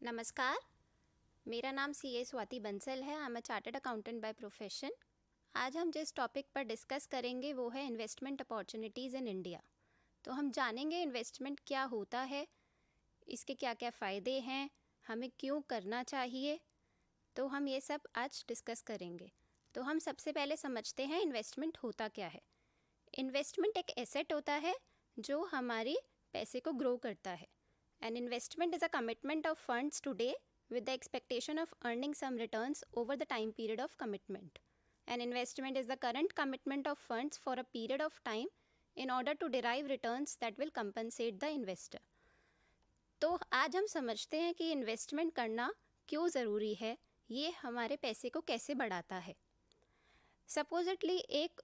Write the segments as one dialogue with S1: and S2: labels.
S1: नमस्कार, मेरा नाम सीए स्वाति बंसल है। I am a chartered accountant by profession. आज हम जिस टॉपिक पर डिस्कस करेंगे वो है इन्वेस्टमेंट अपॉर्चुनिटीज़ इन इंडिया। तो हम जानेंगे इन्वेस्टमेंट क्या होता है, इसके क्या क्या फ़ायदे हैं, हमें क्यों करना चाहिए। तो हम ये सब आज डिस्कस करेंगे। तो हम सबसे पहले समझते हैं इन्वेस्टमेंट होता क्या है। इन्वेस्टमेंट एक एसेट होता है जो हमारी पैसे को ग्रो करता है। An investment is a commitment of funds today with the expectation of earning some returns over the time period of commitment. An investment is the current commitment of funds for a period of time in order to derive returns that will compensate the investor. तो आज हम समझते हैं कि investment करना क्यों ज़रूरी है, ये हमारे पैसे को कैसे बढ़ाता है। सपोजिटली एक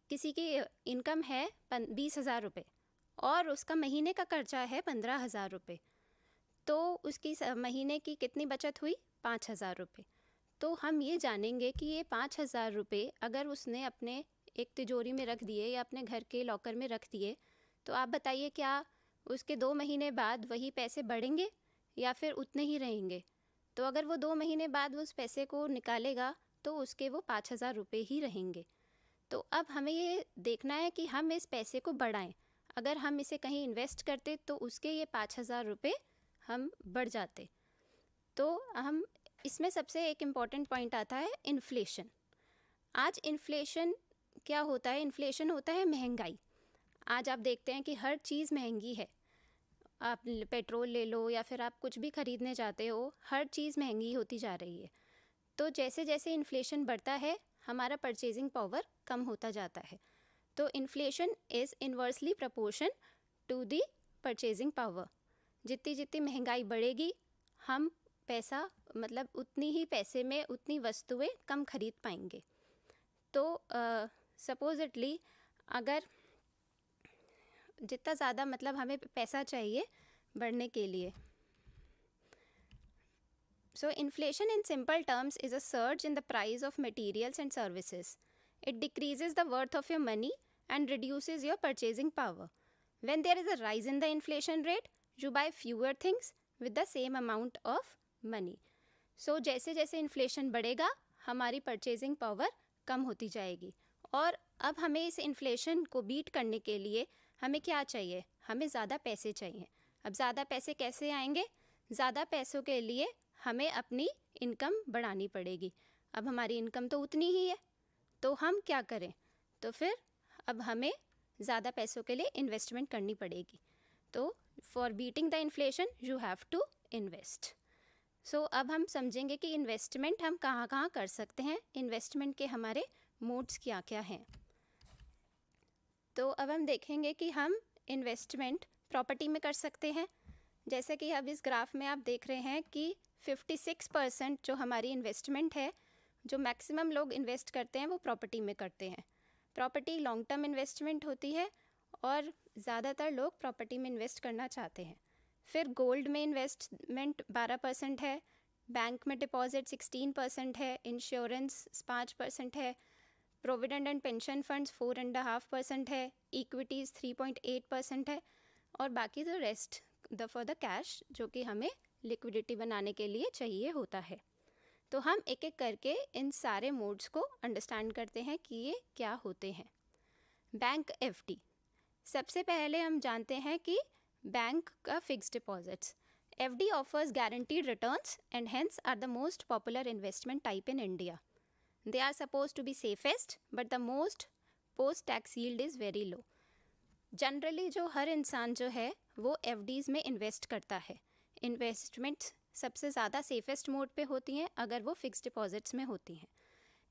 S1: किसी की इनकम है 20,000 रुपये और उसका महीने का खर्चा है 15,000 रुपये, तो उसकी महीने की कितनी बचत हुई? 5,000 रुपये। तो हम ये जानेंगे कि ये 5,000 रुपये अगर उसने अपने एक तिजोरी में रख दिए या अपने घर के लॉकर में रख दिए, तो आप बताइए क्या उसके 2 महीने बाद वही पैसे बढ़ेंगे या फिर उतने ही रहेंगे? तो अगर वो 2 महीने बाद उस पैसे को निकालेगा तो उसके वो 5,000 रुपये ही रहेंगे। तो अब हमें ये देखना है कि हम इस पैसे को बढ़ाएं। अगर हम इसे कहीं इन्वेस्ट करते तो उसके ये 5,000 रुपये हम बढ़ जाते। तो हम इसमें सबसे एक इम्पॉर्टेंट पॉइंट आता है इन्फ्लेशन। आज इन्फ्लेशन क्या होता है? इन्फ्लेशन होता है महंगाई। आज आप देखते हैं कि हर चीज़ महंगी है। आप पेट्रोल ले लो या फिर आप कुछ भी ख़रीदने जाते हो, हर चीज़ महंगी होती जा रही है। तो जैसे जैसे इन्फ्लेशन बढ़ता है हमारा परचेजिंग पावर कम होता जाता है। तो inflation is inversely proportion to the purchasing power. जितनी जितनी महंगाई बढ़ेगी हम पैसा मतलब उतनी ही पैसे में उतनी वस्तुएं कम खरीद पाएंगे। तो सपोजिटली अगर जितना ज़्यादा मतलब हमें पैसा चाहिए बढ़ने के लिए, so inflation in simple terms is a surge in the price of materials and services. It decreases the worth of your money and reduces your purchasing power. When there is a rise in the inflation rate, you buy fewer things with the same amount of money. So जैसे जैसे inflation बढ़ेगा हमारी purchasing power कम होती जाएगी। और अब हमें इस इन्फ्लेशन को बीट करने के लिए हमें क्या चाहिए? हमें ज़्यादा पैसे चाहिए। अब ज़्यादा पैसे कैसे आएंगे? ज़्यादा पैसों के लिए हमें अपनी इनकम बढ़ानी पड़ेगी। अब हमारी इनकम तो उतनी ही है, तो हम क्या करें? तो फिर अब हमें ज़्यादा पैसों के लिए इन्वेस्टमेंट करनी पड़ेगी। तो for beating the inflation you have to invest. So अब हम समझेंगे कि इन्वेस्टमेंट हम कहाँ कहाँ कर सकते हैं, इन्वेस्टमेंट के हमारे मोड्स क्या क्या हैं। तो अब हम देखेंगे कि हम इन्वेस्टमेंट प्रॉपर्टी में कर सकते हैं। जैसे कि अब इस ग्राफ में आप देख रहे हैं कि 56% जो हमारी इन्वेस्टमेंट है, जो मैक्सिमम लोग इन्वेस्ट करते हैं वो प्रॉपर्टी में करते हैं। प्रॉपर्टी लॉन्ग टर्म इन्वेस्टमेंट होती है और ज़्यादातर लोग प्रॉपर्टी में इन्वेस्ट करना चाहते हैं। फिर गोल्ड में इन्वेस्टमेंट 12% है, बैंक में डिपॉजिट 16% है, इंश्योरेंस 5% है, प्रोविडेंट एंड पेंशन फंड्स 4.5% है, इक्विटीज़ 3.8% है और बाकी तो रेस्ट फॉर द कैश जो कि हमें लिक्विडिटी बनाने के लिए चाहिए होता है। तो हम एक एक करके इन सारे मोड्स को अंडरस्टैंड करते हैं कि ये क्या होते हैं। बैंक एफडी, सबसे पहले हम जानते हैं कि बैंक का fixed deposits. FD offers guaranteed returns and hence are the most popular investment type in India. They are suppose to be safest but the most post tax yield is very low. Generally जो हर इंसान जो है वो FDs में invest करता है। Investments सबसे ज़्यादा सेफेस्ट मोड पे होती हैं अगर वो फिक्स्ड डिपॉजिट्स में होती हैं।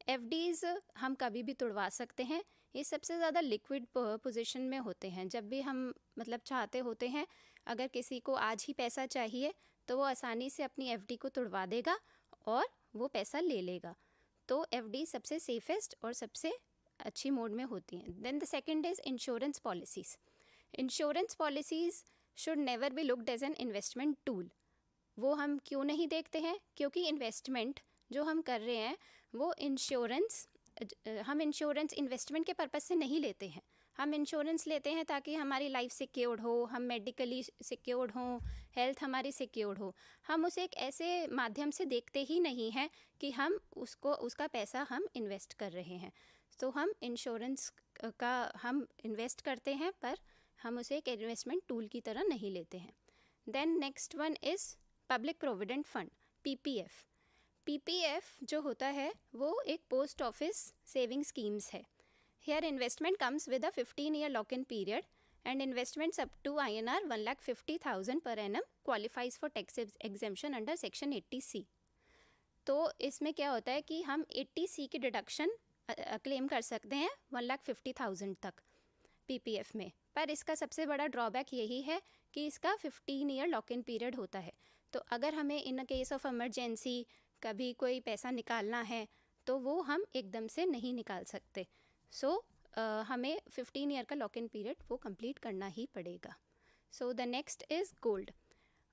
S1: एफडीज़ हम कभी भी तुड़वा सकते हैं। ये सबसे ज़्यादा लिक्विड पोजीशन में होते हैं। जब भी हम मतलब चाहते होते हैं, अगर किसी को आज ही पैसा चाहिए तो वो आसानी से अपनी एफडी को तुड़वा देगा और वो पैसा ले लेगा। तो एफडी सबसे सेफेस्ट और सबसे अच्छी मोड में होती हैं। Then the second is insurance policies. Insurance policies should never be looked as an investment tool. वो हम क्यों नहीं देखते हैं? क्योंकि इन्वेस्टमेंट जो हम कर रहे हैं वो हम इंश्योरेंस इन्वेस्टमेंट के पर्पज़ से नहीं लेते हैं, हम इंश्योरेंस लेते हैं ताकि हमारी लाइफ सिक्योर्ड हो, हम मेडिकली सिक्योर्ड हों, हेल्थ हमारी सिक्योर्ड हो। हम उसे एक ऐसे माध्यम से देखते ही नहीं हैं कि हम उसका पैसा हम इन्वेस्ट कर रहे हैं। तो हम इंश्योरेंस का हम इन्वेस्ट करते हैं, पर हम उसे एक इन्वेस्टमेंट टूल की तरह नहीं लेते हैं। Then next one is public provident fund, PPF. PPF जो होता है वो एक पोस्ट ऑफिस सेविंग स्कीम्स है। Here investment comes with a 15-year lock-in period and investments up to INR 1,50,000 per annum qualifies for tax exemption under section 80C। तो इसमें क्या होता है कि हम 80C की डिडक्शन क्लेम कर सकते हैं 1,50,000 तक पीपीएफ में। पर इसका सबसे बड़ा ड्रॉबैक यही है कि इसका 15 ईयर लॉक इन पीरियड होता है। तो अगर हमें इन केस ऑफ इमरजेंसी कभी कोई पैसा निकालना है तो वो हम एकदम से नहीं निकाल सकते। सो हमें 15 ईयर का लॉक इन पीरियड वो कंप्लीट करना ही पड़ेगा। So the next is gold.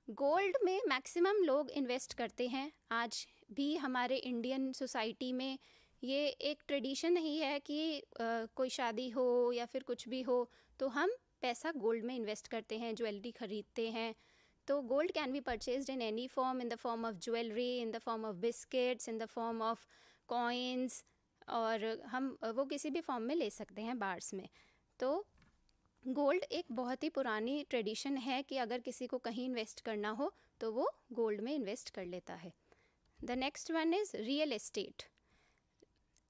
S1: Gold में मैक्सिमम लोग इन्वेस्ट करते हैं। आज भी हमारे इंडियन सोसाइटी में ये एक ट्रेडिशन ही है कि कोई शादी हो या फिर कुछ भी हो तो हम पैसा गोल्ड में इन्वेस्ट करते हैं, ज्वेलरी खरीदते हैं। तो gold can be purchased in any form, in the form of jewellery, in the form of biscuits, in the form of coins, और हम वो किसी भी फॉर्म में ले सकते हैं बार्स में। तो गोल्ड एक बहुत ही पुरानी ट्रेडिशन है कि अगर किसी को कहीं इन्वेस्ट करना हो तो वो गोल्ड में इन्वेस्ट कर लेता है। The next one is real estate.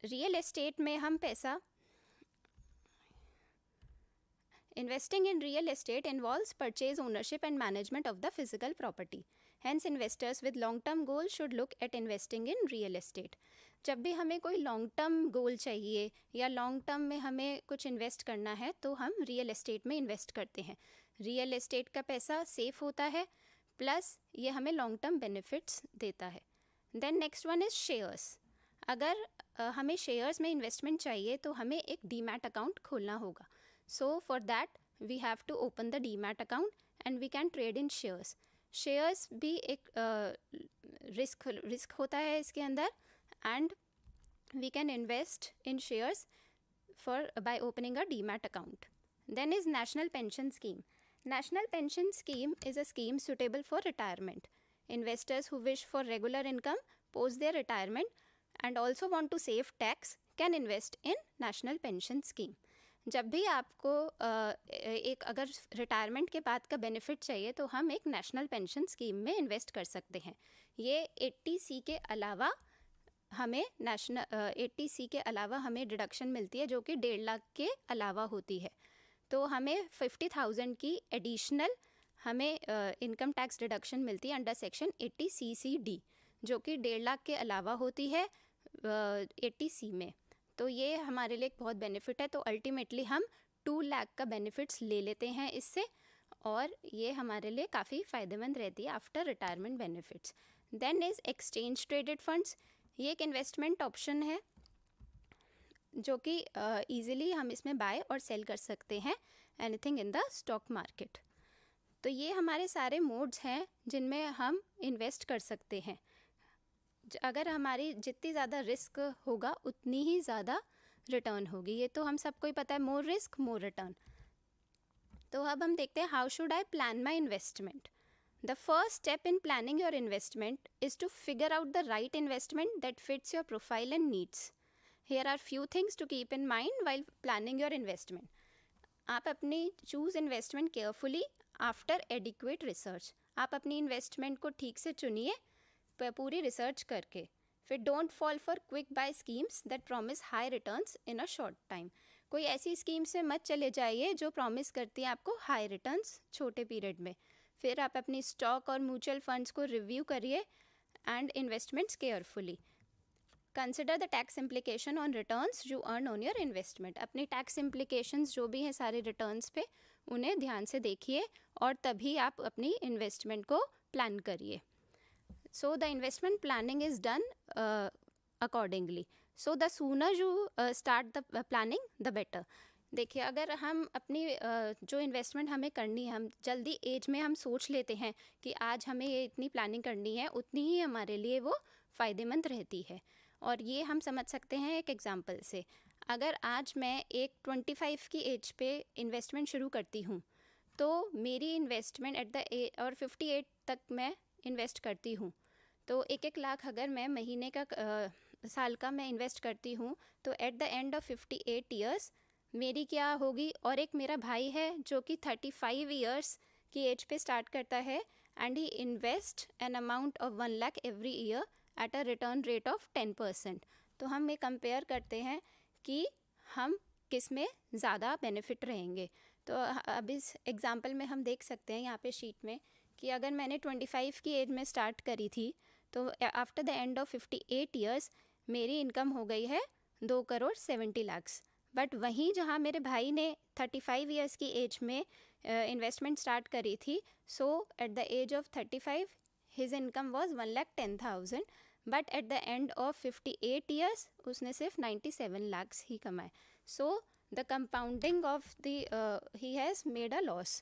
S1: Real estate में हम पैसा Investing in real estate involves purchase, ownership and management of the physical property. Hence, investors with long-term goals should look at investing in real estate. जब भी हमें कोई long term goal चाहिए या long term में हमें कुछ इन्वेस्ट करना है तो हम रियल एस्टेट में इन्वेस्ट करते हैं। रियल एस्टेट का पैसा सेफ होता है, प्लस ये हमें लॉन्ग टर्म बेनिफिट्स देता है। Then next one is shares. अगर हमें शेयर्स में इन्वेस्टमेंट चाहिए तो हमें एक डीमैट अकाउंट खोलना होगा। So for that we have to open the demat account and we can trade in shares. Shares भी एक रिस्क होता है इसके अंदर, and we can invest in shares by opening a demat account. Then is National Pension Scheme. National Pension Scheme is a scheme suitable for retirement. Investors who wish for regular income post their retirement and also want to save tax can invest in National Pension Scheme. जब भी आपको एक अगर retirement के बाद का benefit चाहिए तो हम एक नेशनल पेंशन स्कीम में इन्वेस्ट कर सकते हैं। ये 80C के अलावा हमें 80C के अलावा हमें डिडक्शन मिलती है जो कि 1.5 लाख के अलावा होती है। तो हमें 50,000 की एडिशनल हमें इनकम टैक्स डिडक्शन मिलती है अंडर सेक्शन 80CCD, जो कि 1.5 लाख के अलावा होती है 80C में। तो ये हमारे लिए एक बहुत बेनिफिट है। तो अल्टीमेटली हम 2 लाख का बेनिफिट्स ले लेते हैं इससे, और ये हमारे लिए काफ़ी फ़ायदेमंद रहती है after retirement benefits. Then is exchange traded funds. ये एक इन्वेस्टमेंट ऑप्शन है जो कि ईज़िली हम इसमें बाय और सेल कर सकते हैं anything in the stock market. तो ये हमारे सारे मोड्स हैं जिनमें हम इन्वेस्ट कर सकते हैं। अगर हमारी जितनी ज़्यादा रिस्क होगा उतनी ही ज़्यादा रिटर्न होगी, ये तो हम सबको ही पता है, मोर रिस्क मोर रिटर्न। तो अब हम देखते हैं how should I plan my investment. The first step in planning your investment is to figure out the right investment that fits your profile and needs. Here are few things to keep in mind while planning your investment. आप अपनी choose investment carefully after adequate research. आप अपनी investment को ठीक से चुनिए पूरी research करके। फिर don't fall for quick buy schemes that promise high returns in a short time. कोई ऐसी स्कीम से मत चले जाइए जो प्रॉमिस करती है आपको हाई रिटर्न्स छोटे पीरियड में। फिर आप अपनी स्टॉक और म्यूचुअल फंड्स को रिव्यू करिए and investments carefully. Consider the tax implication on returns you earn on your investment. अपनी टैक्स इम्प्लीकेशंस जो भी हैं सारे रिटर्न्स पे, उन्हें ध्यान से देखिए और तभी आप अपनी इन्वेस्टमेंट को प्लान करिए। So the investment planning is done accordingly. So the sooner you start the planning, the better. देखिए, अगर हम अपनी जो इन्वेस्टमेंट हमें करनी है, हम जल्दी एज में हम सोच लेते हैं कि आज हमें ये इतनी प्लानिंग करनी है, उतनी ही हमारे लिए वो फ़ायदेमंद रहती है। और ये हम समझ सकते हैं एक एग्जांपल से। अगर आज मैं एक 25 की एज पे इन्वेस्टमेंट शुरू करती हूँ तो मेरी इन्वेस्टमेंट एट द और 58 तक मैं इन्वेस्ट करती हूँ, तो 1-1 लाख अगर मैं महीने का साल का मैं इन्वेस्ट करती हूँ तो eight the end of 58 years मेरी क्या होगी। और एक मेरा भाई है जो कि 35 ईयर्स की एज पे स्टार्ट करता है and he invest an amount of 1 lakh every year at a return rate of 10%। तो हम ये कंपेयर करते हैं कि हम किस में ज़्यादा बेनिफिट रहेंगे। तो अब इस एग्ज़ाम्पल में हम देख सकते हैं यहाँ पे शीट में कि अगर मैंने 25 की एज में स्टार्ट करी थी तो after the end of 58 years मेरी इनकम हो गई है 2,70,00,000। बट वहीं जहाँ मेरे भाई ने 35 ईयर्स की एज में इन्वेस्टमेंट स्टार्ट करी थी, so at the age of 35 his income was 1,10,000, but at the end of 58 years उसने सिर्फ 97 lakhs ही कमाए। So the compounding of the he has made a loss.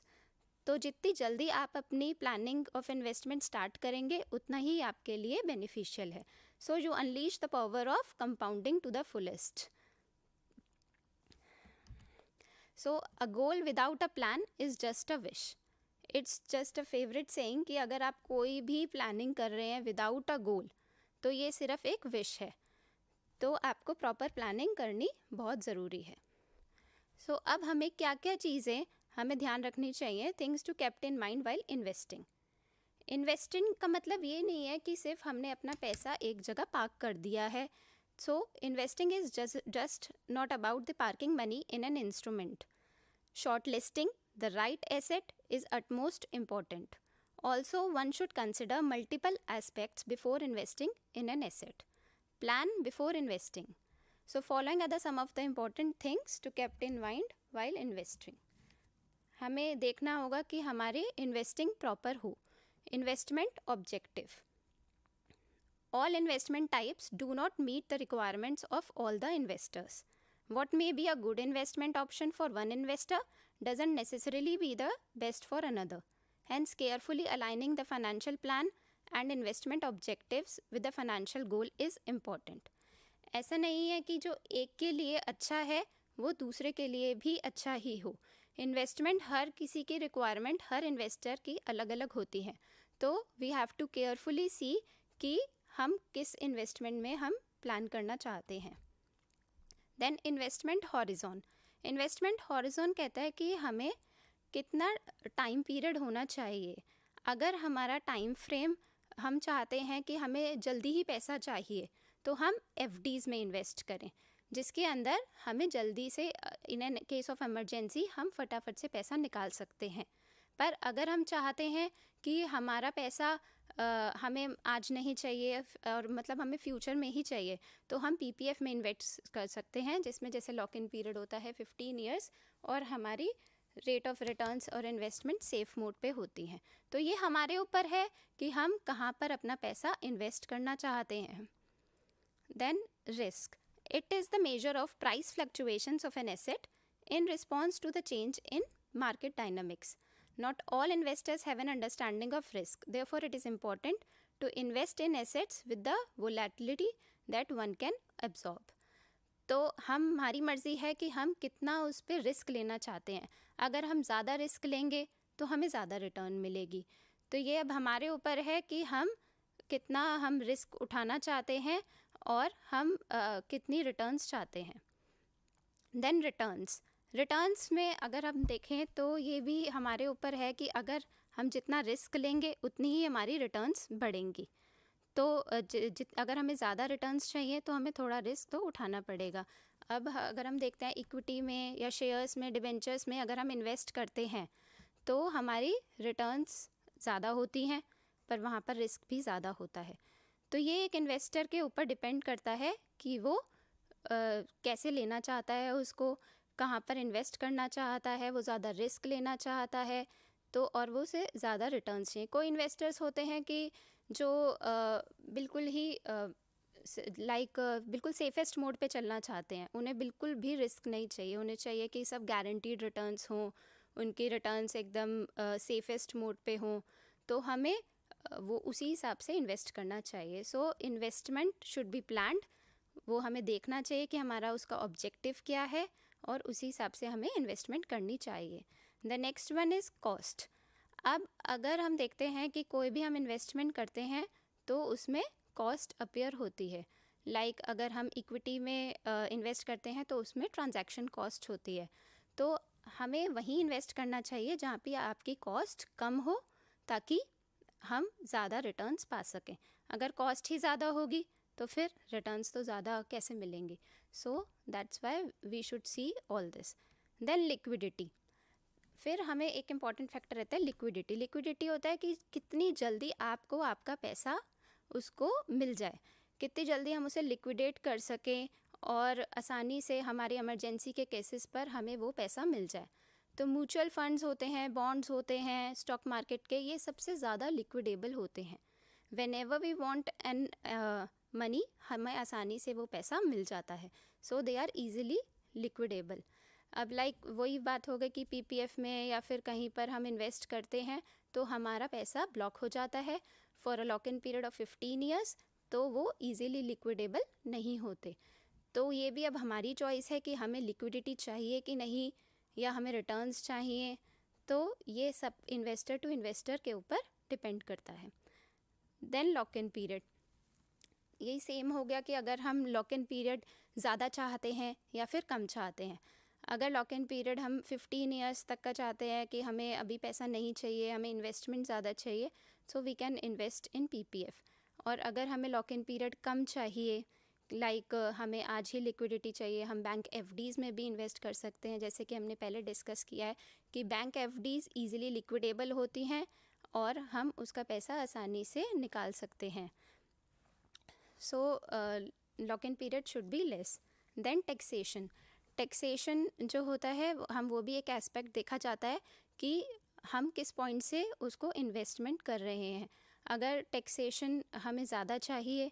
S1: तो जितनी जल्दी आप अपनी प्लानिंग ऑफ इन्वेस्टमेंट स्टार्ट करेंगे उतना ही आपके लिए बेनिफिशियल है। So you unleash the power of compounding to the fullest. So a goal without a plan is just a wish. It's just a favourite saying कि अगर आप कोई भी प्लानिंग कर रहे हैं विदाउट अ गोल तो ये सिर्फ एक विश है। तो आपको प्रॉपर प्लानिंग करनी बहुत ज़रूरी है। सो अब हमें क्या क्या चीज़ें हमें ध्यान रखनी चाहिए, things to kept in mind while investing. Investing का मतलब ये नहीं है कि सिर्फ हमने अपना पैसा एक जगह पार्क कर दिया है। सो investing is just not about the parking money in an instrument. Short listing the right asset is utmost important. Also, one should consider multiple aspects before investing in an asset. Plan before investing. So, following are the some of the important things to kept in mind while investing. हमें देखना होगा कि हमारे investing proper हो। Investment objective. All investment types do not meet the requirements of all the investors. What may be a good investment option for one investor doesn't necessarily be the best for another. Hence, carefully aligning the financial plan and investment objectives with the financial goal is important. ऐसा नहीं है कि जो एक के लिए अच्छा है वो दूसरे के लिए भी अच्छा ही हो। इन्वेस्टमेंट हर किसी की रिक्वायरमेंट हर इन्वेस्टर की अलग अलग होती है, तो वी हैव टू केयरफुली सी कि हम किस इन्वेस्टमेंट में हम प्लान करना चाहते हैं। Then investment horizon. Investment horizon कहता है कि हमें कितना टाइम पीरियड होना चाहिए। अगर हमारा टाइम फ्रेम हम चाहते हैं कि हमें जल्दी ही पैसा चाहिए तो हम एफडीज़ में इन्वेस्ट करें, जिसके अंदर हमें जल्दी से in an case of emergency हम फटाफट से पैसा निकाल सकते हैं। पर अगर हम चाहते हैं कि हमारा पैसा हमें आज नहीं चाहिए और मतलब हमें फ्यूचर में ही चाहिए, तो हम पीपीएफ में इन्वेस्ट कर सकते हैं, जिसमें जैसे लॉक इन पीरियड होता है 15 ईयर्स और हमारी रेट ऑफ रिटर्न्स और इन्वेस्टमेंट सेफ मोड पे होती हैं। तो ये हमारे ऊपर है कि हम कहाँ पर अपना पैसा इन्वेस्ट करना चाहते हैं। Then risk. It is the measure of price fluctuations of an asset in response to the change in market dynamics. Not all investors have an understanding of risk. Therefore, it is important to invest in assets with the volatility that one can absorb. तो हमारी मर्ज़ी है कि हम कितना उस पर risk लेना चाहते हैं। अगर हम ज़्यादा रिस्क लेंगे तो हमें ज़्यादा रिटर्न मिलेगी। तो ये अब हमारे ऊपर है कि हम कितना हम रिस्क उठाना चाहते हैं और हम कितनी रिटर्न्स चाहते हैं। देन रिटर्न्स में अगर हम देखें तो ये भी हमारे ऊपर है कि अगर हम जितना रिस्क लेंगे उतनी ही हमारी रिटर्न्स बढ़ेंगी। तो अगर हमें ज़्यादा रिटर्न्स चाहिए तो हमें थोड़ा रिस्क तो उठाना पड़ेगा। अब अगर हम देखते हैं इक्विटी में या शेयर्स में, डिबेंचर्स में अगर हम इन्वेस्ट करते हैं तो हमारी रिटर्न्स ज़्यादा होती हैं, पर वहाँ पर रिस्क भी ज़्यादा होता है। तो ये एक इन्वेस्टर के ऊपर डिपेंड करता है कि वो कैसे लेना चाहता है, उसको कहाँ पर इन्वेस्ट करना चाहता है, वो ज़्यादा रिस्क लेना चाहता है तो और वो से ज़्यादा रिटर्न्स चाहिए। कोई इन्वेस्टर्स होते हैं कि जो बिल्कुल ही बिल्कुल सेफेस्ट मोड पे चलना चाहते हैं, उन्हें बिल्कुल भी रिस्क नहीं चाहिए, उन्हें चाहिए कि सब गारंटीड रिटर्न्स हों, उनकी रिटर्न्स एकदम सेफेस्ट मोड पे हों, तो हमें वो उसी हिसाब से इन्वेस्ट करना चाहिए। So investment should be planned वो हमें देखना चाहिए कि हमारा उसका ऑब्जेक्टिव क्या है और उसी हिसाब से हमें इन्वेस्टमेंट करनी चाहिए। The next one is cost. अब अगर हम देखते हैं कि कोई भी हम इन्वेस्टमेंट करते हैं तो उसमें कॉस्ट अपीयर होती है। लाइक अगर हम इक्विटी में इन्वेस्ट करते हैं तो उसमें ट्रांजैक्शन कॉस्ट होती है। तो हमें वहीं इन्वेस्ट करना चाहिए जहाँ पे आपकी कॉस्ट कम हो, ताकि हम ज़्यादा रिटर्न्स पा सकें। अगर कॉस्ट ही ज़्यादा होगी तो फिर रिटर्न्स तो ज़्यादा कैसे मिलेंगे। So that's why we should see all this. Then liquidity. फिर हमें एक इम्पॉर्टेंट फैक्टर रहता है लिक्विडिटी। लिक्विडिटी होता है कि कितनी जल्दी आपको आपका पैसा उसको मिल जाए, कितनी जल्दी हम उसे लिक्विडेट कर सकें और आसानी से हमारी इमरजेंसी के केसेस पर हमें वो पैसा मिल जाए। तो म्यूचुअल फंड्स होते हैं, बॉन्ड्स होते हैं, स्टॉक मार्केट के, ये सबसे ज़्यादा लिक्विडेबल होते हैं। Whenever we want an money, हमें आसानी से वो पैसा मिल जाता है। So they are easily liquidable. अब लाइक वही बात हो गई कि पीपीएफ में या फिर कहीं पर हम इन्वेस्ट करते हैं तो हमारा पैसा ब्लॉक हो जाता है for a lock in period of 15 years, तो वो इजीली लिक्विडेबल नहीं होते। तो ये भी अब हमारी चॉइस है कि हमें लिक्विडिटी चाहिए कि नहीं, या हमें रिटर्न्स चाहिए। तो ये सब इन्वेस्टर टू इन्वेस्टर के ऊपर डिपेंड करता है। देन लॉक इन पीरियड, यही सेम हो गया कि अगर हम लॉक इन पीरियड ज़्यादा चाहते हैं या फिर कम चाहते हैं। अगर लॉक इन पीरियड हम 15 ईयर्स तक का चाहते हैं कि हमें अभी पैसा नहीं चाहिए, हमें इन्वेस्टमेंट ज़्यादा चाहिए, so we can invest in PPF. और अगर हमें लॉक इन पीरियड कम चाहिए, लाइक हमें आज ही लिक्विडिटी चाहिए, हम बैंक एफडीज़ में भी इन्वेस्ट कर सकते हैं। जैसे कि हमने पहले डिस्कस किया है कि बैंक एफडीज़ ईजिली लिक्विडेबल होती हैं और हम उसका पैसा आसानी से निकाल सकते हैं। So lock in period should be less. Then taxation. Taxation जो होता है हम वो भी एक एस्पेक्ट देखा जाता है कि हम किस पॉइंट से उसको इन्वेस्टमेंट कर रहे हैं। अगर टैक्सेशन हमें ज़्यादा चाहिए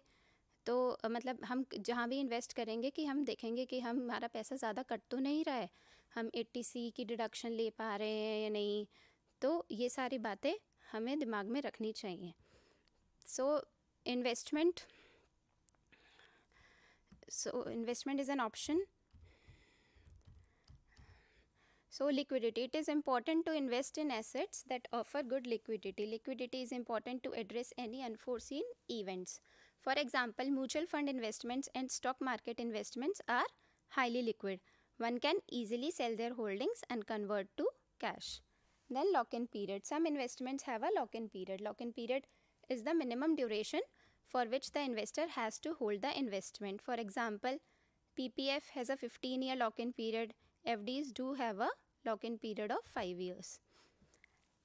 S1: तो मतलब हम जहाँ भी इन्वेस्ट करेंगे कि हम देखेंगे कि हमारा पैसा ज़्यादा कट तो नहीं रहा है, हम 80C की डिडक्शन ले पा रहे हैं या नहीं। तो ये सारी बातें हमें दिमाग में रखनी चाहिए। So investment is an option. So liquidity, it is important to invest in assets that offer good liquidity. Liquidity is important to address any unforeseen events. For example, mutual fund investments and stock market investments are highly liquid. One can easily sell their holdings and convert to cash. Then lock-in period. Some investments have a lock-in period. Lock-in period is the minimum duration for which the investor has to hold the investment. For example, PPF has a 15-year lock-in period. FDs do have a lock-in period of 5 years.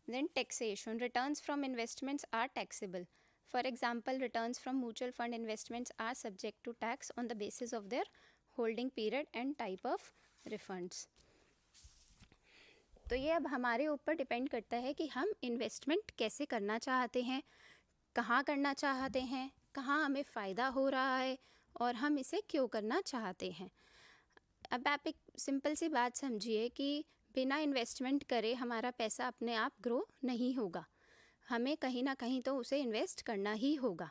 S1: Then taxation. Returns from investments are taxable. For example, returns from mutual fund investments are subject to tax on the basis of their holding period and type of refunds. तो ये अब हमारे ऊपर depend करता है कि हम investment कैसे करना चाहते हैं, कहाँ करना चाहते हैं, कहाँ हमें फ़ायदा हो रहा है और हम इसे क्यों करना चाहते हैं। अब आप एक सिंपल सी बात समझिए कि बिना इन्वेस्टमेंट करे हमारा पैसा अपने आप ग्रो नहीं होगा, हमें कहीं ना कहीं तो उसे इन्वेस्ट करना ही होगा।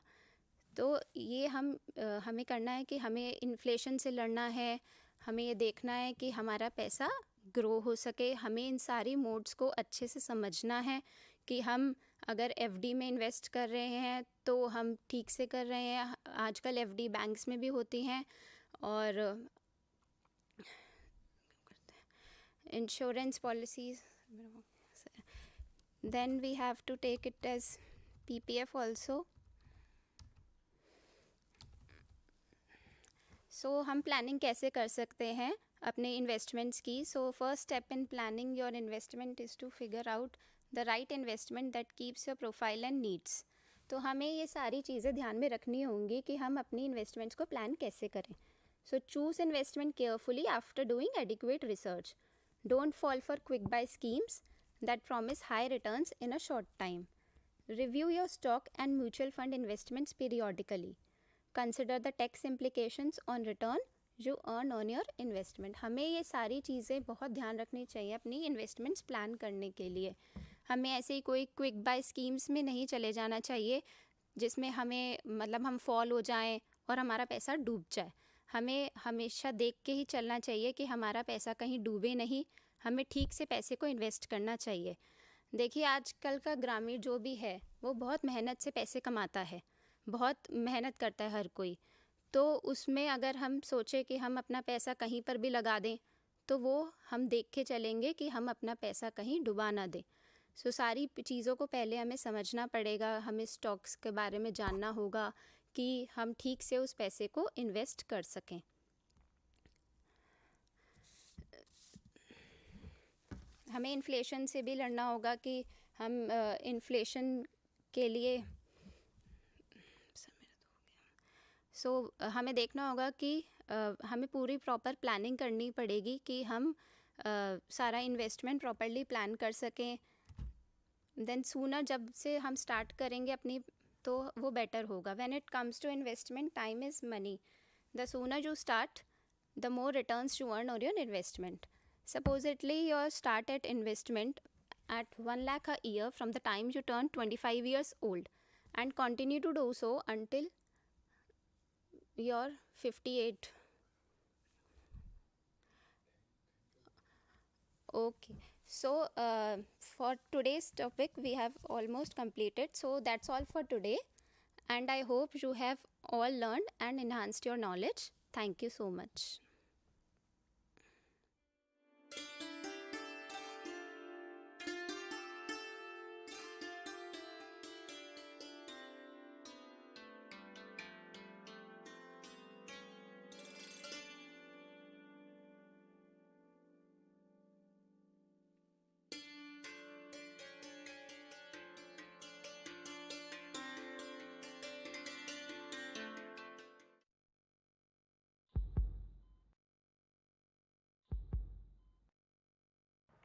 S1: तो ये हमें करना है कि हमें इन्फ्लेशन से लड़ना है, हमें ये देखना है कि हमारा पैसा ग्रो हो सके। हमें इन सारी मोड्स को अच्छे से समझना है कि हम अगर एफडी में इन्वेस्ट कर रहे हैं तो हम ठीक से कर रहे हैं। आजकल एफडी बैंक्स में भी होती हैं और insurance policies. Then we have to take it as PPF also. So हम प्लानिंग कैसे कर सकते हैं अपने इन्वेस्टमेंट्स की। So first step in planning your investment is to figure out the right investment that keeps your profile and needs. तो हमें ये सारी चीज़ें ध्यान में रखनी होंगी कि हम अपनी इन्वेस्टमेंट्स को प्लान कैसे करें। सो choose investment carefully after doing adequate research. Don't fall for quick buy schemes that promise high returns in a short time. Review your stock and mutual fund investments periodically. Consider the tax implications on return you earn on your investment. हमें ये सारी चीज़ें बहुत ध्यान रखनी चाहिए अपनी investments plan करने के लिए। हमें ऐसे ही कोई क्विक बाय स्कीम्स में नहीं चले जाना चाहिए जिसमें हमें मतलब हम फॉल हो जाएं और हमारा पैसा डूब जाए। हमें हमेशा देख के ही चलना चाहिए कि हमारा पैसा कहीं डूबे नहीं, हमें ठीक से पैसे को इन्वेस्ट करना चाहिए। देखिए आजकल का ग्रामीण जो भी है वो बहुत मेहनत से पैसे कमाता है, बहुत मेहनत करता है हर कोई। तो उसमें अगर हम सोचें कि हम अपना पैसा कहीं पर भी लगा दें तो वो हम देख के चलेंगे कि हम अपना पैसा कहीं डुबा ना दें। सो सारी चीज़ों को पहले हमें समझना पड़ेगा, हमें स्टॉक्स के बारे में जानना होगा कि हम ठीक से उस पैसे को इन्वेस्ट कर सकें। हमें इन्फ्लेशन से भी लड़ना होगा कि हम इन्फ्लेशन के लिए हमें देखना होगा कि हमें पूरी प्रॉपर प्लानिंग करनी पड़ेगी कि हम सारा इन्वेस्टमेंट प्रॉपरली प्लान कर सकें। देन सूनर जब से हम स्टार्ट करेंगे अपनी तो वो बेटर होगा। When it comes to investment, time is money. The sooner you start, the more returns you earn on your investment. Supposedly, you start at investment at 1 lakh a year from the time you turn 25 years old and continue to do so until you're 58. Okay, so for today's topic, we have almost completed. So that's all for today. And I hope you have all learned and enhanced your knowledge. Thank you so much.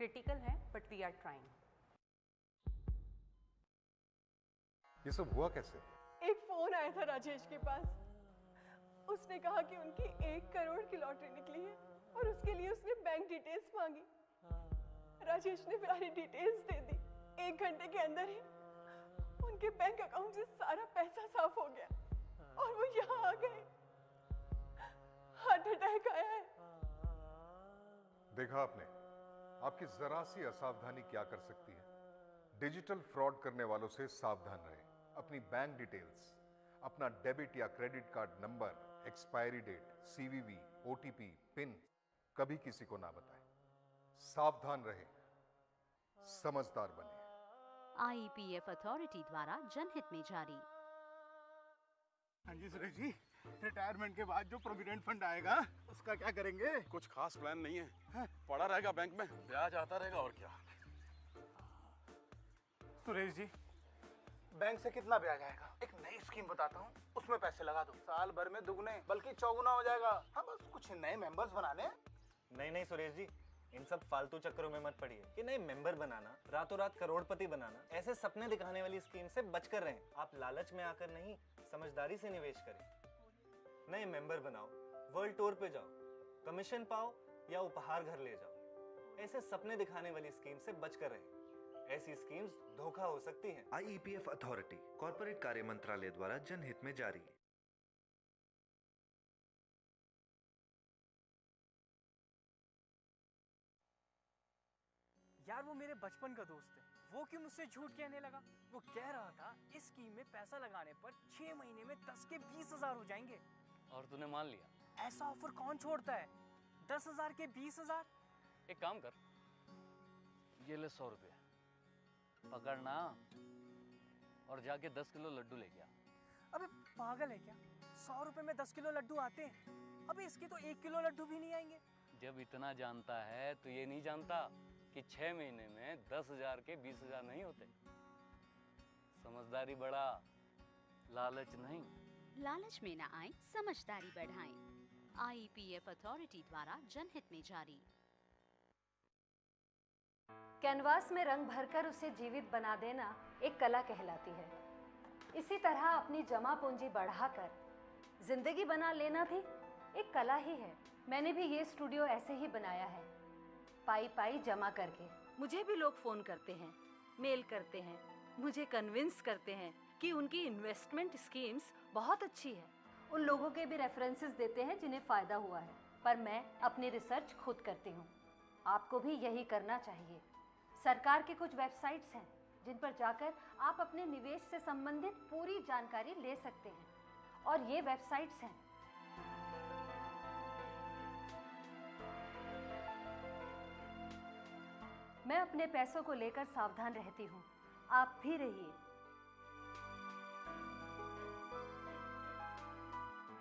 S2: Critical है but we are trying.
S3: ये सब हुआ कैसे?
S4: एक phone आया था राजेश के पास। उसने कहा कि उनकी 1 करोड़ की लॉटरी निकली है और उसके लिए उसने बैंक डिटेल्स मांगी। राजेश ने सारी डिटेल्स दे दी। 1 घंटे के अंदर ही उनके बैंक अकाउंट से सारा पैसा साफ हो गया और वो यहाँ आ गए। हार्ट अटैक आया है।
S3: देखा आपने, आपकी जरा सी असावधानी क्या कर सकती है। डिजिटल फ्रॉड करने वालों से सावधान रहें। अपनी बैंक डिटेल्स, अपना डेबिट या credit card number, expiry date, CVV, OTP, PIN कभी किसी को ना बताएं। सावधान रहें, समझदार बने।
S2: IEPF अथॉरिटी द्वारा जनहित में जारी।
S5: हाँ जी सुरेश जी, रिटायरमेंट के बाद जो प्रोविडेंट फंड आएगा उसका क्या करेंगे?
S6: कुछ खास प्लान नहीं है, पड़ा रहेगा बैंक में, ब्याज आता रहेगा और क्या।
S5: सुरेश जी, बैंक से कितना ब्याज आएगा? एक नई स्कीम बताता हूँ, उसमें पैसे लगा दो, साल भर में दुगने बल्कि चौगुना हो जाएगा। हाँ, बस कुछ नए मेंबर्स बनाने।
S7: नहीं सुरेश जी, इन सब फालतू चक्करों में मत पड़िए कि नए मेंबर बनाना, रातों रात करोड़पति बनाना, ऐसे सपने दिखाने वाली स्कीम से बचकर रहें। आप लालच में आकर नहीं, समझदारी से निवेश करें। नए मेंबर बनाओ, वर्ल्ड टूर पे जाओ, कमीशन पाओ या उपहार घर ले जाओ। ऐसे सपने दिखाने वाली स्कीम से बचकर रहें। ऐसी स्कीम्स धोखा हो सकती हैं।
S8: IEPF अथॉरिटी, कॉर्पोरेट कार्य मंत्रालय द्वारा जनहित में जारी।
S9: यार वो मेरे बचपन का दोस्त है, वो क्यों मुझसे झूठ कहने लगा? वो कह रहा था इस स्कीम में पैसा लगाने पर 6 महीने में 10 के 20,000 हो जाएंगे।
S10: और तूने मान लिया?
S9: ऐसा ऑफर कौन छोड़ता है? 10,000 के 20,000।
S10: एक काम कर, ये ले 100 रुपये पकड़ना और जाके 10 किलो लड्डू लेके आ।
S9: अबे पागल है क्या? 100 रुपए में 10 किलो लड्डू आते हैं? अबे इसके तो 1 किलो लड्डू भी नहीं आएंगे।
S10: जब इतना जानता है तो ये नहीं जानता कि 6 महीने में 10,000 के 20,000 नहीं होते। समझदारी बढ़ा, लालच नहीं।
S2: लालच में ना आए, समझदारी बढ़ाएं। IEPF अथॉरिटी द्वारा जनहित में जारी।
S11: कैनवास में रंग भरकर उसे जीवित बना देना एक कला कहलाती है। इसी तरह अपनी जमा पूंजी बढ़ाकर जिंदगी बना लेना भी एक कला ही है। मैंने भी ये स्टूडियो ऐसे ही बनाया है, पाई पाई जमा करके।
S12: मुझे भी लोग फोन करते हैं, मेल करते हैं, मुझे कन्विंस करते हैं कि उनकी इन्वेस्टमेंट स्कीम्स बहुत अच्छी है
S11: उन लोगों के भी रेफरेंसेस देते हैं जिन्हें फ़ायदा हुआ है, पर मैं अपनी रिसर्च खुद करती हूँ। आपको भी यही करना चाहिए। सरकार की कुछ वेबसाइट्स हैं जिन पर जाकर आप अपने निवेश से संबंधित पूरी जानकारी ले सकते हैं, और ये वेबसाइट्स हैं मैं अपने पैसों को लेकर सावधान रहती हूँ, आप भी रहिए।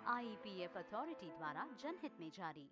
S2: IEPF अथॉरिटी द्वारा जनहित में जारी।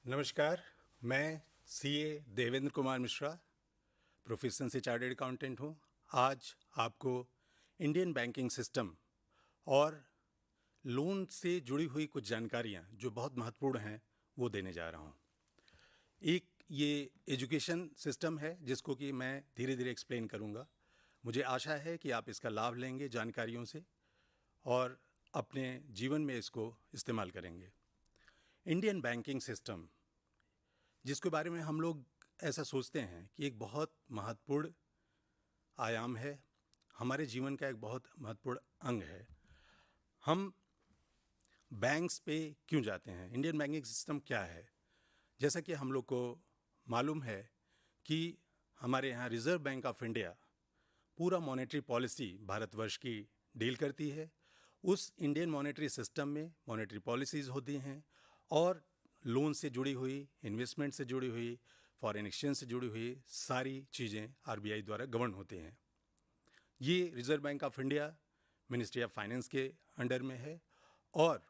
S13: नमस्कार, मैं सीए देवेंद्र कुमार मिश्रा, प्रोफेशन से चार्टर्ड अकाउंटेंट हूँ। आज आपको इंडियन बैंकिंग सिस्टम और लोन से जुड़ी हुई कुछ जानकारियाँ जो बहुत महत्वपूर्ण हैं वो देने जा रहा हूँ। एक ये एजुकेशन सिस्टम है जिसको कि मैं धीरे धीरे एक्सप्लेन करूँगा। मुझे आशा है कि आप इसका लाभ लेंगे जानकारियों से और अपने जीवन में इसको इस्तेमाल करेंगे। इंडियन बैंकिंग सिस्टम, जिसके बारे में हम लोग ऐसा सोचते हैं कि एक बहुत महत्वपूर्ण आयाम है, हमारे जीवन का एक बहुत महत्वपूर्ण अंग है। हम बैंक्स पे क्यों जाते हैं? इंडियन बैंकिंग सिस्टम क्या है? जैसा कि हम लोग को मालूम है कि हमारे यहाँ रिजर्व बैंक ऑफ इंडिया पूरा मॉनेटरी पॉलिसी भारतवर्ष की डील करती है। उस इंडियन मॉनेटरी सिस्टम में मॉनेटरी पॉलिसीज़ होती हैं और लोन से जुड़ी हुई, इन्वेस्टमेंट से जुड़ी हुई, फॉरेन एक्सचेंज से जुड़ी हुई सारी चीज़ें आरबीआई द्वारा गवर्न होती हैं। ये reserve bank of India ministry of finance के अंडर में है और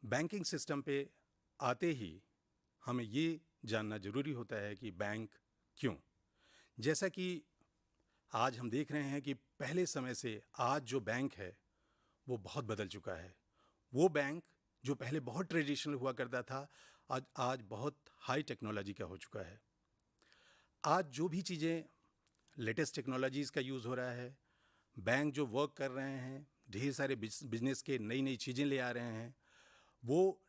S13: बैंकिंग सिस्टम पे आते ही हमें ये जानना ज़रूरी होता है कि बैंक क्यों। जैसा कि आज हम देख रहे हैं कि पहले समय से आज जो बैंक है वो बहुत बदल चुका है। वो बैंक जो पहले बहुत ट्रेडिशनल हुआ करता था आज बहुत हाई टेक्नोलॉजी का हो चुका है। आज जो भी चीज़ें लेटेस्ट टेक्नोलॉजीज़ का यूज़ हो रहा है, बैंक जो वर्क कर रहे हैं, ढेर सारे बिजनेस के नई नई चीज़ें ले आ रहे हैं, वो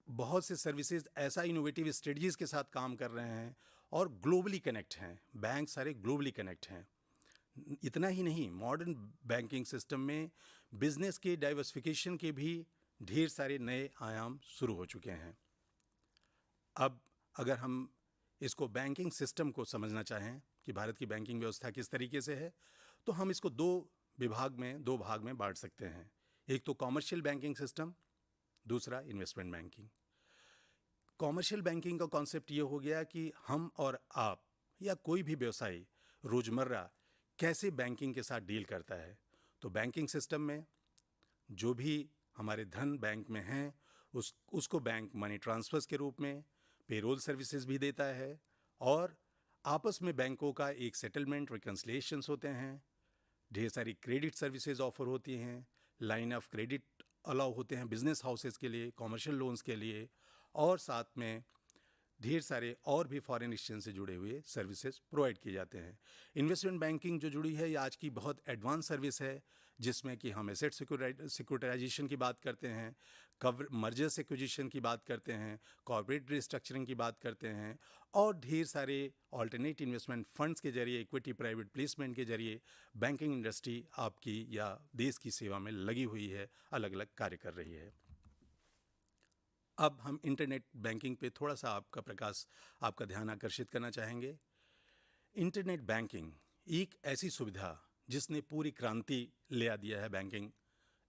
S13: बहुत से सर्विसेज ऐसा इनोवेटिव स्ट्रेटजीज़ के साथ काम कर रहे हैं और ग्लोबली कनेक्ट हैं। बैंक सारे ग्लोबली कनेक्ट हैं। इतना ही नहीं, मॉडर्न बैंकिंग सिस्टम में बिजनेस के डाइवर्सिफिकेशन के भी ढेर सारे नए आयाम शुरू हो चुके हैं। अब अगर हम इसको बैंकिंग सिस्टम को समझना चाहें कि भारत की बैंकिंग व्यवस्था किस तरीके से है, तो हम इसको दो भाग में बांट सकते हैं। एक तो कॉमर्शियल बैंकिंग सिस्टम, दूसरा इन्वेस्टमेंट बैंकिंग। कॉमर्शियल बैंकिंग का कॉन्सेप्ट ये हो गया कि हम और आप या कोई भी व्यवसायी रोज़मर्रा कैसे बैंकिंग के साथ डील करता है। तो बैंकिंग सिस्टम में जो भी हमारे धन बैंक में हैं उसको बैंक मनी ट्रांसफर्स के रूप में पेरोल सर्विसेज भी देता है और आपस में बैंकों का एक सेटलमेंट रिकन्सिलिएशंस होते हैं। ढेर सारी क्रेडिट सर्विसेज ऑफर होती हैं, लाइन ऑफ क्रेडिट अलाउ होते हैं बिजनेस हाउसेस के लिए, कॉमर्शियल लोन्स के लिए और साथ में ढेर सारे और भी फॉरेन एक्सचेंज से जुड़े हुए सर्विसेज प्रोवाइड किए जाते हैं। इन्वेस्टमेंट बैंकिंग जो जुड़ी है, ये आज की बहुत एडवांस सर्विस है, जिसमें कि हम एसेट सिक्योरिटाइजेशन की बात करते हैं, मर्जर्स एक्विजिशन की बात करते हैं, कॉर्पोरेट रिस्ट्रक्चरिंग की बात करते हैं, और ढेर सारे ऑल्टरनेट इन्वेस्टमेंट फंड्स के जरिए, इक्विटी प्राइवेट प्लेसमेंट के जरिए बैंकिंग इंडस्ट्री आपकी या देश की सेवा में लगी हुई है, अलग अलग कार्य कर रही है। अब हम इंटरनेट बैंकिंग पे थोड़ा सा आपका ध्यान आकर्षित करना चाहेंगे। इंटरनेट बैंकिंग एक ऐसी सुविधा जिसने पूरी क्रांति ले आ दिया है बैंकिंग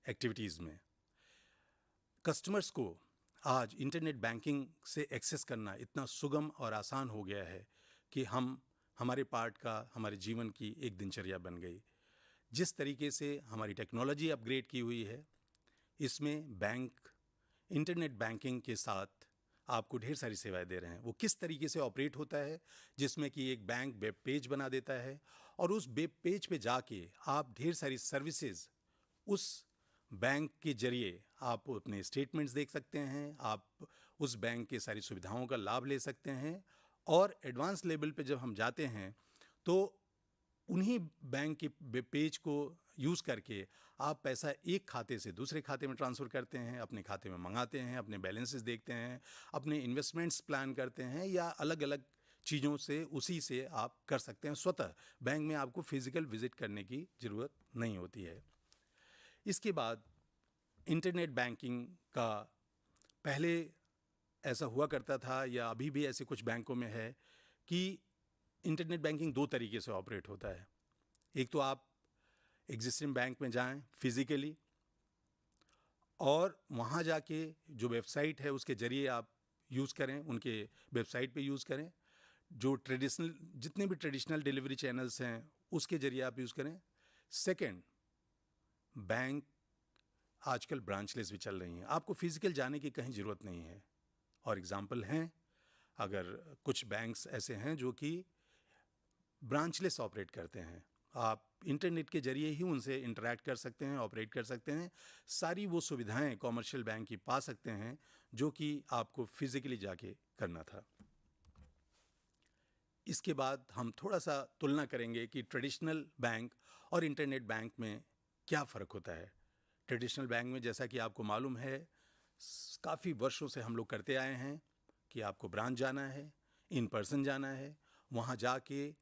S13: एक्टिविटीज़ में। कस्टमर्स को आज इंटरनेट बैंकिंग से एक्सेस करना इतना सुगम और आसान हो गया है कि हमारे जीवन की एक दिनचर्या बन गई। जिस तरीके से हमारी टेक्नोलॉजी अपग्रेड की हुई है, इसमें बैंक इंटरनेट बैंकिंग के साथ आपको ढेर सारी सेवाएं दे रहे हैं। वो किस तरीके से ऑपरेट होता है, जिसमें कि एक बैंक वेब पेज बना देता है और उस वेब पेज पे जाके आप ढेर सारी सर्विसेज उस बैंक के जरिए आप अपने स्टेटमेंट्स देख सकते हैं, आप उस बैंक के सारी सुविधाओं का लाभ ले सकते हैं। और एडवांस लेवल पे जब हम जाते हैं तो उन्हीं बैंक के वेब पेज को यूज़ करके आप पैसा एक खाते से दूसरे खाते में ट्रांसफ़र करते हैं, अपने खाते में मंगाते हैं, अपने बैलेंसेस देखते हैं, अपने इन्वेस्टमेंट्स प्लान करते हैं, या अलग अलग चीज़ों से उसी से आप कर सकते हैं। स्वतः बैंक में आपको फिज़िकल विज़िट करने की ज़रूरत नहीं होती है। इसके बाद इंटरनेट बैंकिंग का पहले ऐसा हुआ करता था, या अभी भी ऐसे कुछ बैंकों में है, कि इंटरनेट बैंकिंग दो तरीके से ऑपरेट होता है। एक तो आप एग्जिस्टिंग बैंक में जाएं फिजिकली, और वहाँ जाके जो वेबसाइट है उसके जरिए आप यूज़ करें, उनके वेबसाइट पे यूज़ करें। जितने भी ट्रेडिशनल डिलीवरी चैनल्स हैं उसके जरिए आप यूज़ करें। सेकंड, बैंक आजकल ब्रांचलेस भी चल रही हैं, आपको फिजिकल जाने की कहीं ज़रूरत नहीं है। और एग्जाम्पल हैं, अगर कुछ बैंक्स ऐसे हैं जो कि ब्रांचलेस ऑपरेट करते हैं, आप इंटरनेट के जरिए ही उनसे इंटरैक्ट कर सकते हैं, ऑपरेट कर सकते हैं, सारी वो सुविधाएं कॉमर्शियल बैंक की पा सकते हैं जो कि आपको फिजिकली जाके करना था। इसके बाद हम थोड़ा सा तुलना करेंगे कि ट्रेडिशनल बैंक और इंटरनेट बैंक में क्या फ़र्क होता है। ट्रेडिशनल बैंक में, जैसा कि आपको मालूम है, काफ़ी वर्षों से हम लोग करते आए हैं कि आपको ब्रांच जाना है, इन पर्सन जाना है, वहाँ जाके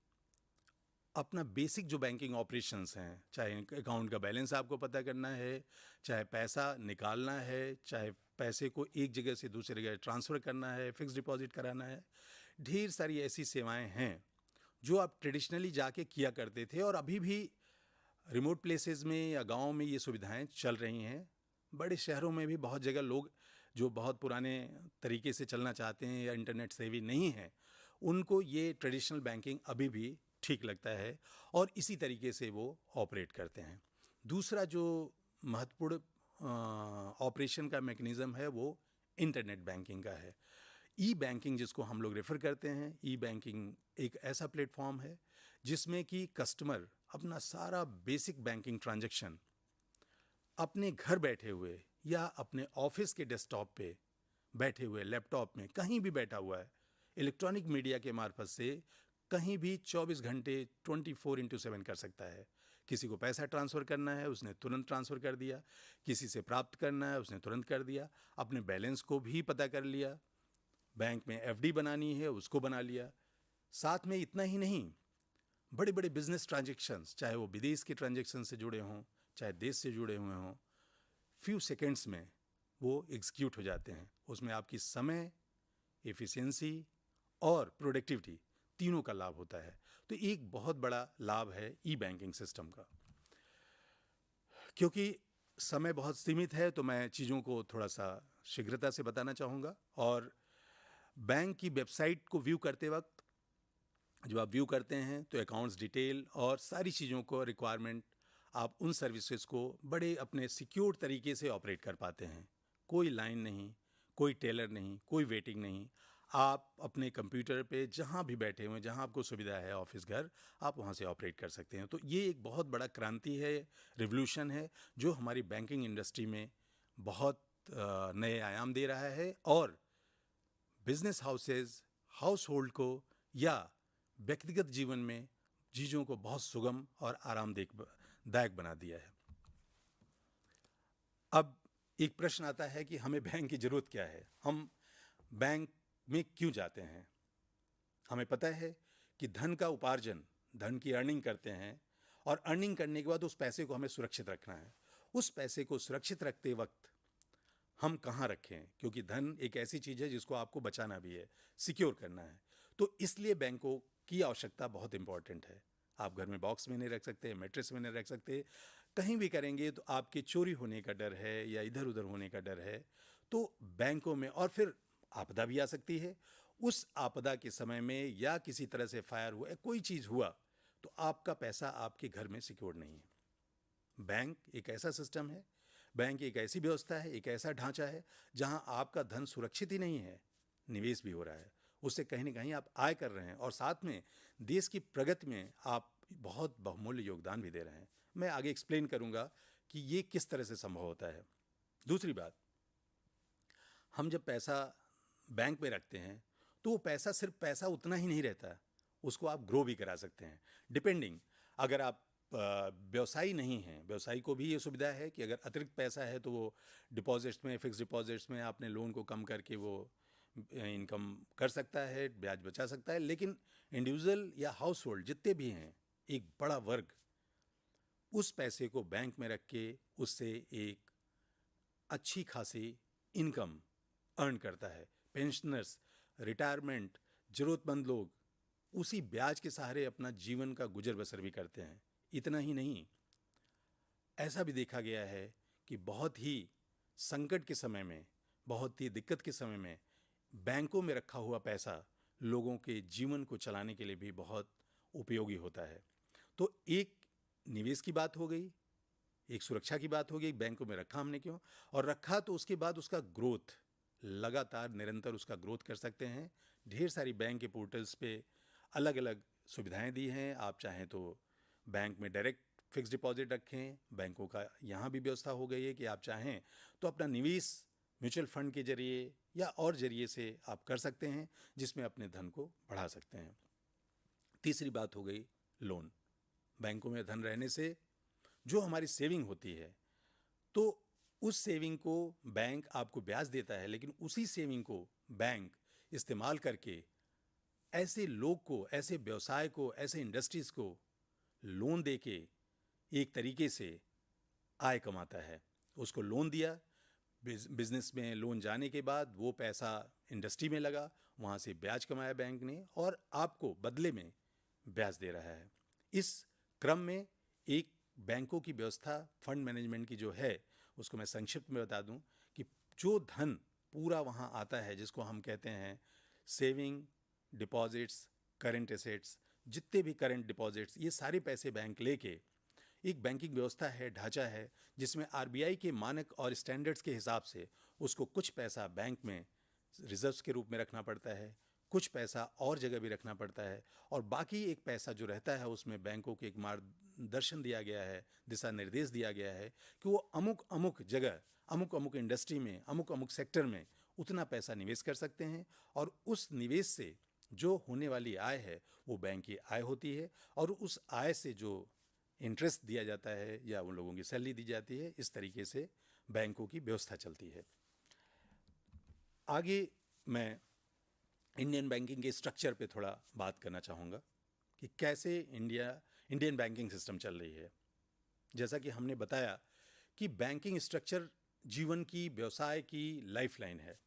S13: अपना बेसिक जो बैंकिंग ऑपरेशंस हैं, चाहे अकाउंट का बैलेंस आपको पता करना है, चाहे पैसा निकालना है, चाहे पैसे को एक जगह से दूसरी जगह ट्रांसफ़र करना है, फिक्स डिपॉजिट कराना है, ढेर सारी ऐसी सेवाएं हैं जो आप ट्रेडिशनली जाके किया करते थे, और अभी भी रिमोट प्लेसेस में या गांव में ये सुविधाएं चल रही हैं। बड़े शहरों में भी बहुत जगह लोग जो बहुत पुराने तरीके से चलना चाहते हैं या इंटरनेट सेवी नहीं हैं, उनको ये ट्रेडिशनल बैंकिंग अभी भी ठीक लगता है, और इसी तरीके से वो ऑपरेट करते हैं। दूसरा जो महत्वपूर्ण ऑपरेशन का मैकेनिज़्म है वो इंटरनेट बैंकिंग का है। ई बैंकिंग जिसको हम लोग रेफ़र करते हैं, ई बैंकिंग एक ऐसा प्लेटफॉर्म है जिसमें कि कस्टमर अपना सारा बेसिक बैंकिंग ट्रांजैक्शन अपने घर बैठे हुए या अपने ऑफिस के डेस्कटॉप पे बैठे हुए, लैपटॉप में कहीं भी बैठा हुआ है, इलेक्ट्रॉनिक मीडिया के मार्फत से कहीं भी 24 घंटे 24/7 कर सकता है। किसी को पैसा ट्रांसफ़र करना है, उसने तुरंत ट्रांसफ़र कर दिया, किसी से प्राप्त करना है, उसने तुरंत कर दिया, अपने बैलेंस को भी पता कर लिया, बैंक में एफडी बनानी है उसको बना लिया। साथ में इतना ही नहीं, बड़े बड़े बिजनेस ट्रांजैक्शंस, चाहे वो विदेश के ट्रांजैक्शन से जुड़े हों, चाहे देश से जुड़े हुए हों, फ्यू सेकेंड्स में वो एग्जीक्यूट हो जाते हैं। उसमें आपकी समय, एफिशिएंसी और प्रोडक्टिविटी तीनों का लाभ होता है। तो एक बहुत बड़ा लाभ है ई बैंकिंग सिस्टम का। क्योंकि समय बहुत सीमित है तो मैं चीज़ों को थोड़ा सा शीघ्रता से बताना चाहूँगा। और बैंक की वेबसाइट को व्यू करते वक्त जब आप व्यू करते हैं तो अकाउंट्स डिटेल और सारी चीज़ों को रिक्वायरमेंट, आप उन सर्विसेज को बड़े अपने सिक्योर तरीके से ऑपरेट कर पाते हैं। कोई लाइन नहीं, कोई टेलर नहीं, कोई वेटिंग नहीं। आप अपने कंप्यूटर पे जहाँ भी बैठे हुए, जहाँ आपको सुविधा है, ऑफिस, घर, आप वहाँ से ऑपरेट कर सकते हैं। तो ये एक बहुत बड़ा क्रांति है, रिवोल्यूशन है, जो हमारी बैंकिंग इंडस्ट्री में बहुत नए आयाम दे रहा है और बिजनेस हाउसेज, हाउस होल्ड को या व्यक्तिगत जीवन में चीज़ों को बहुत सुगम और आरामदायक बना दिया है। अब एक प्रश्न आता है कि हमें बैंक की ज़रूरत क्या है, हम बैंक में क्यों जाते हैं। हमें पता है कि धन का उपार्जन, धन की अर्निंग करते हैं और अर्निंग करने के बाद उस पैसे को हमें सुरक्षित रखना है। उस पैसे को सुरक्षित रखते वक्त हम कहाँ रखें, क्योंकि धन एक ऐसी चीज़ है जिसको आपको बचाना भी है, सिक्योर करना है। तो इसलिए बैंकों की आवश्यकता बहुत इंपॉर्टेंट है। आप घर में बॉक्स में नहीं रख सकते, मैट्रेस में नहीं रख सकते, कहीं भी करेंगे तो आपके चोरी होने का डर है या इधर उधर होने का डर है। तो बैंकों में, और फिर आपदा भी आ सकती है, उस आपदा के समय में या किसी तरह से फायर हुआ, कोई चीज़ हुआ तो आपका पैसा आपके घर में सिक्योर नहीं है। बैंक एक ऐसा सिस्टम है, बैंक एक ऐसी व्यवस्था है, एक ऐसा ढांचा है जहां आपका धन सुरक्षित ही नहीं है, निवेश भी हो रहा है, उससे कहीं ना कहीं आप आय कर रहे हैं और साथ में देश की प्रगति में आप बहुत बहुमूल्य योगदान भी दे रहे हैं। मैं आगे एक्सप्लेन करूंगा कि ये किस तरह से संभव होता है। दूसरी बात, हम जब पैसा बैंक में रखते हैं तो वो पैसा सिर्फ पैसा उतना ही नहीं रहता, उसको आप ग्रो भी करा सकते हैं। डिपेंडिंग, अगर आप व्यवसायी नहीं हैं, व्यवसायी को भी ये सुविधा है कि अगर अतिरिक्त पैसा है तो वो डिपॉजिट्स में, फिक्स डिपॉजिट्स में अपने लोन को कम करके वो इनकम कर सकता है, ब्याज बचा सकता है। लेकिन इंडिविजुअल या हाउस होल्ड जितने भी हैं, एक बड़ा वर्ग उस पैसे को बैंक में रख के उससे एक अच्छी खासी इनकम अर्न करता है। पेंशनर्स, रिटायरमेंट, ज़रूरतमंद लोग उसी ब्याज के सहारे अपना जीवन का गुजर बसर भी करते हैं। इतना ही नहीं, ऐसा भी देखा गया है कि बहुत ही संकट के समय में, बहुत ही दिक्कत के समय में बैंकों में रखा हुआ पैसा लोगों के जीवन को चलाने के लिए भी बहुत उपयोगी होता है। तो एक निवेश की बात हो गई, एक सुरक्षा की बात हो गई, बैंकों में रखा हमने क्यों, और रखा तो उसके बाद उसका ग्रोथ, लगातार निरंतर उसका ग्रोथ कर सकते हैं। ढेर सारी बैंक के पोर्टल्स पे अलग अलग सुविधाएं दी हैं। आप चाहें तो बैंक में डायरेक्ट फिक्स डिपॉजिट रखें, बैंकों का यहाँ भी व्यवस्था हो गई है कि आप चाहें तो अपना निवेश म्यूचुअल फंड के जरिए या और जरिए से आप कर सकते हैं, जिसमें अपने धन को बढ़ा सकते हैं। तीसरी बात हो गई लोन। बैंकों में धन रहने से जो हमारी सेविंग होती है, तो उस सेविंग को बैंक आपको ब्याज देता है, लेकिन उसी सेविंग को बैंक इस्तेमाल करके ऐसे लोग को, ऐसे व्यवसाय को, ऐसे इंडस्ट्रीज को लोन देके एक तरीके से आय कमाता है। उसको लोन दिया, बिजनेस में लोन जाने के बाद वो पैसा इंडस्ट्री में लगा, वहाँ से ब्याज कमाया बैंक ने और आपको बदले में ब्याज दे रहा है। इस क्रम में एक बैंकों की व्यवस्था, फंड मैनेजमेंट की जो है, उसको मैं संक्षिप्त में बता दूं कि जो धन पूरा वहाँ आता है, जिसको हम कहते हैं सेविंग, डिपॉजिट्स, करंट एसेट्स, जितने भी करंट डिपॉजिट्स, ये सारे पैसे बैंक लेके एक बैंकिंग व्यवस्था है, ढांचा है, जिसमें आरबीआई के मानक और स्टैंडर्ड्स के हिसाब से उसको कुछ पैसा बैंक में रिजर्व्स के रूप में रखना पड़ता है, कुछ पैसा और जगह भी रखना पड़ता है, और बाकी एक पैसा जो रहता है उसमें बैंकों को एक मार्गदर्शन दिया गया है, दिशा निर्देश दिया गया है कि वो अमुक अमुक जगह, अमुक अमुक इंडस्ट्री में, अमुक अमुक सेक्टर में उतना पैसा निवेश कर सकते हैं, और उस निवेश से जो होने वाली आय है वो बैंक की आय होती है, और उस आय से जो इंटरेस्ट दिया जाता है या उन लोगों की सैलरी दी जाती है, इस तरीके से बैंकों की व्यवस्था चलती है। आगे मैं इंडियन बैंकिंग के स्ट्रक्चर पे थोड़ा बात करना चाहूँगा कि कैसे इंडियन बैंकिंग सिस्टम चल रही है। जैसा कि हमने बताया कि बैंकिंग स्ट्रक्चर जीवन की, व्यवसाय की लाइफलाइन है।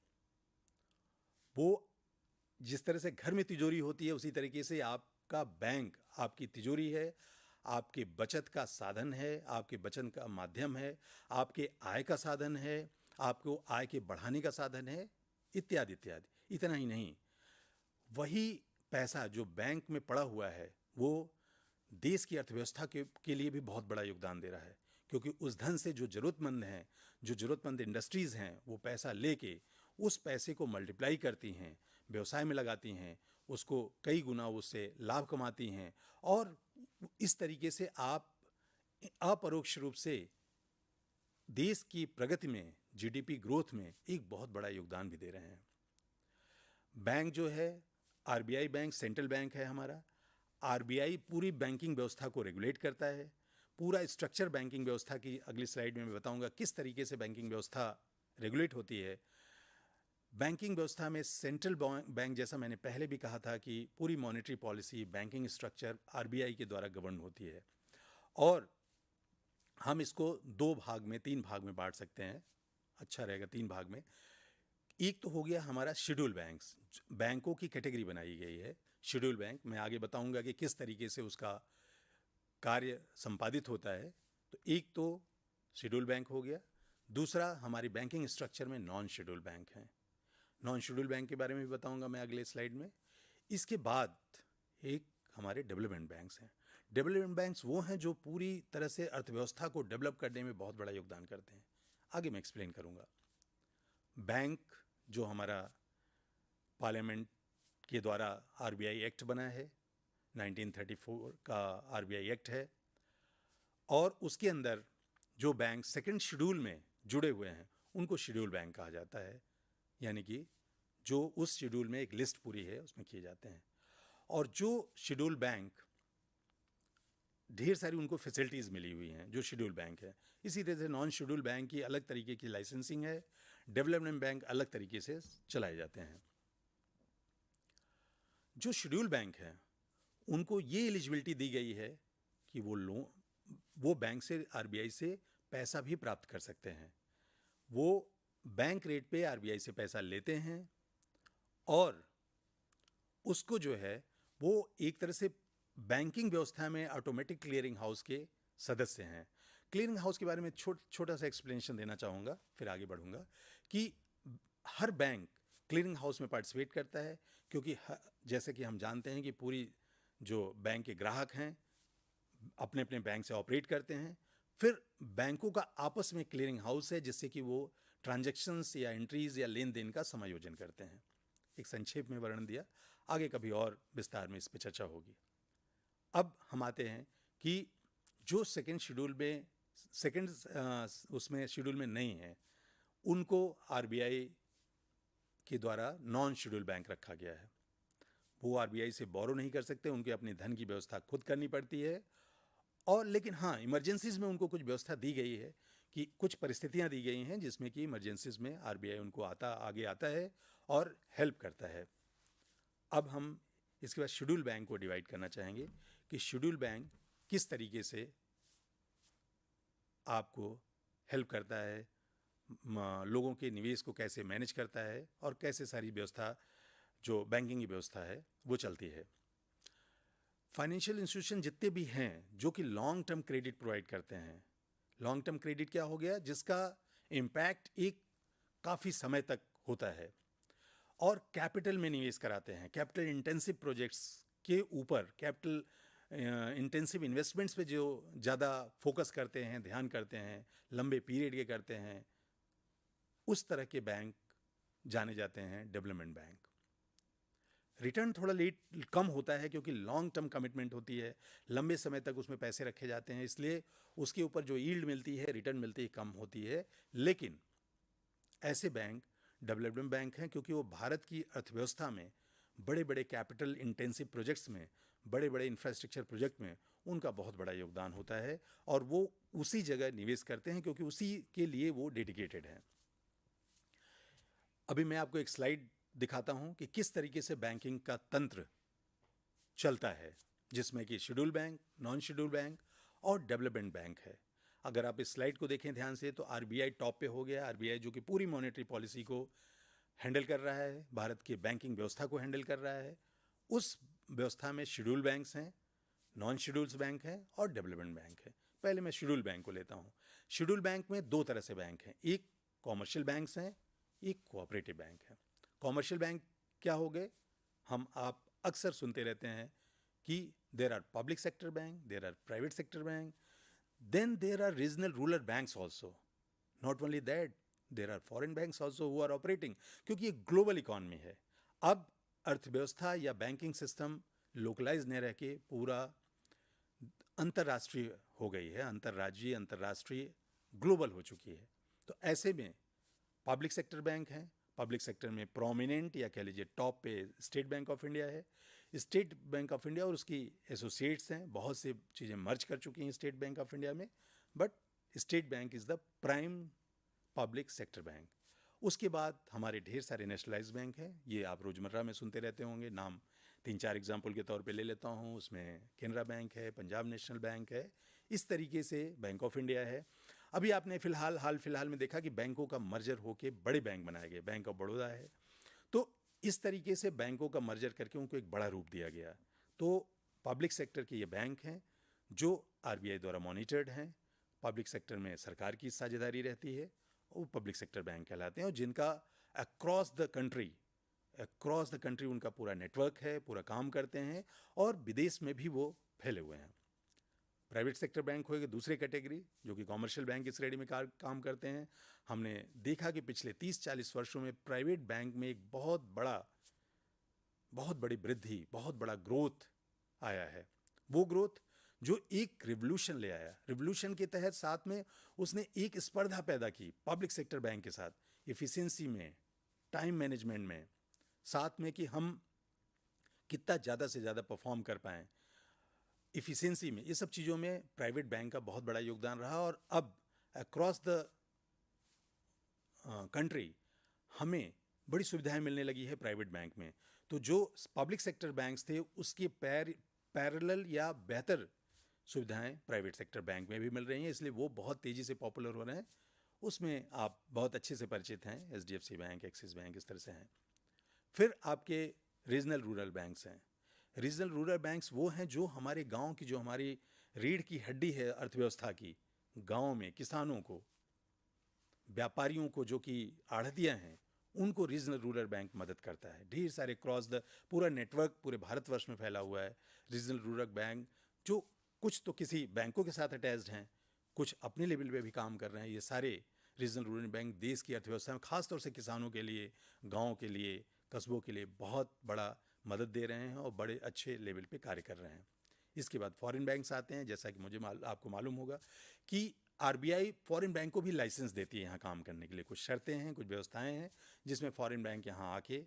S13: वो जिस तरह से घर में तिजोरी होती है, उसी तरीके से आपका बैंक आपकी तिजोरी है, आपके बचत का साधन है, आपके बचत का माध्यम है, आपके आय का साधन है, आपको आय के बढ़ाने का साधन है, इत्यादि इत्यादि। इतना ही नहीं, वही पैसा जो बैंक में पड़ा हुआ है वो देश की अर्थव्यवस्था के लिए भी बहुत बड़ा योगदान दे रहा है, क्योंकि उस धन से जो ज़रूरतमंद हैं, जो ज़रूरतमंद इंडस्ट्रीज़ हैं, वो पैसा लेके उस पैसे को मल्टीप्लाई करती हैं, व्यवसाय में लगाती हैं, उसको कई गुना उससे लाभ कमाती हैं, और इस तरीके से आप अपरोक्ष रूप से देश की प्रगति में, जीडीपी ग्रोथ में एक बहुत बड़ा योगदान भी दे रहे हैं। बैंक जो है, आरबीआई बैंक सेंट्रल बैंक है हमारा। आरबीआई पूरी बैंकिंग व्यवस्था को रेगुलेट करता है। पूरा स्ट्रक्चर बैंकिंग व्यवस्था की अगली स्लाइड में मैं बताऊंगा किस तरीके से बैंकिंग व्यवस्था रेगुलेट होती है। बैंकिंग व्यवस्था में सेंट्रल बैंक, जैसा मैंने पहले भी कहा था कि पूरी monetary policy, banking structure RBI के द्वारा गवर्न होती है। और हम इसको 3 भाग में बांट सकते हैं, अच्छा रहेगा 3 भाग में। एक तो हो गया हमारा शेड्यूल बैंक्स, बैंकों की कैटेगरी बनाई गई है शेड्यूल बैंक। मैं आगे बताऊंगा कि किस तरीके से उसका कार्य संपादित होता है। तो एक तो शेड्यूल बैंक हो गया। दूसरा हमारी बैंकिंग स्ट्रक्चर में नॉन शेड्यूल बैंक हैं। नॉन शेड्यूल बैंक के बारे में भी बताऊंगा मैं अगले स्लाइड में। इसके बाद एक हमारे डेवलपमेंट बैंक्स हैं। डेवलपमेंट बैंक्स वो हैं जो पूरी तरह से अर्थव्यवस्था को डेवलप करने में बहुत बड़ा योगदान करते हैं। आगे मैं एक्सप्लेन करूंगा। बैंक जो हमारा पार्लियामेंट के द्वारा आरबीआई एक्ट बना है, 1934 का आरबीआई एक्ट है, और उसके अंदर जो बैंक सेकंड शेड्यूल में जुड़े हुए हैं उनको शेड्यूल बैंक कहा जाता है। यानी कि जो उस शेड्यूल में एक लिस्ट पूरी है उसमें किए जाते हैं। और जो शेड्यूल बैंक, ढेर सारी उनको फैसिलिटीज़ मिली हुई हैं जो शेड्यूल बैंक है। इसी तरह से नॉन शेड्यूल बैंक की अलग तरीके की लाइसेंसिंग है। डेवलपमेंट बैंक अलग तरीके से चलाए जाते हैं। जो शेड्यूल बैंक हैं उनको ये एलिजिबिलिटी दी गई है कि वो बैंक से, आरबीआई से पैसा भी प्राप्त कर सकते हैं। वो बैंक रेट पे आरबीआई से पैसा लेते हैं और उसको जो है वो एक तरह से बैंकिंग व्यवस्था में ऑटोमेटिक क्लियरिंग हाउस के सदस्य हैं। क्लियरिंग हाउस के बारे में छोटा सा एक्सप्लेनेशन देना चाहूँगा, फिर आगे बढ़ूँगा। कि हर बैंक क्लियरिंग हाउस में पार्टिसिपेट करता है, क्योंकि जैसे कि हम जानते हैं कि पूरी जो बैंक के ग्राहक हैं अपने अपने बैंक से ऑपरेट करते हैं। फिर बैंकों का आपस में क्लियरिंग हाउस है जिससे कि वो ट्रांजैक्शंस या एंट्रीज या लेन देन का समायोजन करते हैं। एक संक्षेप में वर्णन दिया, आगे कभी और विस्तार में इस पर चर्चा होगी। अब हम आते हैं कि जो सेकंड शेड्यूल में नहीं है उनको आरबीआई के द्वारा नॉन शेड्यूल बैंक रखा गया है। वो आरबीआई से बोरो नहीं कर सकते, उनके अपने धन की व्यवस्था खुद करनी पड़ती है। और लेकिन हाँ, इमरजेंसीज में उनको कुछ व्यवस्था दी गई है कि कुछ परिस्थितियां दी गई हैं जिसमें कि इमरजेंसीज में आरबीआई उनको आगे आता है और हेल्प करता है। अब हम इसके बाद शेड्यूल बैंक को डिवाइड करना चाहेंगे कि शेड्यूल बैंक किस तरीके से आपको हेल्प करता है, लोगों के निवेश को कैसे मैनेज करता है और कैसे सारी व्यवस्था जो बैंकिंग की व्यवस्था है वो चलती है। फाइनेंशियल इंस्टीट्यूशन जितने भी हैं जो कि लॉन्ग टर्म क्रेडिट प्रोवाइड करते हैं। लॉन्ग टर्म क्रेडिट क्या हो गया? जिसका इम्पैक्ट एक काफ़ी समय तक होता है और कैपिटल में निवेश कराते हैं। कैपिटल इंटेंसिव प्रोजेक्ट्स के ऊपर, कैपिटल इंटेंसिव इन्वेस्टमेंट्स पे जो ज़्यादा फोकस करते हैं, ध्यान करते हैं, लंबे पीरियड के करते हैं, उस तरह के बैंक जाने जाते हैं डेवलपमेंट बैंक। रिटर्न थोड़ा कम होता है क्योंकि लॉन्ग टर्म कमिटमेंट होती है, लंबे समय तक उसमें पैसे रखे जाते हैं, इसलिए उसके ऊपर जो यील्ड मिलती है, रिटर्न मिलती है, कम होती है। लेकिन ऐसे बैंक डेवलपमेंट बैंक हैं क्योंकि वो भारत की अर्थव्यवस्था में बड़े बड़े कैपिटल इंटेंसिव प्रोजेक्ट्स में, बड़े बड़े इंफ्रास्ट्रक्चर प्रोजेक्ट में उनका बहुत बड़ा योगदान होता है और वो उसी जगह निवेश करते हैं क्योंकि उसी के लिए वो डेडिकेटेड हैं। अभी मैं आपको एक स्लाइड दिखाता हूं कि किस तरीके से बैंकिंग का तंत्र चलता है, जिसमें कि schedule bank, non schedule bank और डेवलपमेंट बैंक है। अगर आप इस स्लाइड को देखें ध्यान से तो आरबीआई टॉप पे हो गया। आरबीआई जो कि पूरी मॉनेटरी पॉलिसी को हैंडल कर रहा है, भारत की बैंकिंग व्यवस्था को हैंडल कर रहा है। उस व्यवस्था में शेड्यूल बैंक्स हैं, नॉन शेड्यूल्स बैंक हैं और डेवलपमेंट बैंक है। पहले मैं शेड्यूल बैंक को लेता हूँ। शेड्यूल बैंक में दो तरह से बैंक हैं, एक कॉमर्शियल बैंक्स हैं, एक कोऑपरेटिव बैंक है। कॉमर्शियल बैंक क्या हो गए? आप अक्सर सुनते रहते हैं कि there are public sector bank, there are private sector bank, then there are regional rural banks also. Not only that, there are foreign banks also who are operating, क्योंकि ये ग्लोबल इकॉनमी है। अब अर्थव्यवस्था या बैंकिंग सिस्टम लोकलाइज न रह के पूरा अंतर्राष्ट्रीय हो गई है, अंतर्राज्यीय, अंतर्राष्ट्रीय, ग्लोबल हो चुकी है। तो ऐसे में पब्लिक सेक्टर बैंक हैं। पब्लिक सेक्टर में प्रोमिनेंट या कह लीजिए टॉप पे स्टेट बैंक ऑफ इंडिया है। स्टेट बैंक ऑफ इंडिया और उसकी एसोसिएट्स हैं, बहुत सी चीज़ें मर्ज कर चुकी हैं स्टेट बैंक ऑफ इंडिया में, but state bank is the prime public sector bank. उसके बाद हमारे ढेर सारे नेशनलाइज्ड बैंक हैं, ये आप रोज़मर्रा में सुनते रहते होंगे, नाम 3-4 एग्जाम्पल के तौर पे ले लेता हूँ। उसमें केनरा बैंक है, पंजाब नेशनल बैंक है, इस तरीके से बैंक ऑफ इंडिया है। अभी आपने हाल फिलहाल में देखा कि बैंकों का मर्जर होके बड़े बैंक बनाए गए, बैंक ऑफ बड़ौदा है। तो इस तरीके से बैंकों का मर्जर करके उनको एक बड़ा रूप दिया गया। तो पब्लिक सेक्टर के ये बैंक हैं जो आरबीआई द्वारा मॉनिटर्ड हैं, पब्लिक सेक्टर में सरकार की साझेदारी रहती है, वो पब्लिक सेक्टर बैंक कहलाते हैं, और जिनका अक्रॉस द कंट्री उनका पूरा नेटवर्क है, पूरा काम करते हैं, और विदेश में भी वो फैले हुए हैं। प्राइवेट सेक्टर बैंक होगी दूसरी कैटेगरी, जो कि कॉमर्शियल बैंक की श्रेणी में काम करते हैं। हमने देखा कि पिछले 30-40 वर्षों में प्राइवेट बैंक में एक बहुत बड़ी वृद्धि, बहुत बड़ा ग्रोथ आया है। वो ग्रोथ जो एक रिवोल्यूशन ले आया, रिवोल्यूशन के तहत साथ में उसने एक स्पर्धा पैदा की पब्लिक सेक्टर बैंक के साथ, एफिशिएंसी में, टाइम मैनेजमेंट में, साथ में कि हम कितना ज़्यादा से ज़्यादा परफॉर्म कर पाएँ, इफ़िशिएंसी में, ये सब चीज़ों में प्राइवेट बैंक का बहुत बड़ा योगदान रहा। और अब अक्रॉस द कंट्री हमें बड़ी सुविधाएं मिलने लगी है प्राइवेट बैंक में। तो जो पब्लिक सेक्टर बैंक्स थे उसके पैरेलल या बेहतर सुविधाएं प्राइवेट सेक्टर बैंक में भी मिल रही हैं, इसलिए वो बहुत तेज़ी से पॉपुलर हो रहे हैं। उसमें आप बहुत अच्छे से परिचित हैं, एचडीएफसी बैंक, एक्सिस बैंक, इस तरह से हैं। फिर आपके रीजनल रूरल बैंक्स हैं। रीजनल रूरल बैंक्स वो हैं जो हमारे गांव की, जो हमारी रीढ़ की हड्डी है अर्थव्यवस्था की, गांव में किसानों को, व्यापारियों को, जो कि आढ़तियाँ हैं, उनको रीजनल रूरल बैंक मदद करता है। ढेर सारे क्रॉस द पूरा नेटवर्क पूरे भारतवर्ष में फैला हुआ है रीजनल रूरल बैंक, जो कुछ तो किसी बैंकों के साथ अटैच्ड हैं, कुछ अपने लेवल पे भी काम कर रहे हैं। ये सारे रीजनल रूरल बैंक देश की अर्थव्यवस्था में, खासतौर से किसानों के लिए, गाँव के लिए, कस्बों के लिए बहुत बड़ा मदद दे रहे हैं और बड़े अच्छे लेवल पे कार्य कर रहे हैं। इसके बाद फॉरेन बैंक्स आते हैं। जैसा कि आपको मालूम होगा कि आरबीआई फॉरेन बैंक को भी लाइसेंस देती है यहाँ काम करने के लिए। कुछ शर्तें हैं, कुछ व्यवस्थाएं हैं जिसमें फॉरेन बैंक यहाँ आके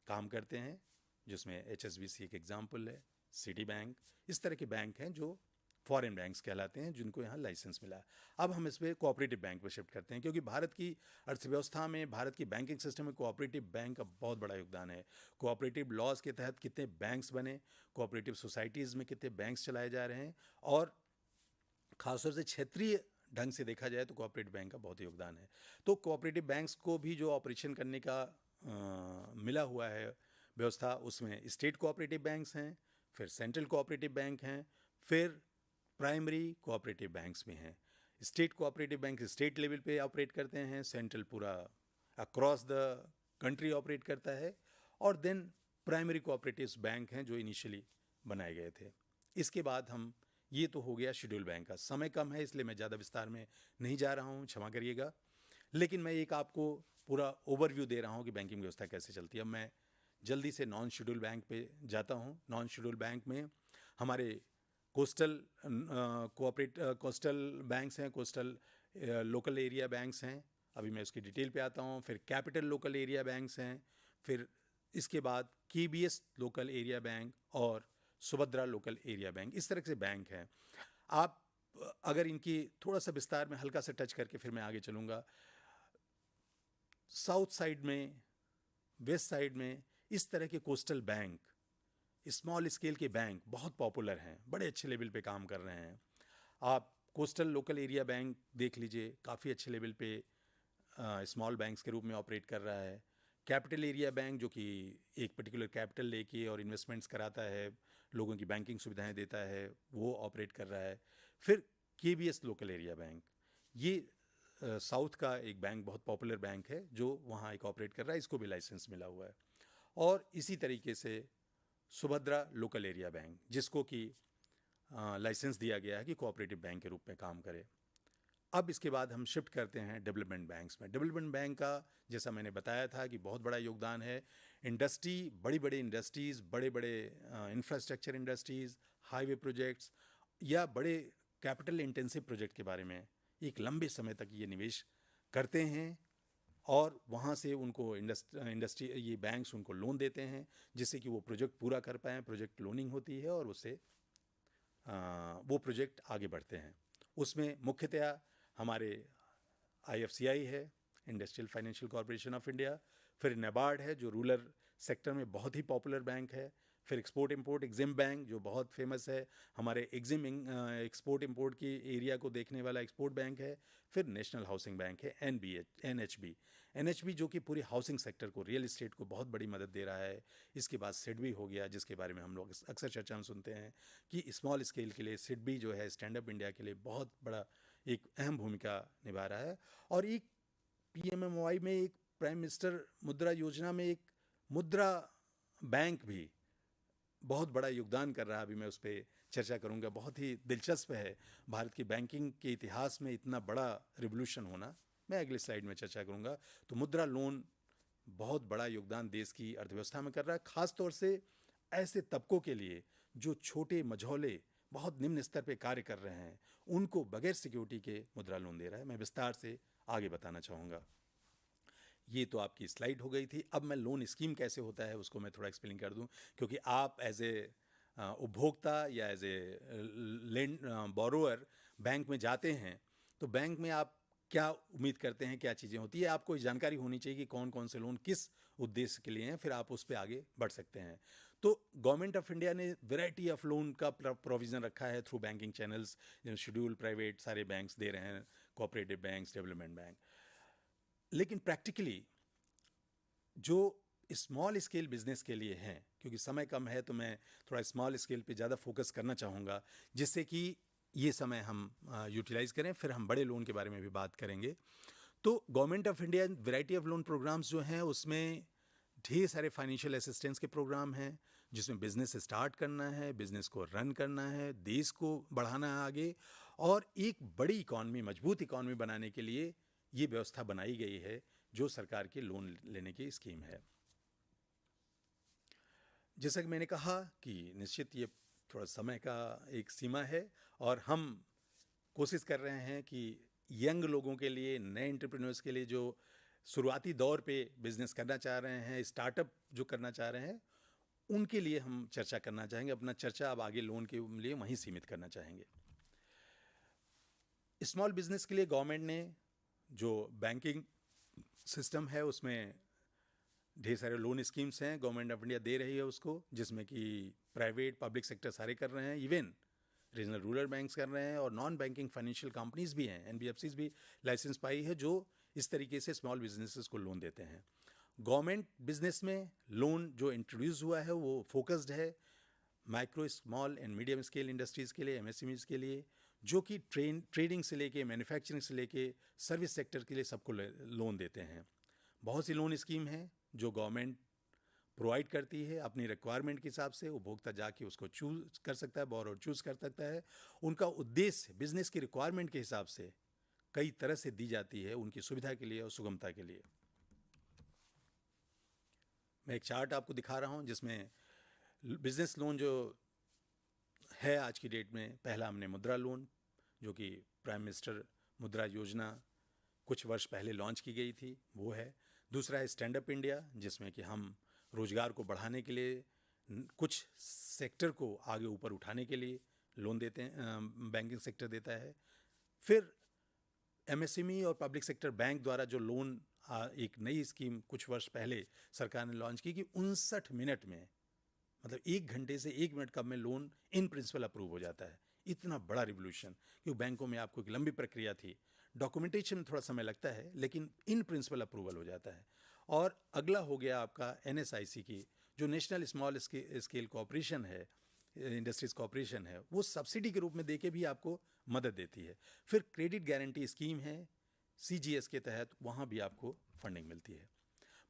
S13: काम करते हैं, जिसमें एचएसबीसी एक एग्जाम्पल है, सिटी बैंक, इस तरह के बैंक हैं जो फॉरेन बैंक्स कहलाते हैं, जिनको यहाँ लाइसेंस मिला है। अब हम इस पर कोऑपरेटिव बैंक पर शिफ्ट करते हैं, क्योंकि भारत की अर्थव्यवस्था में, भारत की बैंकिंग सिस्टम में कोऑपरेटिव बैंक का बहुत बड़ा योगदान है। कोऑपरेटिव लॉज के तहत कितने बैंक्स बने, कोऑपरेटिव सोसाइटीज़ में कितने बैंक्स चलाए जा रहे हैं, और खासतौर से क्षेत्रीय ढंग से देखा जाए तो कोऑपरेटिव बैंक का बहुत योगदान है। तो कोऑपरेटिव बैंक्स को भी जो ऑपरेशन करने का मिला हुआ है व्यवस्था, उसमें स्टेट कोऑपरेटिव बैंक्स हैं, फिर सेंट्रल कोऑपरेटिव बैंक हैं, फिर प्राइमरी कोऑपरेटिव बैंक्स भी हैं। State cooperative bank state level पे ऑपरेट करते हैं, सेंट्रल पूरा अक्रॉस द कंट्री ऑपरेट करता है, और देन प्राइमरी कोऑपरेटिव बैंक हैं जो इनिशियली बनाए गए थे। इसके बाद हम, ये तो हो गया शेड्यूल बैंक का। समय कम है इसलिए मैं ज़्यादा विस्तार में नहीं जा रहा हूँ, क्षमा करिएगा, लेकिन मैं एक आपको पूरा ओवरव्यू दे रहा हूँ कि बैंकिंग व्यवस्था कैसे चलती है। अब मैं जल्दी से नॉन शेड्यूल बैंक पे जाता हूँ। नॉन शेड्यूल बैंक में हमारे कोस्टल बैंक्स हैं, कोस्टल लोकल एरिया बैंक्स हैं, अभी मैं उसकी डिटेल पे आता हूँ। फिर कैपिटल लोकल एरिया बैंक्स हैं, फिर इसके बाद केबीएस लोकल एरिया बैंक और सुभद्रा लोकल एरिया बैंक, इस तरह से बैंक हैं। आप अगर इनकी थोड़ा सा विस्तार में हल्का सा टच करके फिर मैं आगे चलूँगा। साउथ साइड में, वेस्ट साइड में इस तरह के कोस्टल बैंक, स्मॉल स्केल के बैंक बहुत पॉपुलर हैं, बड़े अच्छे लेवल पे काम कर रहे हैं। आप कोस्टल लोकल एरिया बैंक देख लीजिए, काफ़ी अच्छे लेवल पे स्मॉल बैंक्स के रूप में ऑपरेट कर रहा है। कैपिटल एरिया बैंक जो कि एक पर्टिकुलर कैपिटल लेके और इन्वेस्टमेंट्स कराता है, लोगों की बैंकिंग सुविधाएं देता है, वो ऑपरेट कर रहा है। फिर केबीएस लोकल एरिया बैंक, ये साउथ का एक बैंक, बहुत पॉपुलर बैंक है जो वहाँ एक ऑपरेट कर रहा है, इसको भी लाइसेंस मिला हुआ है। और इसी तरीके से सुभद्रा लोकल एरिया बैंक, जिसको कि लाइसेंस दिया गया है कि कोऑपरेटिव बैंक के रूप में काम करे। अब इसके बाद हम शिफ्ट करते हैं डेवलपमेंट बैंक्स में। डेवलपमेंट बैंक का, जैसा मैंने बताया था, कि बहुत बड़ा योगदान है। इंडस्ट्री, बड़ी बड़ी इंडस्ट्रीज़, बड़े बड़े इंफ्रास्ट्रक्चर इंडस्ट्रीज़, हाईवे प्रोजेक्ट्स या बड़े कैपिटल इंटेंसिव प्रोजेक्ट के बारे में एक लंबे समय तक ये निवेश करते हैं और वहाँ से उनको इंडस्ट्री ये बैंक्स उनको लोन देते हैं, जिससे कि वो प्रोजेक्ट पूरा कर पाएँ, प्रोजेक्ट लोनिंग होती है और उससे वो प्रोजेक्ट आगे बढ़ते हैं। उसमें मुख्यतया हमारे IFCI है, industrial financial corporation of India, फिर नाबार्ड है जो रूरल सेक्टर में बहुत ही पॉपुलर बैंक है, फिर एक्सपोर्ट इंपोर्ट एग्जिम बैंक जो बहुत फेमस है, हमारे एग्जिम एक्सपोर्ट इंपोर्ट की एरिया को देखने वाला एक्सपोर्ट बैंक है, फिर नेशनल हाउसिंग बैंक है NHB जो कि पूरी हाउसिंग सेक्टर को, रियल इस्टेट को बहुत बड़ी मदद दे रहा है। इसके बाद सिडबी हो गया, जिसके बारे में हम लोग अक्सर चर्चा में सुनते हैं कि स्मॉल स्केल के लिए सिडबी जो है स्टैंड अप इंडिया के लिए बहुत बड़ा एक अहम भूमिका निभा रहा है। और एक PMMY में, एक प्राइम मिनिस्टर मुद्रा योजना में एक मुद्रा बैंक भी बहुत बड़ा योगदान कर रहा है। अभी मैं उस पर चर्चा करूंगा। बहुत ही दिलचस्प है भारत की बैंकिंग के इतिहास में इतना बड़ा रिवोल्यूशन होना, मैं अगले स्लाइड में चर्चा करूंगा। तो मुद्रा लोन बहुत बड़ा योगदान देश की अर्थव्यवस्था में कर रहा है, खास तौर से ऐसे तबकों के लिए जो छोटे मझौले बहुत निम्न स्तर पे कार्य कर रहे हैं, उनको बगैर सिक्योरिटी के मुद्रा लोन दे रहा है। मैं विस्तार से आगे बताना चाहूँगा। ये तो आपकी स्लाइड हो गई थी। अब मैं लोन स्कीम कैसे होता है उसको मैं थोड़ा एक्सप्लेन कर दूं, क्योंकि आप एज ए उपभोक्ता या as a lend borrower bank में जाते हैं, तो बैंक में आप क्या उम्मीद करते हैं, क्या चीज़ें होती है, आपको जानकारी होनी चाहिए कि कौन कौन से लोन किस उद्देश्य के लिए हैं, फिर आप उस पर आगे बढ़ सकते हैं। तो गवर्नमेंट ऑफ इंडिया ने वैरायटी ऑफ लोन का प्रोविज़न रखा है through banking channels, schedule private सारे बैंक्स दे रहे हैं, कोऑपरेटिव बैंक्स, डेवलपमेंट बैंक। लेकिन प्रैक्टिकली जो स्मॉल स्केल बिजनेस के लिए हैं, क्योंकि समय कम है तो मैं थोड़ा स्मॉल स्केल पे ज़्यादा फोकस करना चाहूँगा, जिससे कि ये समय हम यूटिलाइज करें, फिर हम बड़े लोन के बारे में भी बात करेंगे। तो government of India variety of loan programs जो हैं उसमें ढेर सारे फाइनेंशियल असिस्टेंस के प्रोग्राम हैं, जिसमें बिजनेस स्टार्ट करना है, बिजनेस को रन करना है, देश को बढ़ाना है आगे, और एक बड़ी इकॉनमी, मजबूत इकॉनमी बनाने के लिए ये व्यवस्था बनाई गई है जो सरकार के लोन लेने की स्कीम है। जैसा कि मैंने कहा कि निश्चित ये थोड़ा समय का एक सीमा है, और हम कोशिश कर रहे हैं कि यंग लोगों के लिए, नए एंटरप्रेन्योर्स के लिए जो शुरुआती दौर पे बिजनेस करना चाह रहे हैं, स्टार्टअप जो करना चाह रहे हैं, उनके लिए हम चर्चा करना चाहेंगे। अपना चर्चा अब आगे लोन के लिए वहीं सीमित करना चाहेंगे। स्मॉल बिजनेस के लिए गवर्नमेंट ने जो बैंकिंग सिस्टम है उसमें ढेर सारे लोन स्कीम्स हैं, गवर्नमेंट ऑफ इंडिया दे रही है उसको, जिसमें कि प्राइवेट पब्लिक सेक्टर सारे कर रहे हैं, इवन रीजनल रूरल बैंक्स कर रहे हैं, और नॉन बैंकिंग फाइनेंशियल कंपनीज भी हैं, NBFCs भी लाइसेंस पाई है जो इस तरीके से स्मॉल बिजनेसेस को लोन देते हैं। गवर्नमेंट बिजनेस में लोन जो इंट्रोड्यूस हुआ है वो फोकस्ड है micro, small and medium scale industries के लिए, MSMEs के लिए, जो कि ट्रेडिंग से लेके, मैन्युफैक्चरिंग से लेके, सर्विस सेक्टर के लिए सबको लोन देते हैं। बहुत सी लोन स्कीम हैं जो गवर्नमेंट प्रोवाइड करती है अपनी रिक्वायरमेंट के हिसाब से, उपभोक्ता जाके उसको चूज कर सकता है, बोरोवर चूज कर सकता है। उनका उद्देश्य बिजनेस की रिक्वायरमेंट के हिसाब से कई तरह से दी जाती है, उनकी सुविधा के लिए और सुगमता के लिए। मैं एक चार्ट आपको दिखा रहा हूं जिसमें बिजनेस लोन जो है आज की डेट में, पहला हमने मुद्रा लोन जो कि प्राइम मिनिस्टर मुद्रा योजना कुछ वर्ष पहले लॉन्च की गई थी, वो है। दूसरा है स्टैंड अप इंडिया, जिसमें कि हम रोजगार को बढ़ाने के लिए, कुछ सेक्टर को आगे ऊपर उठाने के लिए लोन देते हैं, बैंकिंग सेक्टर देता है। फिर MSME और पब्लिक सेक्टर बैंक द्वारा जो लोन, एक नई स्कीम कुछ वर्ष पहले सरकार ने लॉन्च की कि 59 मिनट में, मतलब 1 घंटे से 1 मिनट कम में लोन इन प्रिंसिपल अप्रूव हो जाता है। इतना बड़ा रिवोल्यूशन, क्योंकि बैंकों में आपको एक लंबी प्रक्रिया थी, डॉक्यूमेंटेशन में थोड़ा समय लगता है, लेकिन इन प्रिंसिपल अप्रूवल हो जाता है। और अगला हो गया आपका NSIC की, जो नेशनल स्मॉल स्केल कॉर्पोरेशन है, इंडस्ट्रीज कॉर्पोरेशन है, वो सब्सिडी के रूप में देके भी आपको मदद देती है। फिर क्रेडिट गारंटी स्कीम है CGS के तहत, वहाँ भी आपको फंडिंग मिलती है।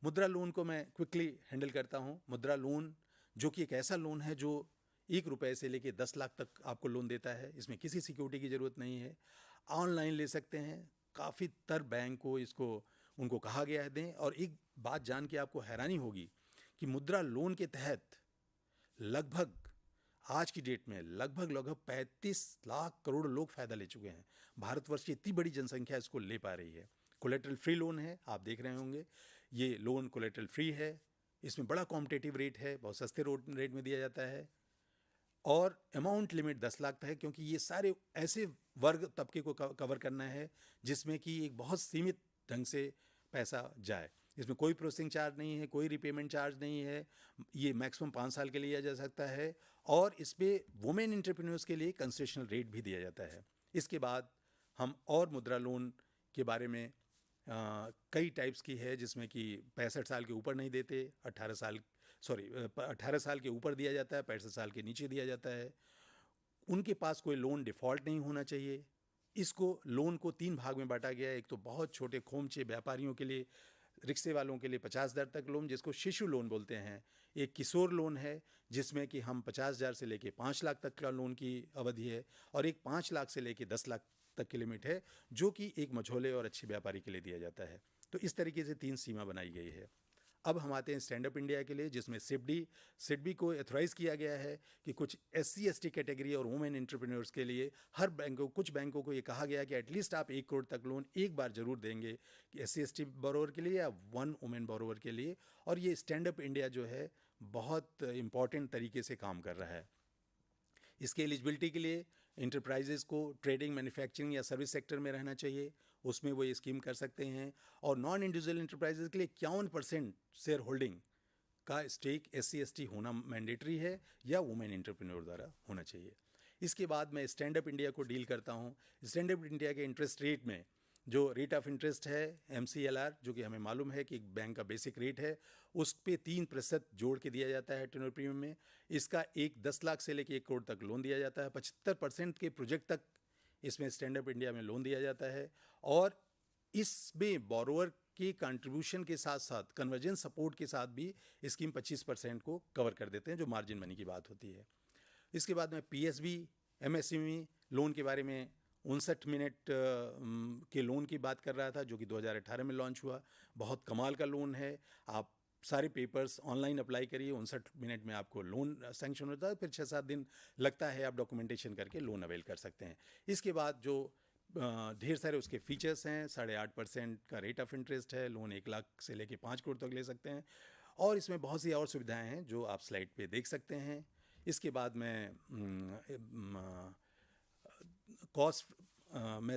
S13: मुद्रा लोन को मैं क्विकली हैंडल करता हूँ। मुद्रा लोन जो कि एक ऐसा लोन है जो 1 रुपये से लेके 10 लाख तक आपको लोन देता है, इसमें किसी सिक्योरिटी की ज़रूरत नहीं है, ऑनलाइन ले सकते हैं। काफ़ी तर बैंक को इसको उनको कहा गया है दें। और एक बात जान के आपको हैरानी होगी कि मुद्रा लोन के तहत लगभग आज की डेट में लगभग 35 लाख करोड़ लोग फ़ायदा ले चुके हैं। भारतवर्ष की इतनी बड़ी जनसंख्या इसको ले पा रही है। कोलेटरल फ्री लोन है, आप देख रहे होंगे ये लोन कोलेटरल फ्री है, इसमें बड़ा कॉम्पिटिटिव रेट है, बहुत सस्ते रेट में दिया जाता है और अमाउंट लिमिट 10 लाख तक है, क्योंकि ये सारे ऐसे वर्ग तबके को कवर करना है जिसमें कि एक बहुत सीमित ढंग से पैसा जाए। इसमें कोई प्रोसेसिंग चार्ज नहीं है, कोई रिपेमेंट चार्ज नहीं है, ये मैक्सिमम 5 साल के लिए लिया जा सकता है और इस पर वुमेन एंटरप्रेन्योर्स के लिए कंसेशनल रेट भी दिया जाता है। इसके बाद हम और मुद्रा लोन के बारे में कई टाइप्स की है, जिसमें कि 65 साल के ऊपर नहीं देते, 18 साल के ऊपर दिया जाता है, 65 साल के नीचे दिया जाता है। उनके पास कोई लोन डिफ़ॉल्ट नहीं होना चाहिए। इसको लोन को 3 भाग में बांटा गया है। एक तो बहुत छोटे खोमचे व्यापारियों के लिए, रिक्शे वालों के लिए 50,000 तक लोन, जिसको शिशु लोन बोलते हैं। एक किशोर लोन है जिसमें कि हम 50,000 से लेके 5 लाख तक का लोन की अवधि है और एक 5 लाख से लेके 10 लाख तक की लिमिट है, जो कि एक मझोले और अच्छे व्यापारी के लिए दिया जाता है। तो इस तरीके से 3 सीमा बनाई गई है। अब हम आते हैं स्टैंड अप इंडिया के लिए, जिसमें सिडबी को एथोराइज़ किया गया है कि कुछ SC ST कैटेगरी और वुमेन एंटरप्रेन्योर्स के लिए कुछ बैंकों को ये कहा गया कि एटलीस्ट आप 1 करोड़ तक लोन एक बार जरूर देंगे कि SC ST बोरोवर के लिए या 1 वुमेन बोरोवर के लिए। और ये स्टैंड अप इंडिया जो है बहुत इम्पॉर्टेंट तरीके से काम कर रहा है। इसके एलिजिबिलिटी के लिए इंटरप्राइजेज़ को ट्रेडिंग, मैन्युफैक्चरिंग या सर्विस सेक्टर में रहना चाहिए, उसमें वो ये स्कीम कर सकते हैं। और नॉन इंडिविजुअल इंटरप्राइजेज़ के लिए 51% शेयर होल्डिंग का स्टेक SC ST होना मैंडेटरी है या वुमेन एंटरप्रेन्योर द्वारा होना चाहिए। इसके बाद मैं स्टैंड अप इंडिया को डील करता हूँ। स्टैंड अप इंडिया के इंटरेस्ट रेट में जो रेट ऑफ इंटरेस्ट है MCLR, जो कि हमें मालूम है कि एक बैंक का बेसिक रेट है, उस पे 3% जोड़ के दिया जाता है टेन्योर प्रीमियम में। इसका 10 लाख से लेकर 1 करोड़ तक लोन दिया जाता है। 75% के प्रोजेक्ट तक इसमें स्टैंड अप इंडिया में लोन दिया जाता है और इसमें बोरोवर के कंट्रीब्यूशन के साथ साथ कन्वर्जेंस सपोर्ट के साथ भी स्कीम 25% को कवर कर देते हैं, जो मार्जिन मनी की बात होती है। इसके बाद मैं PSB MSME लोन के बारे में 59 मिनट के लोन की बात कर रहा था, जो कि 2018 में लॉन्च हुआ। बहुत कमाल का लोन है। आप सारे पेपर्स ऑनलाइन अप्लाई करिए, 59 मिनट में आपको लोन सैंक्शन होता है, फिर 6-7 दिन लगता है, आप डॉक्यूमेंटेशन करके लोन अवेल कर सकते हैं। इसके बाद जो ढेर सारे उसके फीचर्स हैं, 8.5% का रेट ऑफ इंटरेस्ट है, लोन 1 लाख से लेके 5 करोड़ तक ले सकते हैं और इसमें बहुत सी और सुविधाएं हैं जो आप स्लाइड पे देख सकते हैं। इसके बाद मैं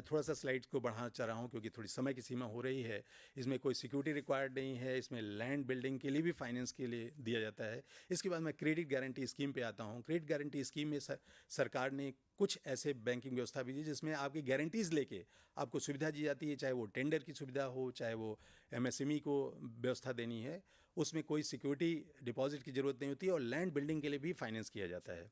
S13: थोड़ा सा स्लाइड्स को बढ़ाना चाह रहा हूँ क्योंकि थोड़ी समय की सीमा हो रही है। इसमें कोई सिक्योरिटी रिक्वायर्ड नहीं है। इसमें लैंड बिल्डिंग के लिए भी फाइनेंस के लिए दिया जाता है। इसके बाद मैं क्रेडिट गारंटी स्कीम पे आता हूँ। क्रेडिट गारंटी स्कीम में सरकार ने कुछ ऐसे बैंकिंग व्यवस्था भी दी जिसमें आपकी गारंटीज़ लेके आपको सुविधा दी जाती है, चाहे वो टेंडर की सुविधा हो, चाहे वो MSME को व्यवस्था देनी है, उसमें कोई सिक्योरिटी डिपॉजिट की ज़रूरत नहीं होती और लैंड बिल्डिंग के लिए भी फाइनेंस किया जाता है।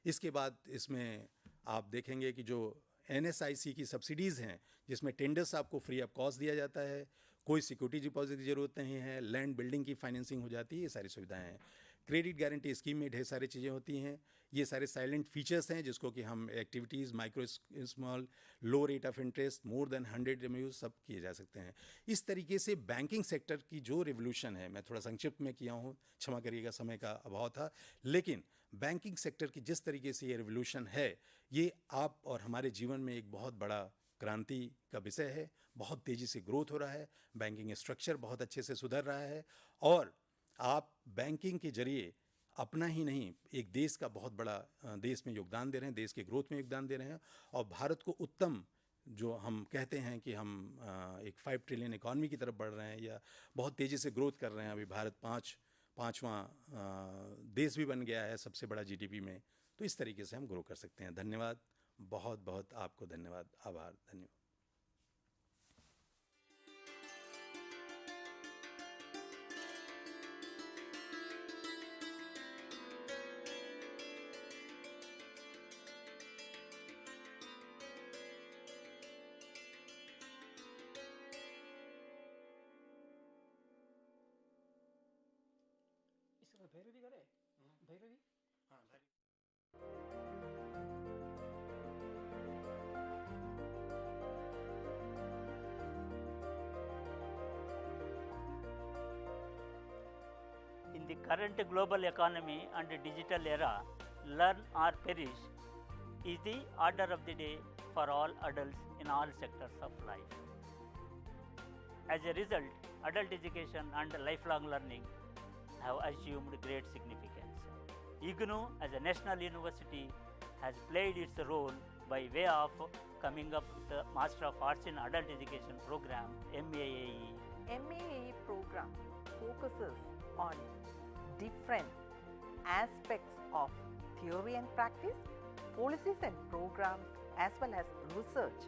S13: इसके बाद इसमें आप देखेंगे कि जो NSIC की सब्सिडीज़ हैं, जिसमें टेंडर्स आपको फ्री ऑफ कॉस्ट दिया जाता है, कोई सिक्योरिटी डिपॉजिट की ज़रूरत नहीं है, लैंड बिल्डिंग की फाइनेंसिंग हो जाती है, ये सारी सुविधाएं हैं। क्रेडिट गारंटी स्कीम में ढेर सारी चीज़ें होती हैं। ये सारे साइलेंट फीचर्स हैं जिसको कि हम activities, micro small, low rate of interest, more than 100 MAU सब किए जा सकते हैं। इस तरीके से बैंकिंग सेक्टर की जो रिवोल्यूशन है, मैं थोड़ा संक्षिप्त में किया हूँ, क्षमा करिएगा, समय का अभाव था, लेकिन बैंकिंग सेक्टर की जिस तरीके से ये रिवोल्यूशन है, ये आप और हमारे जीवन में एक बहुत बड़ा क्रांति का विषय है। बहुत तेज़ी से ग्रोथ हो रहा है, बैंकिंग स्ट्रक्चर बहुत अच्छे से सुधर रहा है और आप बैंकिंग के जरिए अपना ही नहीं, एक देश का बहुत बड़ा देश में योगदान दे रहे हैं, देश के ग्रोथ में योगदान दे रहे हैं और भारत को उत्तम, जो हम कहते हैं कि हम एक 5 ट्रिलियन इकॉनमी की तरफ बढ़ रहे हैं या बहुत तेज़ी से ग्रोथ कर रहे हैं। अभी भारत पाँचवां देश भी बन गया है सबसे बड़ा GDP में। तो इस तरीके से हम ग्रो कर सकते हैं। धन्यवाद, बहुत बहुत आपको धन्यवाद, आभार, धन्यवाद।
S9: भैरवी करे Bhairavi
S14: In the current global economy and digital era, learn or perish is the order of the day for all adults in all sectors of life. As a result, adult education and lifelong learning have assumed great significance. IGNOU as a national university has played its role by way of coming up with the Master of Arts in Adult Education program, MAAE.
S15: MAAE program focuses on different aspects of theory and practice, policies and programs, as well as research,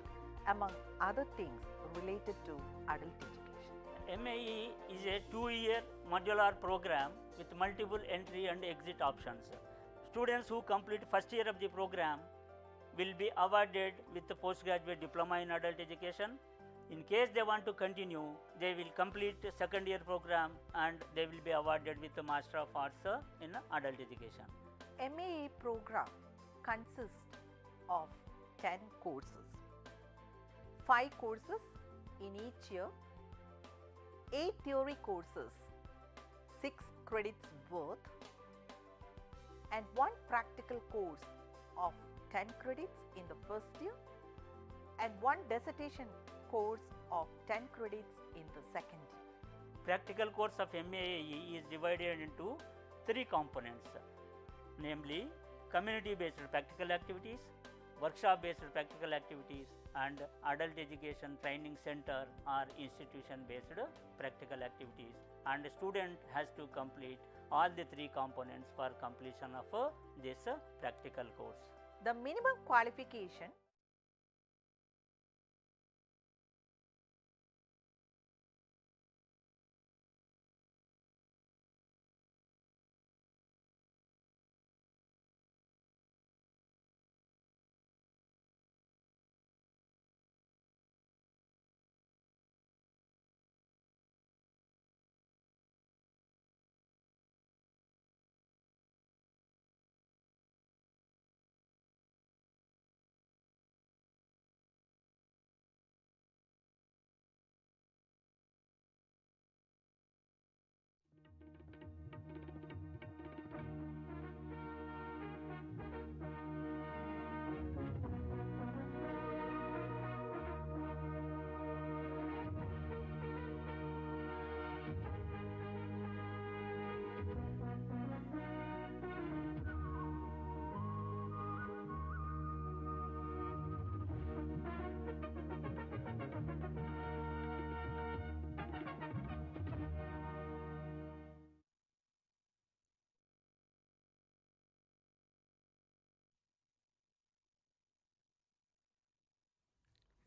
S15: among other things related to adult education.
S14: MAE is a 2-year modular program with multiple entry and exit options. Students who complete first year of the program will be awarded with the postgraduate diploma in adult education. In case they want to continue, they will complete the second year program and they will be awarded with the Master of Arts in adult education.
S15: MAE program consists of 10 courses, 5 courses in each year, 8 theory courses, 6 credits worth, and 1 practical course of 10 credits in the first year and 1 dissertation course of 10 credits in the second year.
S14: Practical course of MAAE is divided into 3 components, namely community-based practical activities, workshop-based practical activities, and adult education training center or institution-based practical activities. And the student has to complete all the 3 components for completion of this practical course.
S15: The minimum qualification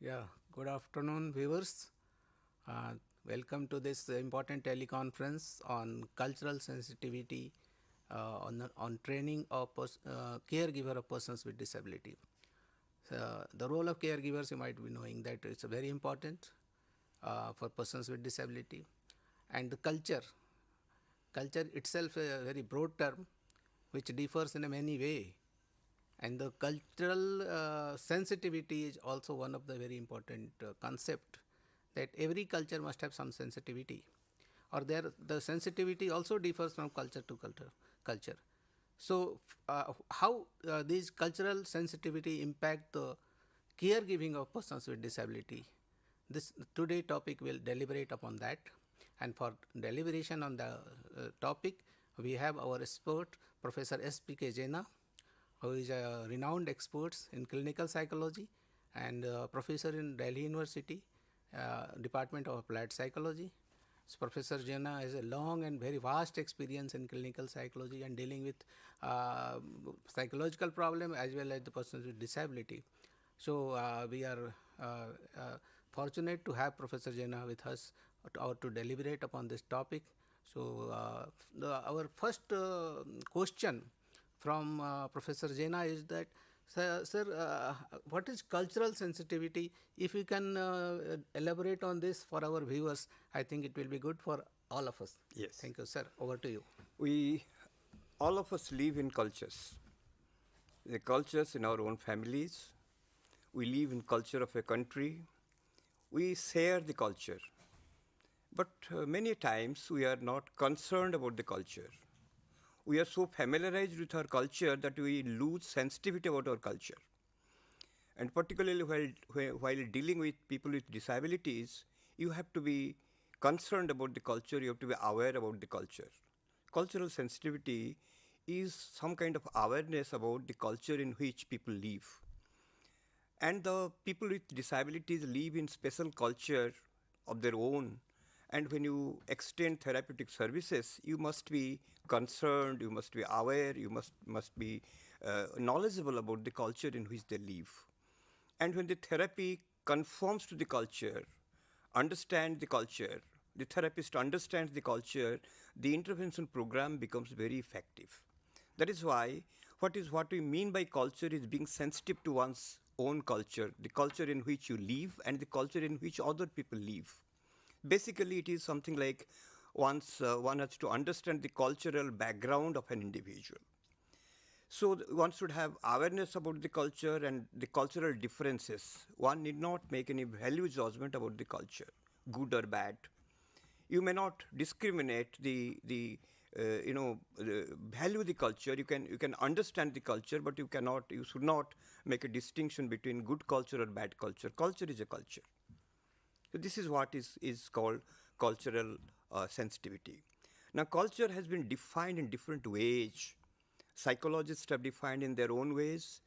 S16: Yeah, good afternoon, viewers. Welcome to this important teleconference on cultural sensitivity on training of caregiver of persons with disability. The role of caregivers, you might be knowing that it's very important for persons with disability. And the culture itself is a very broad term which differs in a many way. And the cultural sensitivity is also one of the very important concept, that every culture must have some sensitivity, or the sensitivity also differs from culture to culture. So how these cultural sensitivity impact the caregiving of persons with disability? This today topic will deliberate upon that, and for deliberation on the topic we have our expert Professor S.P.K. Jaina, who is a renowned expert in clinical psychology and professor in Delhi University, Department of Applied Psychology. So Professor Jaina has a long and very vast experience in clinical psychology and dealing with psychological problem as well as the persons with disability. So we are fortunate to have Professor Jaina with us to deliberate upon this topic. So our first question from Professor Jaina is that, sir, what is cultural sensitivity? If you can elaborate on this for our viewers, I think it will be good for all of us.
S17: Yes.
S16: Thank you, sir. Over to you.
S17: All of us live in cultures. The cultures in our own families. We live in culture of a country. We share the culture. But many times we are not concerned about the culture. We are so familiarized with our culture that we lose sensitivity about our culture. And particularly while dealing with people with disabilities, you have to be concerned about the culture, you have to be aware about the culture. Cultural sensitivity is some kind of awareness about the culture in which people live. And the people with disabilities live in special culture of their own. And when you extend therapeutic services, you must be concerned, you must be aware, you must be knowledgeable about the culture in which they live. And when the therapy conforms to the culture, understand the culture, the therapist understands the culture, the intervention program becomes very effective. That is why what we mean by culture is being sensitive to one's own culture, the culture in which you live and the culture in which other people live. Basically, it is something like one has to understand the cultural background of an individual. So one should have awareness about the culture and the cultural differences. One need not make any value judgment about the culture, good or bad. You may not discriminate value the culture. You can understand the culture, but you should not make a distinction between good culture or bad culture. Culture is a culture. So this is what is called cultural sensitivity. Now, culture has been defined in different ways. Psychologists have defined in their own ways.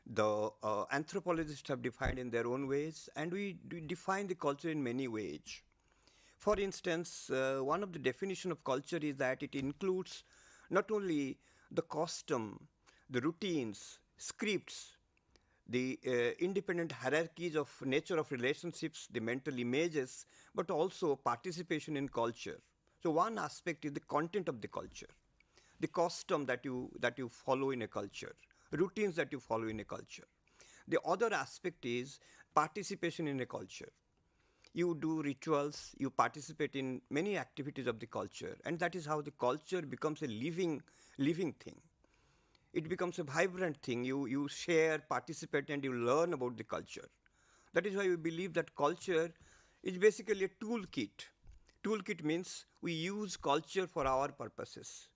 S17: The anthropologists have defined in their own ways, and we define the culture in many ways. For instance, one of the definition of culture is that it includes not only the custom, the routines, scripts, the independent hierarchies of nature of relationships, the mental images, but also participation in culture. So one aspect is the content of the culture, the custom that you follow in a culture, routines that you follow in a culture. The other aspect is participation in a culture. You do rituals, you participate in many activities of the culture, and that is how the culture becomes a living thing. It becomes a vibrant thing. You share, participate, and you learn about the culture. That is why we believe that culture is basically a toolkit. Toolkit means we use culture for our purposes.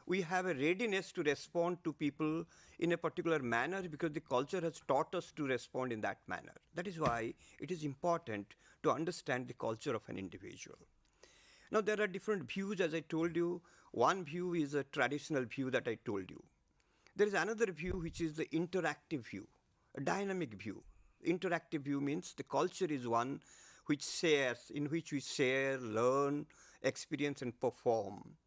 S17: We have a readiness to respond to people in a particular manner because the culture has taught us to respond in that manner. That is why it is important to understand the culture of an individual. Now, there are different views, as I told you. One view is a traditional view that I told you. There is another view which is the interactive view, a dynamic view. Interactive view means the culture is one in which we share, learn, experience, and perform.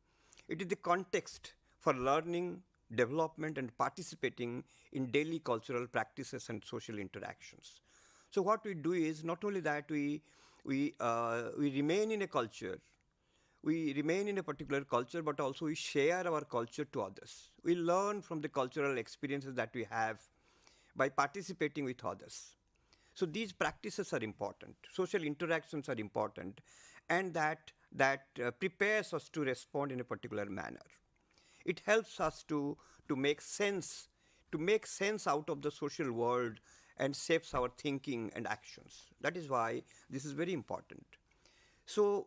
S17: It is the context for learning, development, and participating in daily cultural practices and social interactions. So what we do is not only that we remain in a culture, we remain in a particular culture, but also we share our culture to others. We learn from the cultural experiences that we have by participating with others. So these practices are important. Social interactions are important, and that prepares us to respond in a particular manner. It helps us to make sense out of the social world and shapes our thinking and actions. That is why this is very important. So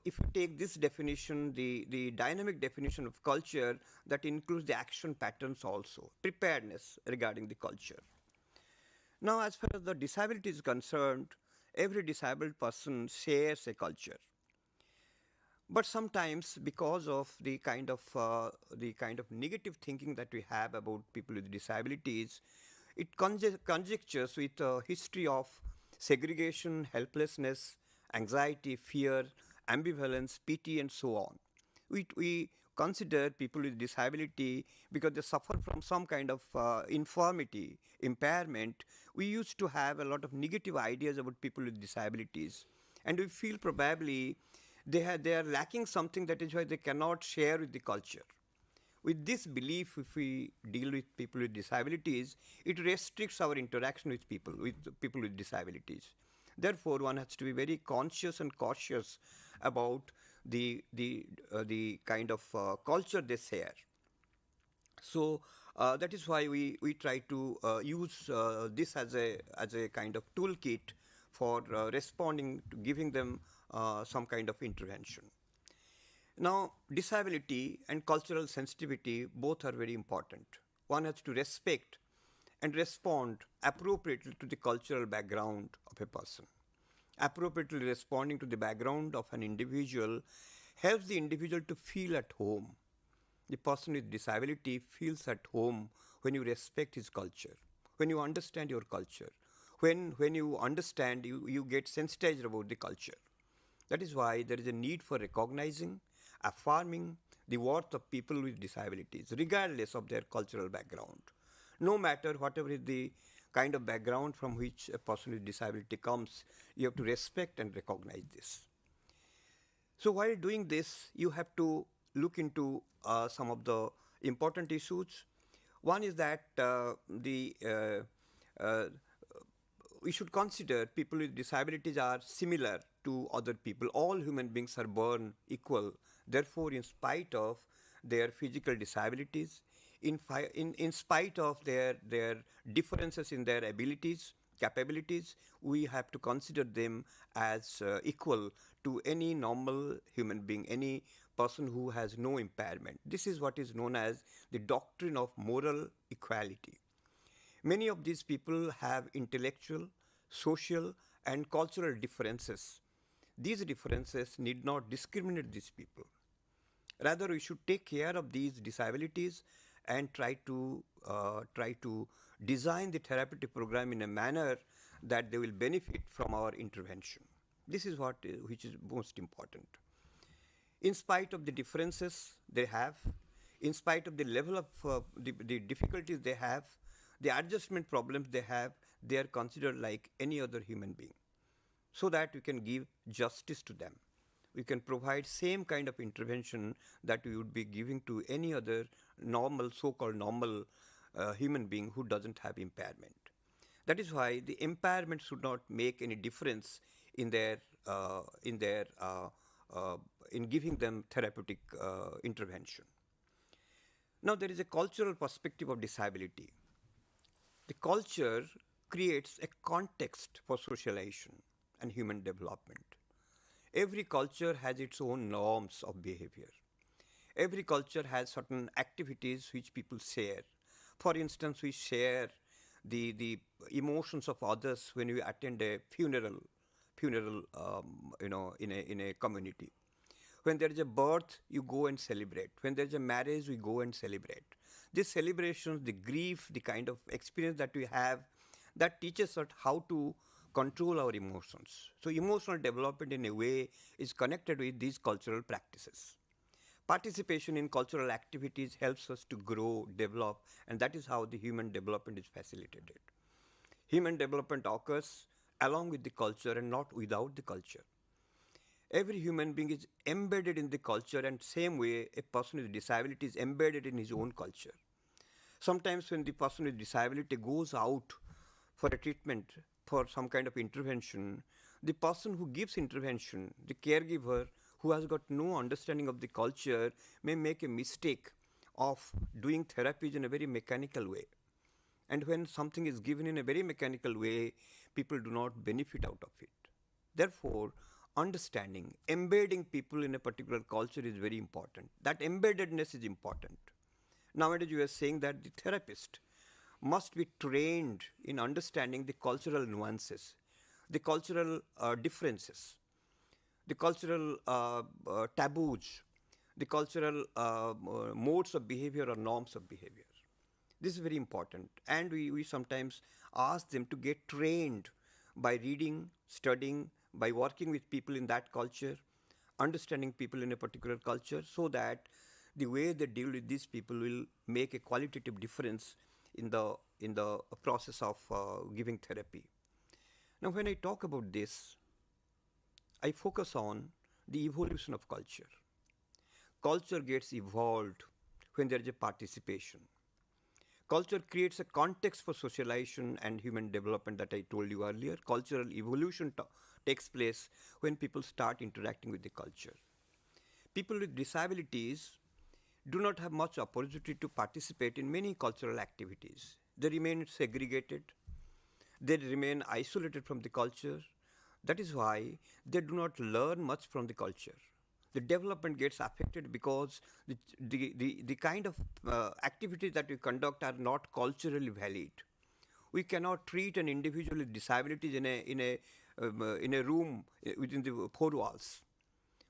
S17: if you take this definition, the dynamic definition of culture, that includes the action patterns also, preparedness regarding the culture. Now, as far as the disability is concerned, every disabled person shares a culture. But sometimes, because of the kind of negative thinking that we have about people with disabilities, it conjectures with a history of segregation, helplessness, anxiety, fear, ambivalence, pity, and so on. We consider people with disability because they suffer from some kind of infirmity, impairment. We used to have a lot of negative ideas about people with disabilities, and we feel probably they are lacking something, that is why they cannot share with the culture. With this belief, if we deal with people with disabilities, it restricts our interaction with people with disabilities. Therefore, one has to be very conscious and cautious about the kind of culture they share. So that is why we try to use this as a kind of toolkit for responding to giving them some kind of intervention. Now, disability and cultural sensitivity both are very important. One has to respect and respond appropriately to the cultural background of a person. appropriately responding to the background of an individual helps the individual to feel at home. The person with disability feels at home when you respect his culture, when you understand your culture, when you understand, you get sensitized about the culture. That is why there is a need for recognizing, affirming the worth of people with disabilities, regardless of their cultural background. No matter whatever is the kind of background from which a person with disability comes, you have to respect and recognize this. So while doing this, you have to look into some of the important issues. One is that we should consider people with disabilities are similar to other people. All human beings are born equal. Therefore, in spite of their physical disabilities, in spite of their differences in their abilities, capabilities, we have to consider them as equal to any normal human being, any person who has no impairment. This is what is known as the doctrine of moral equality. Many of these people have intellectual, social, and cultural differences. These differences need not discriminate these people. Rather, we should take care of these disabilities and try to design the therapeutic program in a manner that they will benefit from our intervention. This is which is most important. In spite of the differences they have, in spite of the level of the difficulties they have, the adjustment problems they have, they are considered like any other human being, so that we can give justice to them. We can provide same kind of intervention that we would be giving to any other normal, so-called normal human being who doesn't have impairment. That is why the impairment should not make any difference in giving them therapeutic intervention. Now, there is a cultural perspective of disability. The culture creates a context for socialization and human development. Every culture has its own norms of behavior. Every culture has certain activities which people share. For instance, we share the emotions of others when we attend a funeral, in a community. When there is a birth, you go and celebrate. When there is a marriage, we go and celebrate. These celebrations, the grief, the kind of experience that we have, that teaches us how to control our emotions. So emotional development in a way is connected with these cultural practices. Participation in cultural activities helps us to grow, develop, and that is how the human development is facilitated. Human development occurs along with the culture and not without the culture. Every human being is embedded in the culture, and same way a person with disability is embedded in his own culture. Sometimes when the person with disability goes out for a treatment, for some kind of intervention, the person who gives intervention, the caregiver who has got no understanding of the culture, may make a mistake of doing therapies in a very mechanical way. And when something is given in a very mechanical way, people do not benefit out of it. Therefore, understanding, embedding people in a particular culture is very important. That embeddedness is important. Nowadays, you are saying that the therapist must be trained in understanding the cultural nuances, the cultural differences, the cultural taboos, the cultural modes of behavior or norms of behavior. This is very important. And we sometimes ask them to get trained by reading, studying, by working with people in that culture, understanding people in a particular culture, so that the way they deal with these people will make a qualitative difference in the process of giving therapy. Now, when I talk about this, I focus on the evolution of culture. Culture gets evolved when there is a participation. Culture creates a context for socialization and human development that I told you earlier. Cultural evolution takes place when people start interacting with the culture. People with disabilities do not have much opportunity to participate in many cultural activities. They remain segregated. They remain isolated from the culture. That is why they do not learn much from the culture. The development gets affected because the kind of activities that we conduct are not culturally valid. We cannot treat an individual with disabilities in a in a room within the four walls.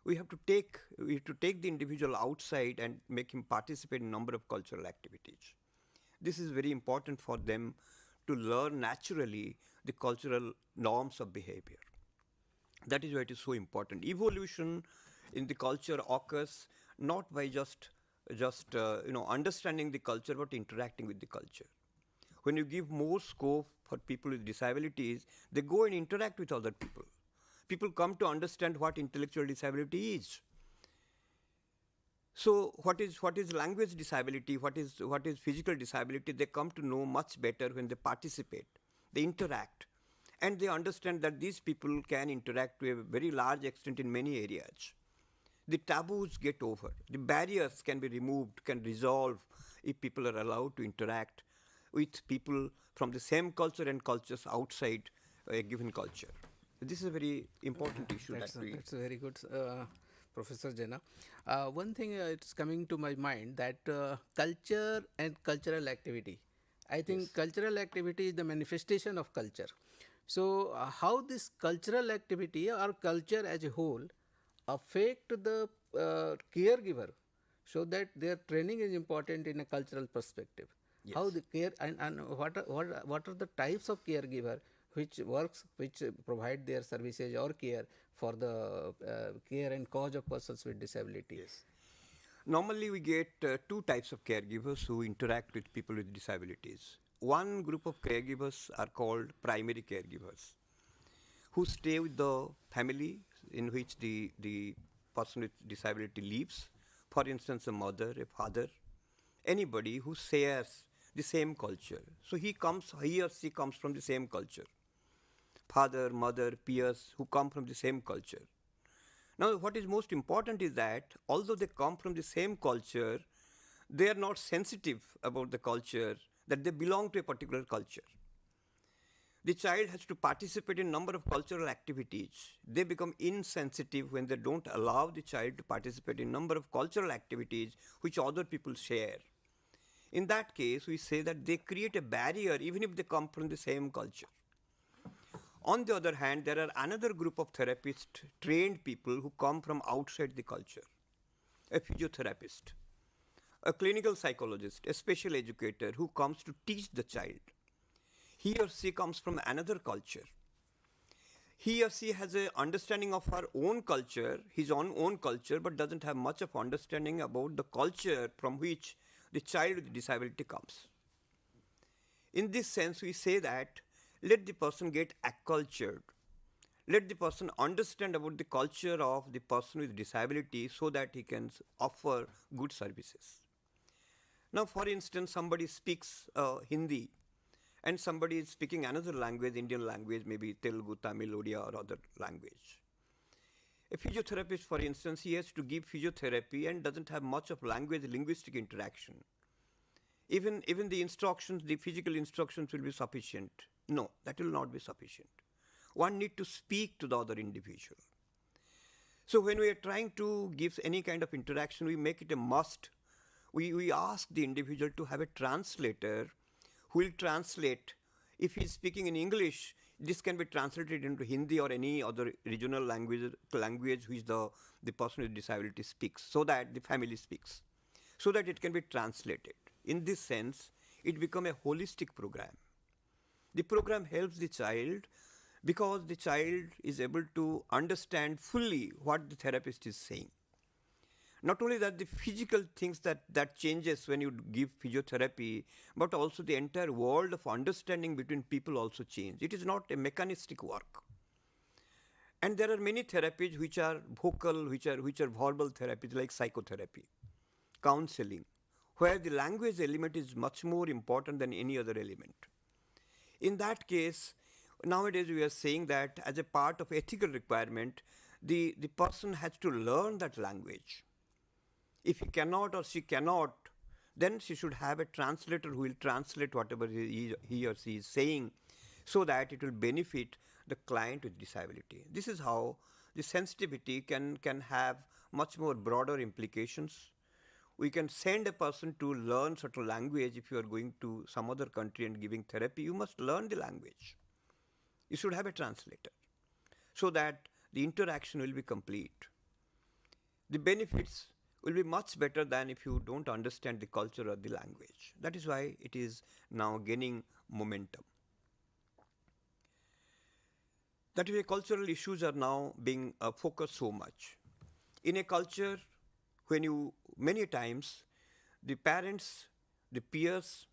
S17: We have to take the individual outside and make him participate in a number of cultural activities. This is very important for them to learn naturally the cultural norms of behavior. That is why it is so important. Evolution in the culture occurs not by just understanding the culture, but interacting with the culture. When you give more scope for people with disabilities, they go and interact with other people. People come to understand what intellectual disability is. So what is language disability, what is physical disability, they come to know much better when they participate, they interact, and they understand that these people can interact to a very large extent in many areas. The taboos get over, the barriers can be removed, can resolve if people are allowed to interact with people from the same culture and cultures outside a given culture. This is a very important issue.
S16: That's very good, Professor Jena. One thing it's coming to my mind that culture and cultural activity. I think cultural activity is the manifestation of culture. So how this cultural activity or culture as a whole affect the caregiver, so that their training is important in a cultural perspective.
S17: Yes.
S16: How the care and what are the types of caregiver which provide their services or care for the care and cause of persons with disability.
S17: Yes. Normally we get two types of caregivers who interact with people with disabilities. One group of caregivers are called primary caregivers, who stay with the family in which the person with disability lives. For instance, a mother, a father, anybody who shares the same culture. So he or she comes from the same culture. Father, mother, peers who come from the same culture. Now what is most important is that although they come from the same culture, they are not sensitive about the culture, that they belong to a particular culture. The child has to participate in a number of cultural activities. They become insensitive when they don't allow the child to participate in a number of cultural activities which other people share. In that case, we say that they create a barrier even if they come from the same culture. On the other hand, there are another group of therapists, trained people who come from outside the culture. A physiotherapist, a clinical psychologist, a special educator who comes to teach the child. He or she comes from another culture. He or she has an understanding of her own culture, his own culture, but doesn't have much of understanding about the culture from which the child with disability comes. In this sense, we say that let the person get accultured. Let the person understand about the culture of the person with disability so that he can offer good services. Now, for instance, somebody speaks Hindi and somebody is speaking another language, Indian language, maybe Telugu, Tamil, Odia or other language. A physiotherapist, for instance, he has to give physiotherapy and doesn't have much of linguistic interaction. Even the instructions, the physical instructions will be sufficient. No, that will not be sufficient. One needs to speak to the other individual. So when we are trying to give any kind of interaction, we make it a must. We ask the individual to have a translator who will translate. If he is speaking in English, this can be translated into Hindi or any other regional language which the person with disability speaks, so that the family speaks, so that it can be translated. In this sense, it becomes a holistic program. The program helps the child because the child is able to understand fully what the therapist is saying. Not only that, the physical things that changes when you give physiotherapy, but also the entire world of understanding between people also change. It is not a mechanistic work. And there are many therapies which are vocal, which are verbal therapies like psychotherapy, counseling, where the language element is much more important than any other element. In that case, nowadays we are saying that as a part of ethical requirement, the person has to learn that language. If he cannot or she cannot, then she should have a translator who will translate whatever he or she is saying, so that it will benefit the client with disability. This is how the sensitivity can have much more broader implications. We can send a person to learn certain language. If you are going to some other country and giving therapy, you must learn the language. You should have a translator. so that the interaction will be complete. The benefits will be much better than if you don't understand the culture or the language. That is why it is now gaining momentum. That is why cultural issues are now being focused so much. In a culture, many times, the parents, the peers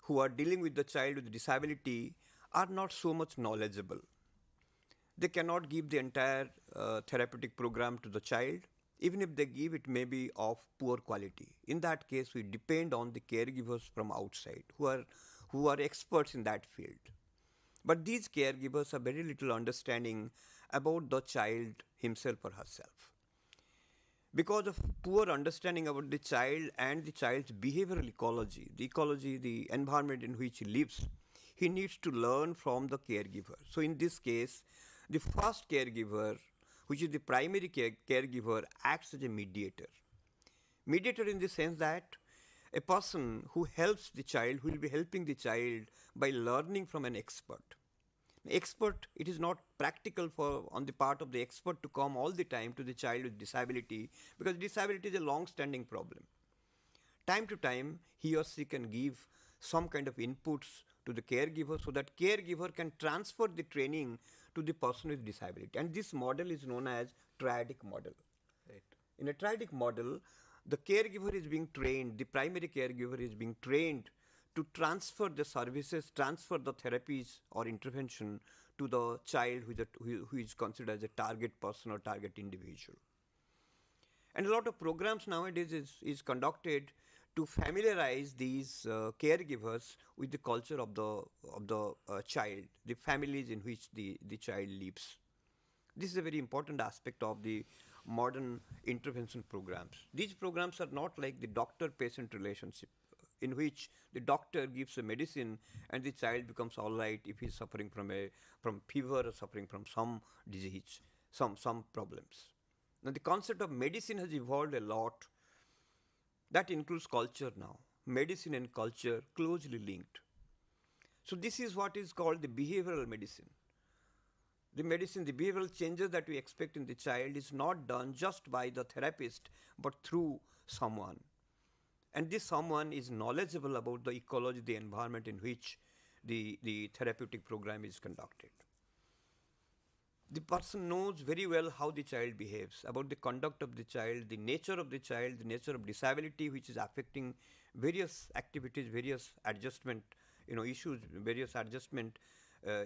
S17: who are dealing with the child with disability are not so much knowledgeable. They cannot give the entire therapeutic program to the child. Even if they give, it may be of poor quality. In that case, we depend on the caregivers from outside who are experts in that field. But these caregivers have very little understanding about the child himself or herself. Because of poor understanding about the child and the child's behavioral ecology, the environment in which he lives, he needs to learn from the caregiver. So in this case, the first caregiver, which is the primary caregiver, acts as a mediator. Mediator in the sense that a person who helps the child, who will be helping the child by learning from an expert. Expert, it is not practical on the part of the expert to come all the time to the child with disability, because disability is a long-standing problem. Time to time, he or she can give some kind of inputs to the caregiver so that caregiver can transfer the training to the person with disability. And this model is known as triadic model. Right. In a triadic model, the caregiver is being trained, the primary caregiver is being trained to transfer the services, transfer the therapies or intervention to the child who is considered as a target person or target individual. And a lot of programs nowadays is conducted to familiarize these caregivers with the culture of the child, the families in which the child lives. This is a very important aspect of the modern intervention programs. These programs are not like the doctor-patient relationship, in which the doctor gives a medicine and the child becomes all right if he is suffering from fever or suffering from some disease, some problems. Now the concept of medicine has evolved a lot. That includes culture now. Medicine and culture closely linked. So this is what is called the behavioral medicine. The behavioral changes that we expect in the child is not done just by the therapist, but through someone. And this someone is knowledgeable about the ecology, the environment in which the therapeutic program is conducted. The person knows very well how the child behaves, about the conduct of the child, the nature of the child, the nature of disability which is affecting various activities, various adjustment issues, various adjustment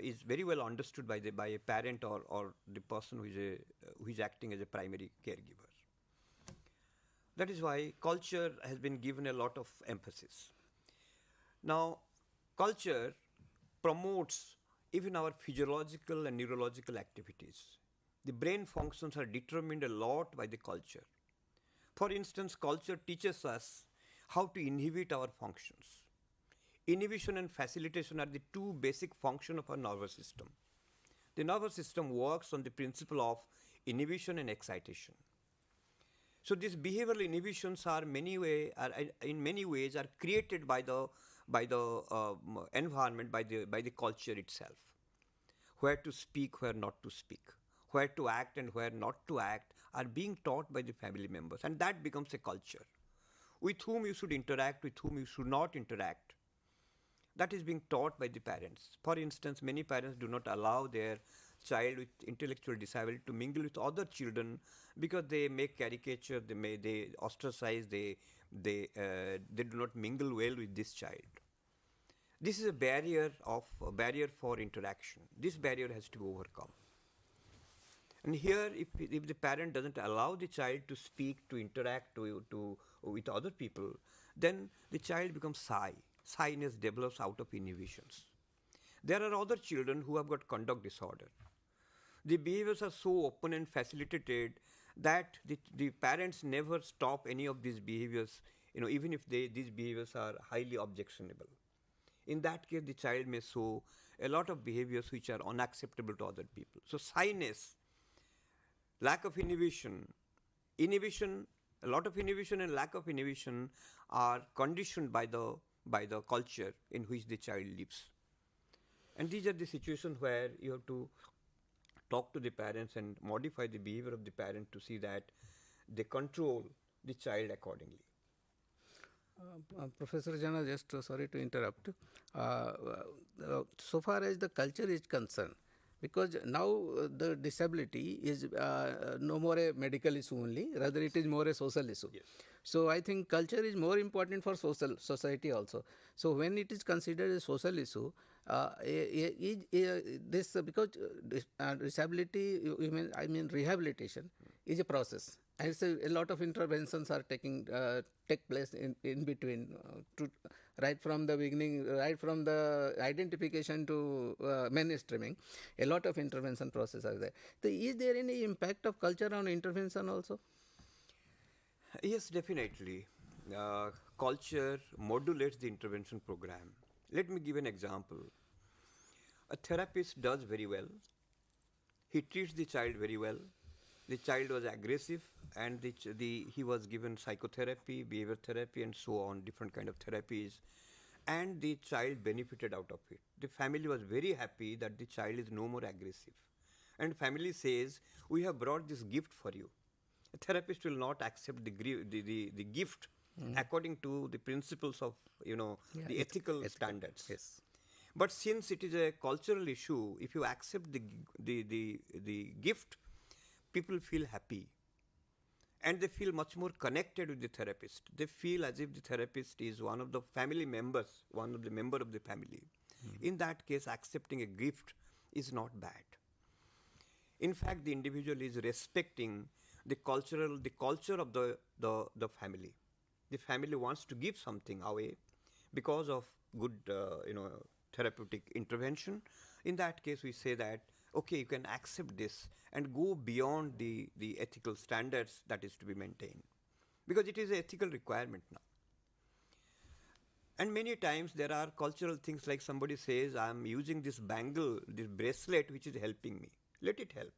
S17: is very well understood by a parent or the person who is acting as a primary caregiver. That is why culture has been given a lot of emphasis. Now, culture promotes even our physiological and neurological activities. The brain functions are determined a lot by the culture. For instance, culture teaches us how to inhibit our functions. Inhibition and facilitation are the two basic functions of our nervous system. The nervous system works on the principle of inhibition and excitation. So these behavioral inhibitions are in many ways are created by the environment, by the culture itself. Where to speak, where not to speak, where to act and where not to act are being taught by the family members, and that becomes a culture. With whom you should interact, with whom you should not interact, that is being taught by the parents. For instance, many parents do not allow their child with intellectual disability to mingle with other children because they make caricature, they ostracize, they do not mingle well with this child. This is a barrier for interaction. This barrier has to be overcome. And here, if the parent doesn't allow the child to speak, to interact with other people, then the child becomes shy. Shyness develops out of inhibitions. There are other children who have got conduct disorder. The behaviors are so open and facilitated that the parents never stop any of these behaviors, even if these behaviors are highly objectionable. In that case, the child may show a lot of behaviors which are unacceptable to other people. So shyness, lack of inhibition, a lot of inhibition and lack of inhibition are conditioned by the culture in which the child lives. And these are the situations where you have to talk to the parents and modify the behavior of the parent to see that they control the child accordingly.
S16: Professor Jana, just sorry to interrupt. So far as the culture is concerned, because now the disability is no more a medical issue only, rather it is more a social issue.
S17: Yes.
S16: So I think culture is more important for society also. So when it is considered a social issue, this because disability, I mean rehabilitation is a process, and it's a lot of interventions are take place in between, right from the beginning, right from the identification to mainstreaming. A lot of intervention process are there. So is there any impact of culture on intervention also?
S17: Yes, definitely. Culture modulates the intervention program. Let me give an example. A therapist does very well. He treats the child very well. The child was aggressive, and he was given psychotherapy, behavior therapy, and so on, different kind of therapies, and the child benefited out of it. The family was very happy that the child is no more aggressive, and family says, "We have brought this gift for you." A therapist will not accept the gift according to the principles of the ethical standards.
S16: Yes.
S17: But since it is a cultural issue, if you accept the gift, people feel happy, and they feel much more connected with the therapist. They feel as if the therapist is one of the family members, one of the member of the family. In that case, accepting a gift is not bad. In fact, the individual is respecting the culture of the family. The family wants to give something away because of good therapeutic intervention. In that case, we say that, okay, you can accept this and go beyond the ethical standards that is to be maintained, because it is an ethical requirement now. And many times there are cultural things like somebody says, I'm using this bangle, this bracelet, which is helping me. Let it help.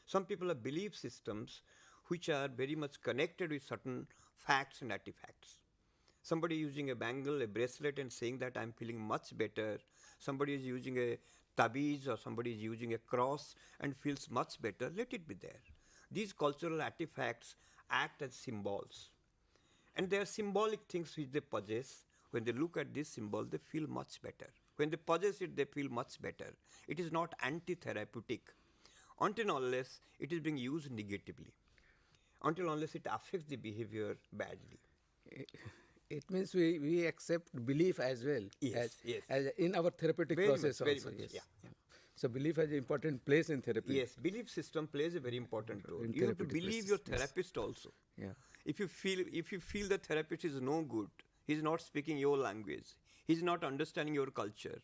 S17: Some people have belief systems which are very much connected with certain facts and artifacts. Somebody using a bangle, a bracelet, and saying that I'm feeling much better. Somebody is using a tabiz, or somebody is using a cross and feels much better. Let it be there. These cultural artifacts act as symbols. And they are symbolic things which they possess. When they look at this symbol, they feel much better. When they possess it, they feel much better. It is not anti-therapeutic until unless it is being used negatively, until unless it affects the behavior badly.
S16: It means we accept belief as well.
S17: Yes,
S16: as in our therapeutic
S17: very
S16: process
S17: much,
S16: also.
S17: very much,
S16: Yes.
S17: yeah.
S16: So belief has an important place in therapy.
S17: Yes, belief system plays a very important role.
S16: In
S17: You have to
S16: therapeutic
S17: believe
S16: process,
S17: your
S16: yes.
S17: therapist also.
S16: Yeah.
S17: If you feel the therapist is no good, he's not speaking your language, he's not understanding your culture,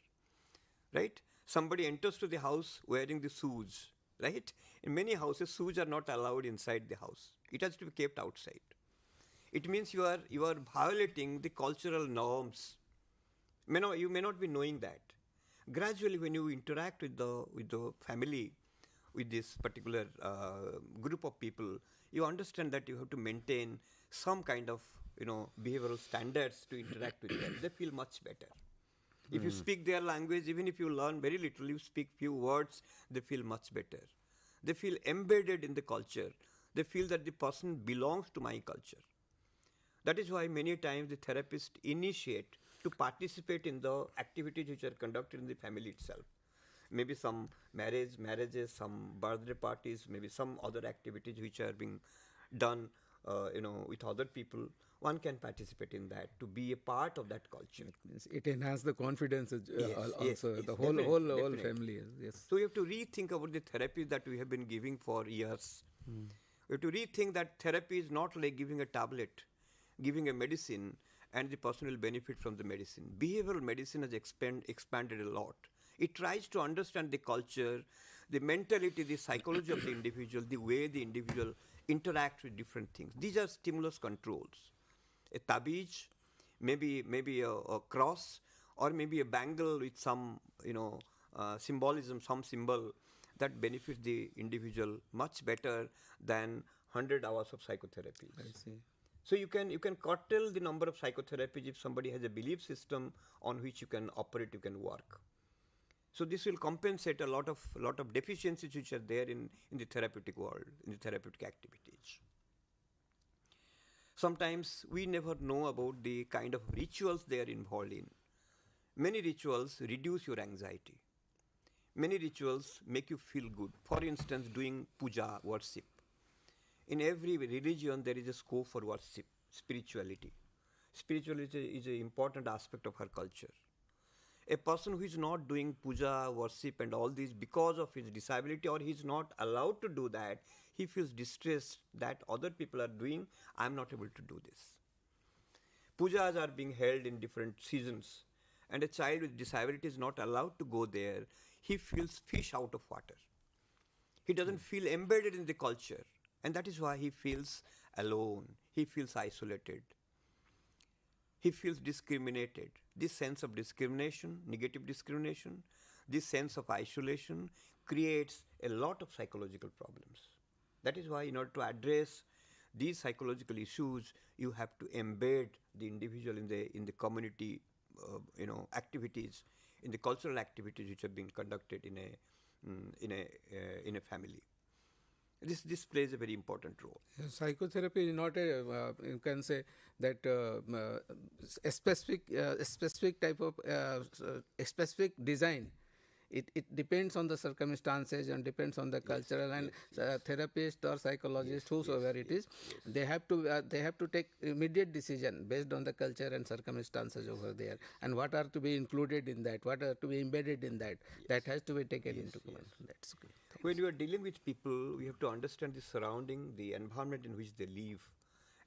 S17: right? Somebody enters to the house wearing the shoes, right? In many houses, shoes are not allowed inside the house. It has to be kept outside. It means you are violating the cultural norms. You may not be knowing that. Gradually, when you interact with the family, with this particular group of people, you understand that you have to maintain some kind of behavioral standards to interact with them. They feel much better. If you speak their language, even if you learn very little, you speak few words, they feel much better. They feel embedded in the culture. They feel that the person belongs to my culture. That is why many times the therapists initiate to participate in the activities which are conducted in the family itself. Maybe some marriages, some birthday parties, maybe some other activities which are being done, with other people. One can participate in that to be a part of that culture.
S16: It enhances the confidence also.
S17: Yes,
S16: the whole
S17: definitely.
S16: family. Yes.
S17: So we have to rethink about the therapy that we have been giving for years. We have to rethink that therapy is not like giving a tablet, giving a medicine, and the person will benefit from the medicine. Behavioral medicine has expanded a lot. It tries to understand the culture, the mentality, the psychology of the individual, the way the individual interacts with different things. These are stimulus controls. A tabiz, maybe a cross, or maybe a bangle with some symbolism, some symbol that benefits the individual much better than 100 hours of psychotherapy.
S16: I see.
S17: So you can curtail the number of psychotherapies if somebody has a belief system on which you can operate, you can work. So this will compensate a lot of deficiencies which are there in the therapeutic world, in the therapeutic activities. Sometimes we never know about the kind of rituals they are involved in. Many rituals reduce your anxiety. Many rituals make you feel good. For instance, doing puja, worship. In every religion, there is a scope for worship, spirituality. Spirituality is an important aspect of our culture. A person who is not doing puja, worship and all these because of his disability, or he is not allowed to do that, he feels distressed that other people are doing, I am not able to do this. Pujas are being held in different seasons, and a child with disability is not allowed to go there. He feels fish out of water. He doesn't feel embedded in the culture, and that is why he feels alone. He feels isolated. He feels discriminated. This sense of discrimination, negative discrimination, this sense of isolation creates a lot of psychological problems. That is why in order to address these psychological issues, you have to embed the individual in the community, activities, in the cultural activities which are being conducted in a family. This plays a very important role.
S16: Psychotherapy is not a you can say that a specific type of a specific design. It depends on the circumstances and depends on the cultural and therapist or psychologist, whosoever it is, they have to take immediate decision based on the culture and circumstances over there, and what are to be included in that, what are to be embedded in that. That has to be taken into account. That's good.
S17: When you are dealing with people, we have to understand the surrounding, the environment in which they live.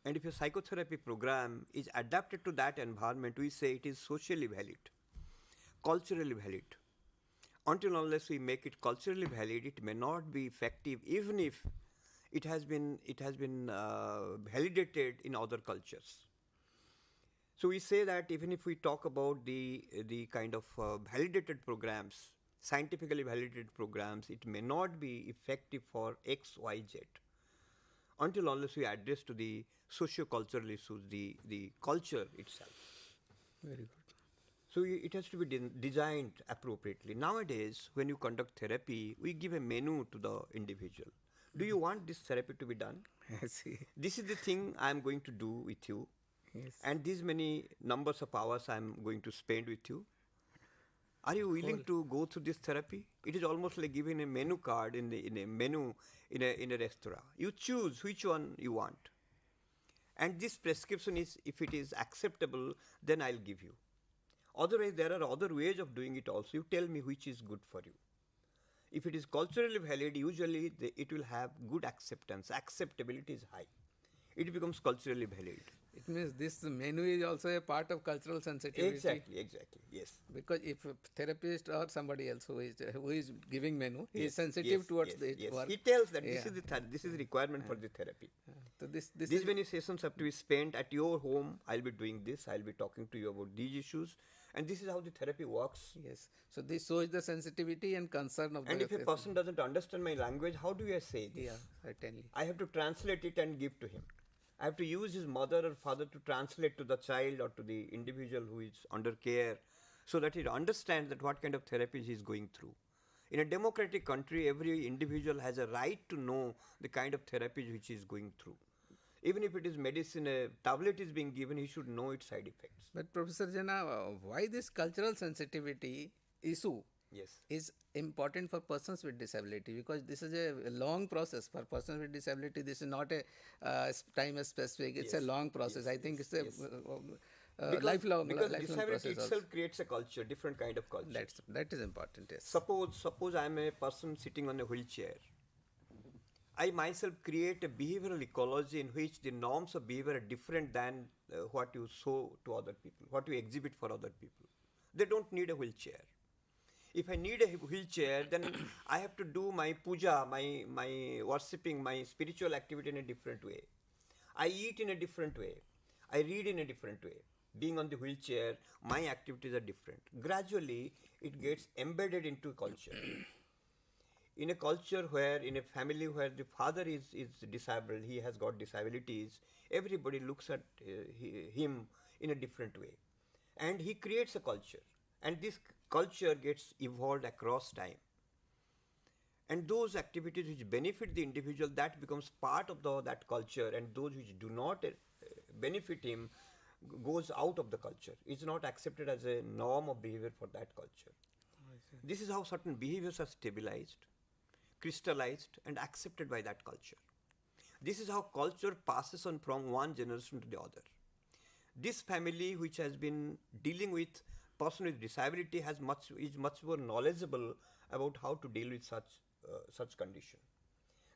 S17: And if a psychotherapy program is adapted to that environment, we say it is socially valid, culturally valid. Until unless we make it culturally valid, it may not be effective, even if it has been validated in other cultures. So we say that even if we talk about the kind of validated programs, scientifically validated programs, it may not be effective for X, Y, Z. Until unless we address to the socio-cultural issues, the culture itself.
S16: Very good.
S17: So it has to be designed appropriately. Nowadays, when you conduct therapy, we give a menu to the individual. Do you want this therapy to be done?
S16: Yes.
S17: This is the thing I am going to do with you.
S16: Yes.
S17: And these many numbers of hours I am going to spend with you. Are you willing to go through this therapy? It is almost like giving a menu card in a menu in a restaurant. You choose which one you want. And this prescription is, if it is acceptable, then I'll give you. Otherwise, there are other ways of doing it also. You tell me which is good for you. If it is culturally valid, usually it will have good acceptance. Acceptability is high. It becomes culturally valid.
S16: It means this menu is also a part of cultural sensitivity.
S17: Exactly, yes.
S16: Because if a therapist or somebody else who is giving menu, he is sensitive towards the work.
S17: He tells that this is the requirement for the therapy.
S16: So
S17: these many sessions have to be spent at your home. I'll be doing this. I'll be talking to you about these issues. And this is how the therapy works.
S16: Yes. So this shows the sensitivity and concern of
S17: and if a person doesn't understand my language, how do I say this?
S16: Yeah, certainly.
S17: I have to translate it and give to him. I have to use his mother or father to translate to the child or to the individual who is under care, so that he understands that what kind of therapy he is going through. In a democratic country, every individual has a right to know the kind of therapy which he is going through. Even if it is medicine, a tablet is being given, he should know its side effects.
S16: But Professor Jana, why this cultural sensitivity issue is important for persons with disability? Because this is a long process for persons with disability. This is not a time specific. It's a long process. I think it's a lifelong
S17: disability
S16: process
S17: itself
S16: also
S17: creates a culture, different kind of culture.
S16: That is important. Yes.
S17: Suppose I am a person sitting on a wheelchair. I myself create a behavioral ecology in which the norms of behavior are different than what you show to other people, what you exhibit for other people. They don't need a wheelchair. If I need a wheelchair, then I have to do my puja, my worshipping, my spiritual activity in a different way. I eat in a different way. I read in a different way. Being on the wheelchair, my activities are different. Gradually, it gets embedded into culture. In a culture where, in a family where the father is disabled, he has got disabilities, everybody looks at him in a different way. And he creates a culture. And this culture gets evolved across time. And those activities which benefit the individual, that becomes part of that culture, and those which do not benefit him goes out of the culture. It's not accepted as a norm of behavior for that culture. This is how certain behaviors are stabilized, crystallized, and accepted by that culture. This is how culture passes on from one generation to the other. This family, which has been dealing with person with disability, is much more knowledgeable about how to deal with such condition.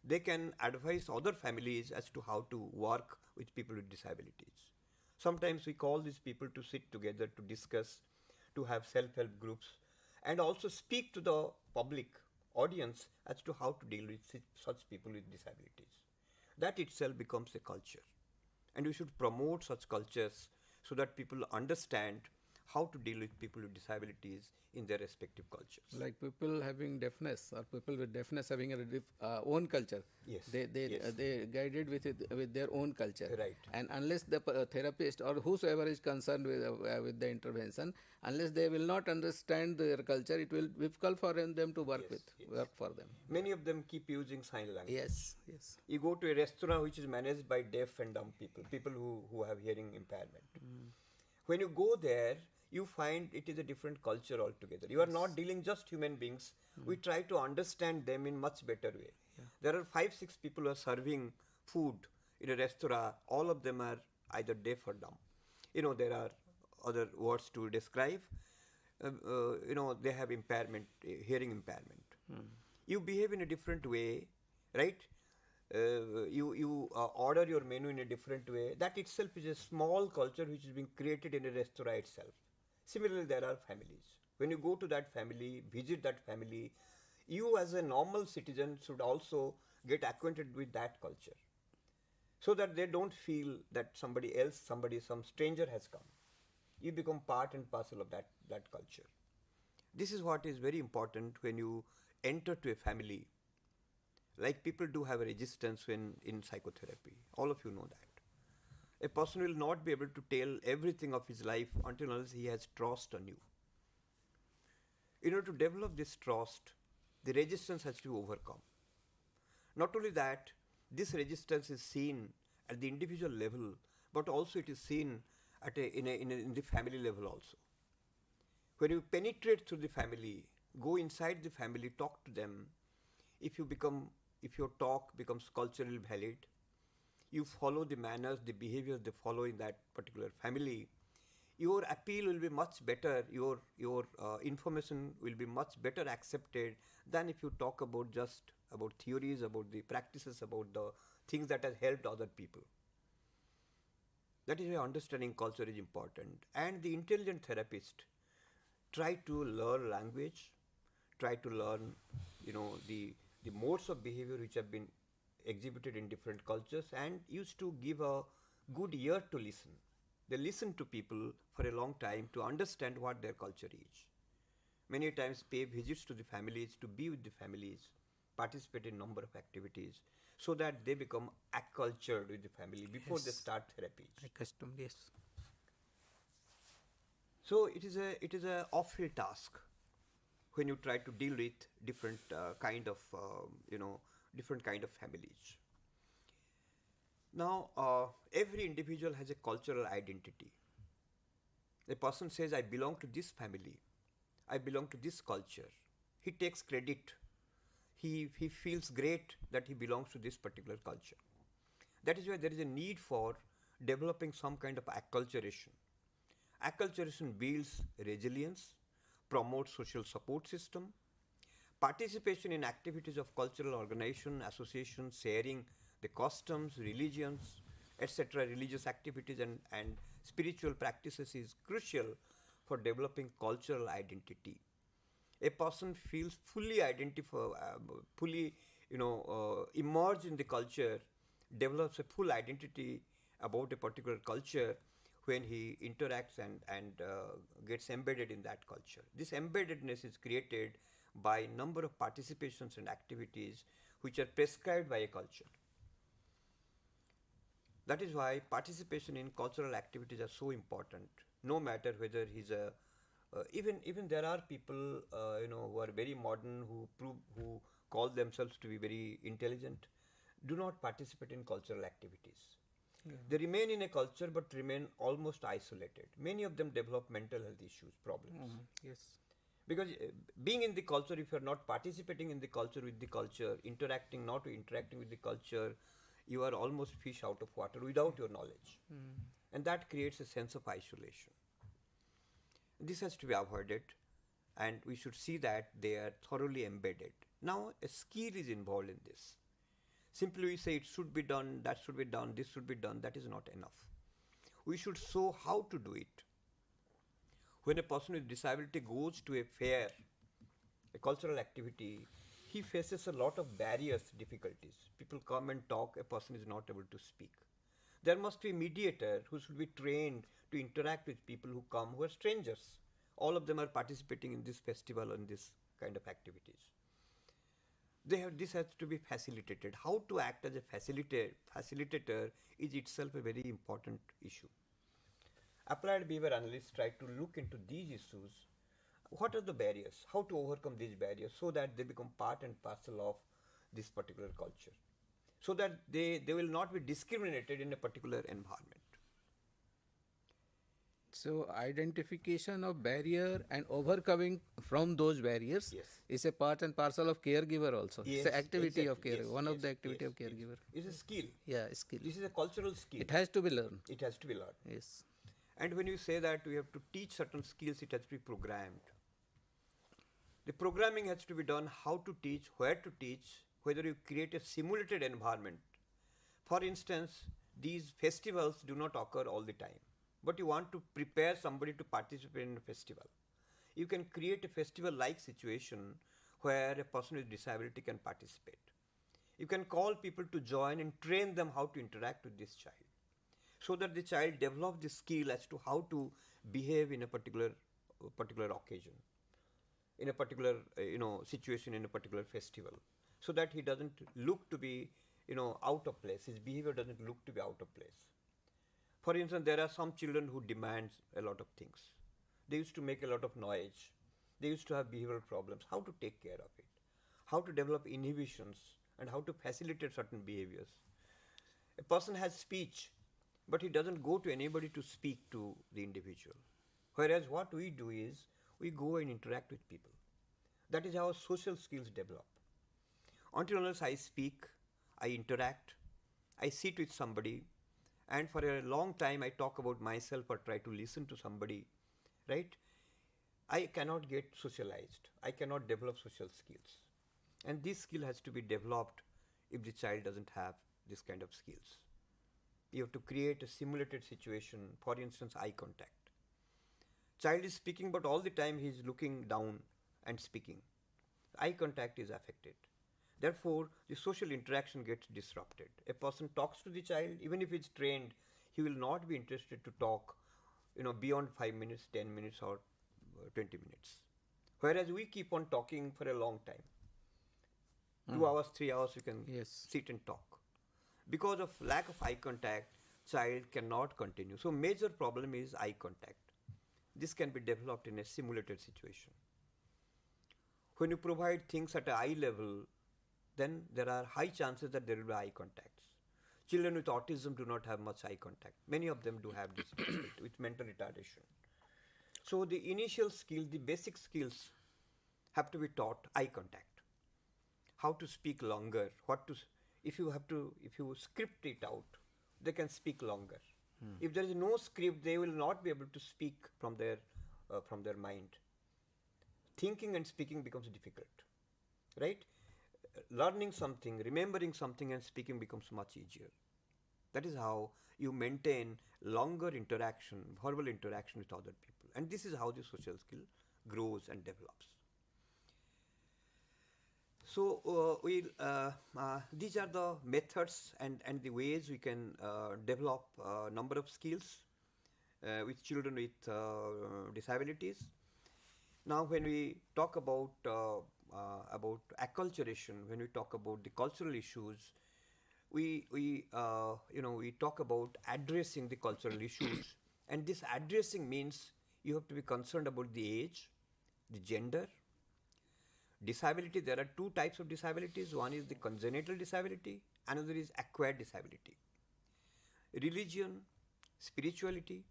S17: They can advise other families as to how to work with people with disabilities. Sometimes we call these people to sit together to discuss, to have self-help groups, and also speak to the public audience as to how to deal with such people with disabilities. That itself becomes a culture. And we should promote such cultures so that people understand how to deal with people with disabilities in their respective cultures.
S16: Like people having deafness or people with deafness having a own culture.
S17: Yes.
S16: They guided with their own culture.
S17: Right.
S16: And unless the therapist or whosoever is concerned with the intervention, unless they will not understand their culture, it will be difficult for them to work work for them.
S17: Many of them keep using sign language.
S16: Yes.
S17: You go to a restaurant which is managed by deaf and dumb people who have hearing impairment. When you go there, you find it is a different culture altogether. You are not dealing just human beings. We try to understand them in much better way. There are 5-6 people who are serving food in a restaurant. All of them are either deaf or dumb. There are other words to describe. They have impairment, hearing impairment. You behave in a different way, right? You order your menu in a different way. That itself is a small culture which is being created in a restaurant itself. Similarly, there are families. When you go to that family, visit that family, you as a normal citizen should also get acquainted with that culture, so that they don't feel that some stranger has come. You become part and parcel of that culture. This is what is very important when you enter to a family. Like people do have a resistance when in psychotherapy. All of you know that. A person will not be able to tell everything of his life until he has trust on you. In order to develop this trust, the resistance has to be overcome. Not only that, this resistance is seen at the individual level, but also it is seen in the family level also. When you penetrate through the family, go inside the family, talk to them, if your talk becomes culturally valid, you follow the manners, the behaviors they follow in that particular family, your appeal will be much better, your information will be much better accepted than if you talk about theories, about the practices, about the things that have helped other people. That is why understanding culture is important. And the intelligent therapist try to learn language, try to learn the modes of behavior which have been exhibited in different cultures, and used to give a good ear to listen. They listen to people for a long time to understand what their culture is. Many times pay visits to the families, to be with the families, participate in number of activities, so that they become accultured with the family before they start therapies.
S16: Accustomed, yes.
S17: So it is a uphill task when you try to deal with different kind of families. Now, every individual has a cultural identity. A person says, I belong to this family, I belong to this culture. He takes credit. He feels great that he belongs to this particular culture. That is why there is a need for developing some kind of acculturation. Acculturation builds resilience, promotes social support system, participation in activities of cultural organization, association, sharing the customs, religions, etc., religious activities and spiritual practices is crucial for developing cultural identity. A person feels fully immersed in the culture, develops a full identity about a particular culture when he interacts and gets embedded in that culture. This embeddedness is created by number of participations and activities which are prescribed by a culture. That is why participation in cultural activities are so important, no matter whether he's a Even there are people who are very modern, who call themselves to be very intelligent, do not participate in cultural activities. They remain in a culture but remain almost isolated. Many of them develop mental health issues, problems.
S16: Yes.
S17: Because being in the culture, if you are not participating in the culture, with the culture, not interacting with the culture, you are almost fish out of water without your knowledge. And that creates a sense of isolation. This has to be avoided, and we should see that they are thoroughly embedded. Now, a skill is involved in this. Simply we say it should be done, that should be done, this should be done, that is not enough. We should show how to do it. When a person with disability goes to a fair, a cultural activity, he faces a lot of barriers, difficulties. People come and talk, a person is not able to speak. There must be a mediator who should be trained to interact with people who come, who are strangers. All of them are participating in this festival and this kind of activities. This has to be facilitated. How to act as a facilitator is itself a very important issue. Applied behavior analysts try to look into these issues. What are the barriers? How to overcome these barriers so that they become part and parcel of this particular culture, so that they will not be discriminated in a particular environment.
S16: So identification of barrier and overcoming from those barriers is a part and parcel of caregiver also.
S17: Yes,
S16: it's an activity of
S17: exactly.
S16: caregiver, one of the activity of caregiver.
S17: It's a skill.
S16: Yeah, a skill.
S17: This is a cultural skill.
S16: It has to be learned.
S17: It has to be learned.
S16: Yes.
S17: And when you say that we have to teach certain skills, it has to be programmed. The programming has to be done, how to teach, where to teach, whether you create a simulated environment. For instance, these festivals do not occur all the time, but you want to prepare somebody to participate in a festival. You can create a festival-like situation where a person with disability can participate. You can call people to join and train them how to interact with this child, so that the child develops the skill as to how to behave in a particular occasion, in a particular situation, in a particular festival, so that he doesn't look to be out of place. His behavior doesn't look to be out of place. For instance, there are some children who demand a lot of things. They used to make a lot of noise. They used to have behavioral problems. How to take care of it? How to develop inhibitions and how to facilitate certain behaviors. A person has speech, but he doesn't go to anybody to speak to the individual. Whereas what we do is we go and interact with people. That is how social skills develop. Until unless I speak, I interact, I sit with somebody, and for a long time I talk about myself or try to listen to somebody, right? I cannot get socialized. I cannot develop social skills. And this skill has to be developed if the child doesn't have this kind of skills. You have to create a simulated situation, for instance, eye contact. Child is speaking, but all the time he is looking down and speaking. Eye contact is affected. Therefore, the social interaction gets disrupted. A person talks to the child, even if he's trained, he will not be interested to talk, beyond 5 minutes, 10 minutes, or 20 minutes. Whereas we keep on talking for a long time. 2 hours, 3 hours, you can sit and talk. Because of lack of eye contact, child cannot continue. So major problem is eye contact. This can be developed in a simulated situation. When you provide things at an eye level, then there are high chances that there will be eye contacts. Children with autism do not have much eye contact. Many of them do have this with mental retardation. So the initial skill, the basic skills have to be taught: eye contact, how to speak longer, if you script it out, they can speak longer. If there is no script, they will not be able to speak from their mind. Thinking and speaking becomes difficult, right? Learning something, remembering something, and speaking becomes much easier. That is how you maintain longer interaction, verbal interaction with other people. And this is how the social skill grows and develops. So these are the methods and the ways we can develop a number of skills with children with disabilities. Now, when we talk about acculturation, when we talk about the cultural issues, we talk about addressing the cultural issues, and this addressing means You have to be concerned about the age, the gender, disability. There are two types of disabilities. One is the congenital disability, another is acquired disability. Religion, spirituality,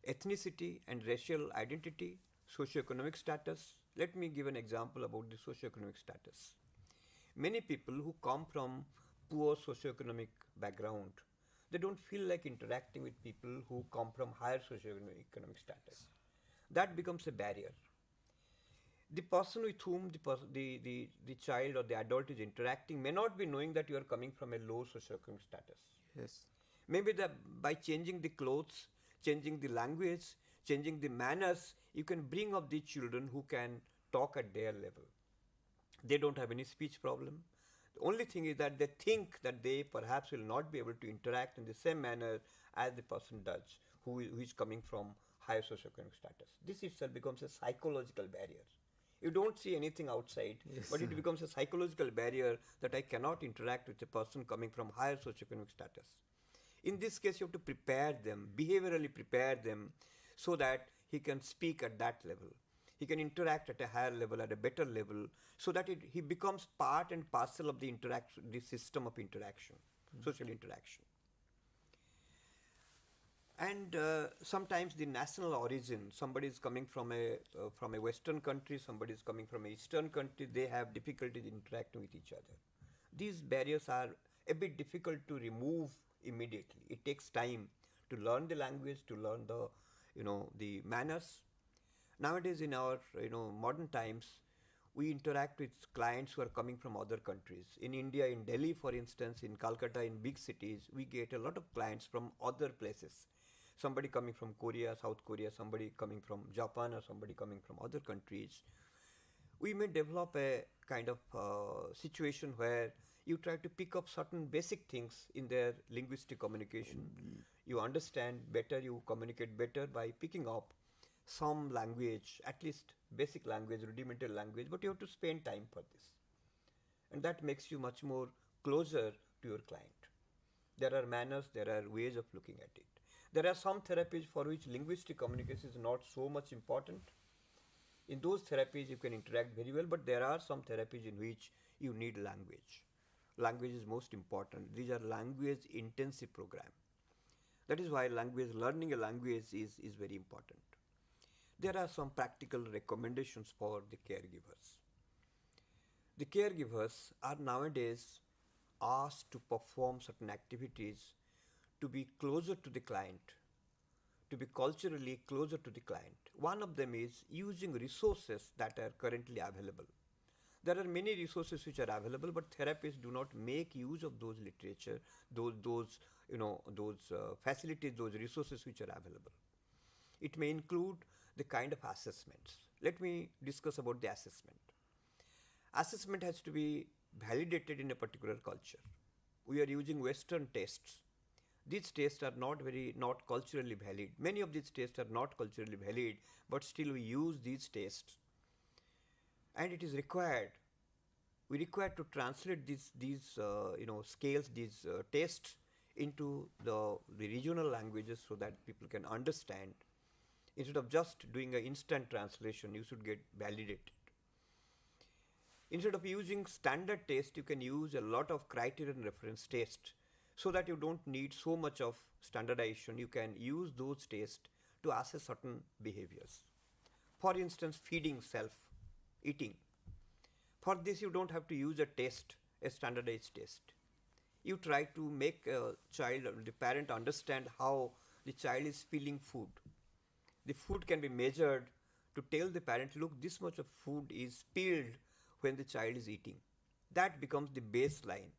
S17: ethnicity and racial identity, socioeconomic status. Let me give an example about the socioeconomic status. Many people who come from poor socioeconomic background, they don't feel like interacting with people who come from higher socioeconomic status. That becomes a barrier. The person with whom the child or the adult is interacting may not be knowing that you are coming from a low socioeconomic status.
S16: Yes.
S17: Maybe by changing the clothes, changing the language, changing the manners, you can bring up the children who can talk at their level. They don't have any speech problem. The only thing is that they think that they perhaps will not be able to interact in the same manner as the person does who is coming from higher socioeconomic status. This itself becomes a psychological barrier. You don't see anything outside,
S16: Yes.
S17: but it becomes a psychological barrier that I cannot interact with a person coming from higher socioeconomic status. In this case, you have to prepare them, behaviorally prepare them, so that he can speak at that level. He can interact at a higher level, at a better level, so that he becomes part and parcel of the interaction, the system of interaction, social interaction. And sometimes the national origin, somebody is coming from a Western country, somebody is coming from an Eastern country, they have difficulty in interacting with each other. These barriers are a bit difficult to remove immediately. It takes time to learn the language, to learn the manners. Nowadays, in our modern times, we interact with clients who are coming from other countries. In India, in Delhi, for instance, in Calcutta, in big cities, we get a lot of clients from other places. Somebody coming from Korea, South Korea, somebody coming from Japan, or somebody coming from other countries. We may develop a kind of situation where you try to pick up certain basic things in their linguistic communication. You understand better, you communicate better by picking up some language, at least basic language, rudimentary language, but you have to spend time for this. And that makes you much more closer to your client. There are manners, there are ways of looking at it. There are some therapies for which linguistic communication is not so much important. In those therapies, you can interact very well, but there are some therapies in which you need language. Language is most important. These are language intensive programs. That is why learning a language is very important. There are some practical recommendations for the caregivers. The caregivers are nowadays asked to perform certain activities to be closer to the client, to be culturally closer to the client. One of them is using resources that are currently available. There are many resources which are available, but therapists do not make use of those literature, those facilities, those resources which are available. It may include the kind of assessments. Let me discuss about the assessment. Assessment has to be validated in a particular culture. We are using Western tests. These tests are not culturally valid. Many of these tests are not culturally valid, but still we use these tests. And it is required. We require to translate these scales, these tests into the regional languages so that people can understand. Instead of just doing an instant translation, you should get validated. Instead of using standard tests, you can use a lot of criterion reference tests so that you don't need so much of standardization. You can use those tests to assess certain behaviors. For instance, feeding self, eating. For this, you don't have to use a standardized test. You try to make a child or the parent understand how the child is feeling food. The food can be measured to tell the parent, look, this much of food is spilled when the child is eating. That becomes the baseline.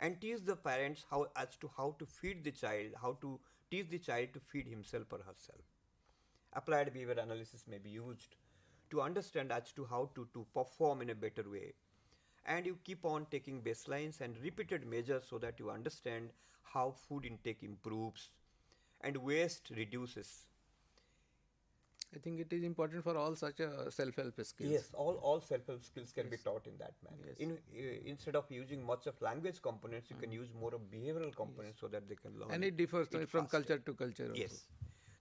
S17: And teach the parents as to how to feed the child, how to teach the child to feed himself or herself. Applied behavior analysis may be used to understand as to how to perform in a better way. And you keep on taking baselines and repeated measures so that you understand how food intake improves and waste reduces.
S16: I think it is important for all such self-help skills.
S17: Yes, all self-help skills can be taught in that manner.
S16: Yes.
S17: Instead of using much of language components, you can use more of behavioral components so that they can learn.
S16: And it differs from
S17: faster.
S16: culture to culture also.
S17: Yes.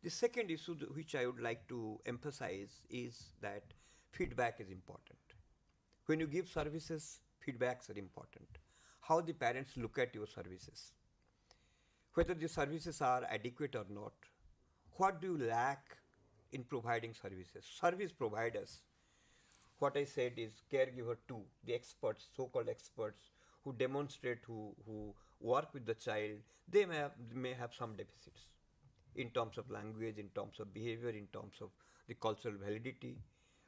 S17: The second issue which I would like to emphasize is that feedback is important. When you give services, feedbacks are important. How the parents look at your services, whether the services are adequate or not, what do you lack in providing services? Service providers, what I said is caregiver two, the experts, so-called experts who demonstrate, who work with the child, they may have some deficits in terms of language, in terms of behavior, in terms of the cultural validity,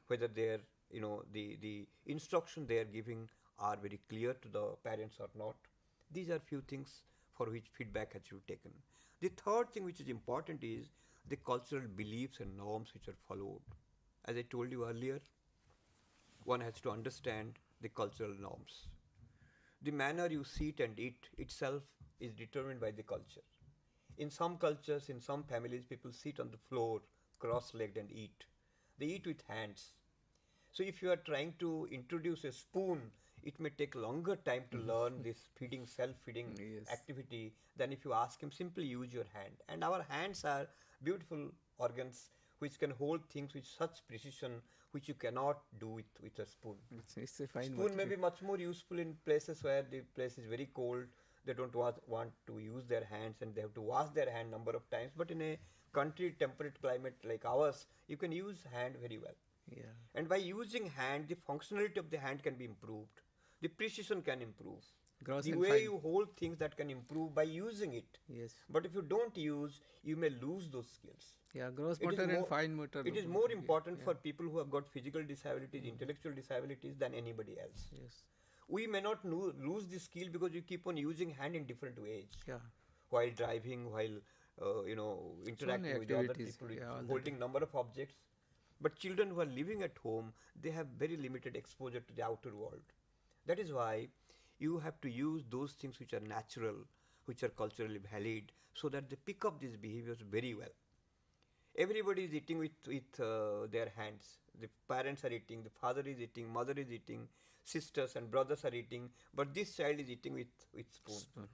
S17: whether their, the instruction they are giving are very clear to the parents or not. These are few things for which feedback has to be taken. The third thing which is important is the cultural beliefs and norms which are followed. As I told you earlier, one has to understand the cultural norms. The manner you sit and eat itself is determined by the culture. In some cultures, in some families, people sit on the floor, cross-legged and eat. They eat with hands. So if you are trying to introduce a spoon, it may take longer time to learn this feeding, self-feeding activity than if you ask him simply use your hand. And our hands are beautiful organs which can hold things with such precision which you cannot do with a spoon.
S16: It's a fine
S17: Spoon may be much more useful in places where the place is very cold. They don't want to use their hands and they have to wash their hand number of times. But in a country temperate climate like ours, you can use hand very well.
S16: Yeah.
S17: And by using hand, the functionality of the hand can be improved. The precision can improve.
S16: Gross
S17: the
S16: and
S17: way
S16: fine.
S17: you hold things that can improve by using it.
S16: Yes.
S17: But if you don't use, you may lose those skills.
S16: Yeah, gross
S17: It is
S16: motor and
S17: more-
S16: fine motor.
S17: It is more important for people who have got physical disabilities, intellectual disabilities than anybody else.
S16: Yes.
S17: We may not lose this skill because you keep on using hand in different ways.
S16: Yeah.
S17: While driving, while interacting with the other
S16: activities,
S17: people,
S16: all the
S17: holding number of objects. But children who are living at home, they have very limited exposure to the outer world. That is why you have to use those things which are natural, which are culturally valid, so that they pick up these behaviors very well. Everybody is eating with their hands. The parents are eating, the father is eating, mother is eating, sisters and brothers are eating, but this child is eating with spoon.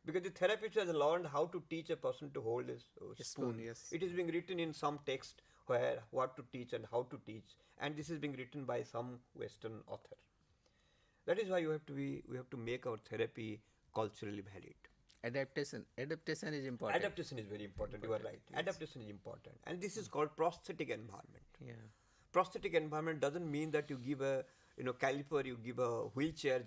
S17: Because the therapist has learned how to teach a person to hold a spoon.
S16: yes.
S17: It is being written in some text where what to teach and how to teach, and this is being written by some Western author. That is why we have to make our therapy culturally valid.
S16: Adaptation is important.
S17: Adaptation is very important. You are right.
S16: Yes.
S17: Adaptation is important, and this is called prosthetic environment.
S16: Yeah.
S17: Prosthetic environment doesn't mean that you give a caliper, you give a wheelchair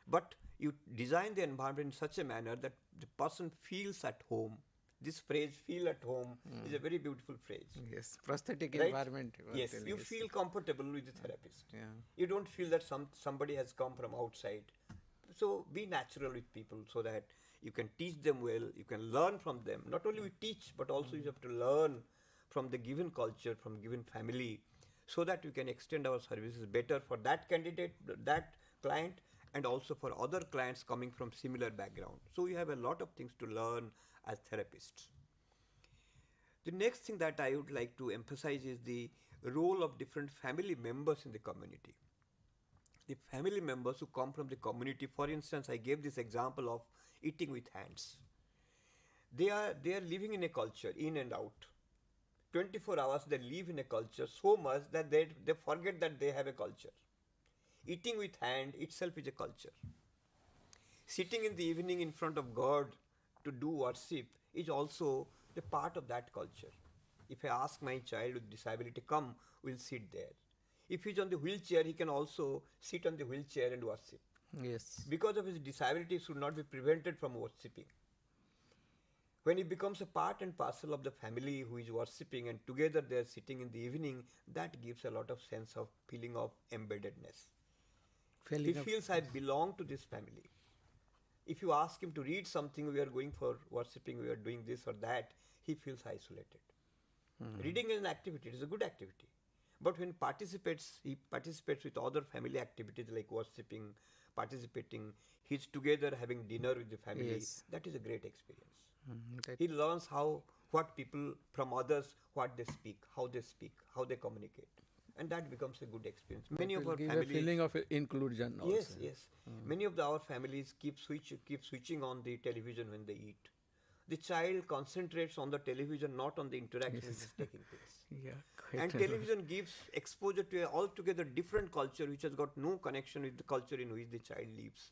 S17: but you design the environment in such a manner that the person feels at home. This phrase "feel at home" is a very beautiful phrase.
S16: Yes, prosthetic
S17: Right?
S16: environment.
S17: Yes, you feel comfortable with the therapist.
S16: Yeah.
S17: You don't feel that somebody has come from outside. So be natural with people so that you can teach them well, you can learn from them. Not only we teach, but also you have to learn from the given culture, from given family, so that you can extend our services better for that candidate, that client, and also for other clients coming from similar background. So we have a lot of things to learn as therapists. The next thing that I would like to emphasize is the role of different family members in the community. The family members who come from the community, for instance, I gave this example of eating with hands. They are living in a culture, in and out. 24 hours they live in a culture so much that they forget that they have a culture. Eating with hand itself is a culture. Sitting in the evening in front of God to do worship is also a part of that culture. If I ask my child with disability, come, we'll sit there. If he's on the wheelchair, he can also sit on the wheelchair and worship.
S16: Yes.
S17: Because of his disability, he should not be prevented from worshipping. When he becomes a part and parcel of the family who is worshipping and together they are sitting in the evening, that gives a lot of sense of feeling of embeddedness. He feels I belong to this family. If you ask him to read something, we are going for worshipping, we are doing this or that, he feels isolated. Reading is an activity, it is a good activity. But when he participates with other family activities like worshipping, participating, he's together having dinner with the family.
S16: Yes.
S17: That is a great experience. He learns what people from others, what they speak, how they communicate. And that becomes a good experience. Many of our
S16: give
S17: families,
S16: a feeling of inclusion also.
S17: Yes. Many of our families keep switching on the television when they eat. the child concentrates on the television, not on the interaction which is taking place.
S16: Yeah, quite
S17: And television gives exposure to a altogether different culture which has got no connection with the culture in which the child lives.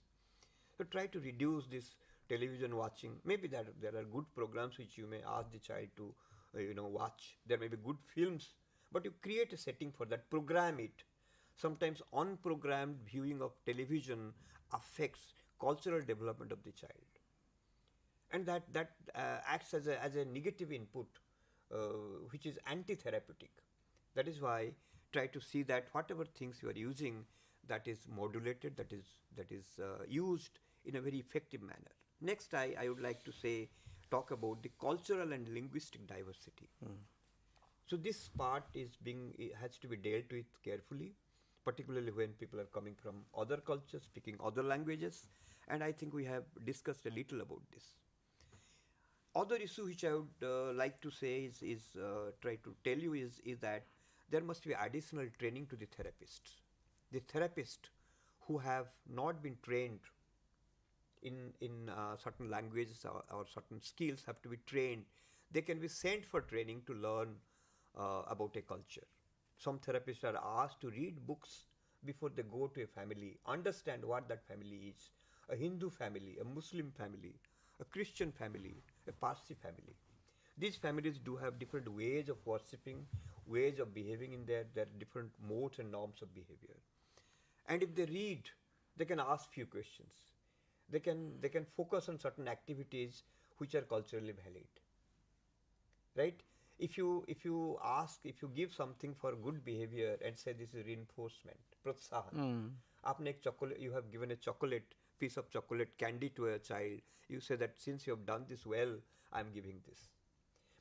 S17: So try to reduce this television watching. Maybe there are good programs which you may ask the child to watch. There may be good films, but you create a setting for that, program it. Sometimes unprogrammed viewing of television affects cultural development of the child, and that acts as a negative input, which is anti-therapeutic. That is why try to see that whatever things you are using, that is modulated, that is used in a very effective manner. Next, I would like to talk about the cultural and linguistic diversity. So this part has to be dealt with carefully, particularly when people are coming from other cultures, speaking other languages, and I think we have discussed a little about this. Other issue which I would like to say is try to tell you is that there must be additional training to the therapists. The therapists who have not been trained in certain languages or certain skills have to be trained. They can be sent for training to learn about a culture. Some therapists are asked to read books before they go to a family, understand what that family is, a Hindu family, a Muslim family, a Christian family, a Parsi family. These families do have different ways of worshipping, ways of behaving in their different modes and norms of behavior. And if they read, they can ask few questions. They can focus on certain activities which are culturally valid. Right? If you give something for good behavior and say this is reinforcement, protsahan. You have given a piece of chocolate candy to a child. You say that since you have done this well, I am giving this.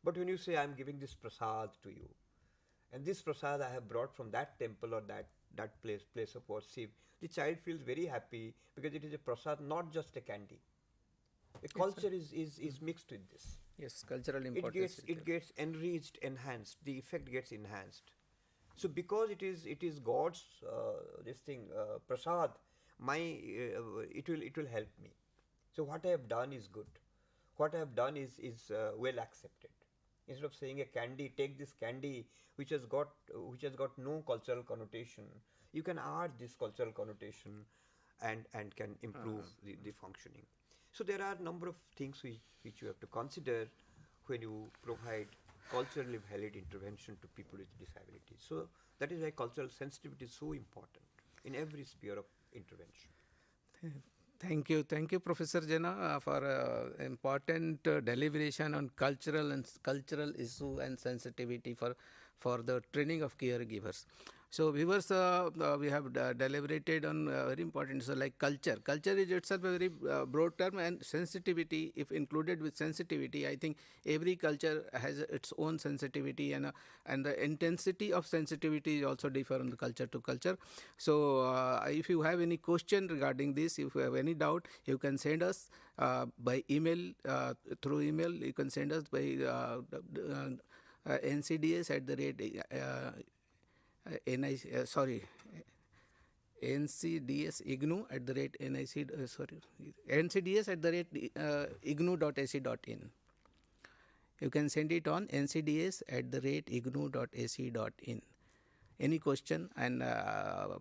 S17: But when you say I am giving this prasad to you, and this prasad I have brought from that temple or that place of worship, the child feels very happy because it is a prasad, not just a candy. A culture is mixed with this.
S16: Yes, cultural importance.
S17: It gets enriched, enhanced. The effect gets enhanced. So because it is God's prasad, it will help me. So what I have done is good. What I have done is well accepted. Instead of saying a candy, take this candy which has got no cultural connotation, you can add this cultural connotation and can improve the functioning. So there are a number of things which you have to consider when you provide culturally valid intervention to people with disabilities. So that is why cultural sensitivity is so important in every sphere of intervention.
S16: Thank you, Professor Jena, for important deliberation on cultural issue and sensitivity for the training of caregivers. So viewers, we have deliberated on very important, so like culture. Culture is itself a very broad term, and sensitivity, if included with sensitivity, I think every culture has its own sensitivity, and the intensity of sensitivity is also differ from the culture to culture. So if you have any question regarding this, if you have any doubt, you can send us by email, through email. You can send us by ncds@ignou.ac.in. You can send it on ncds@ignou.ac.in. Any question, and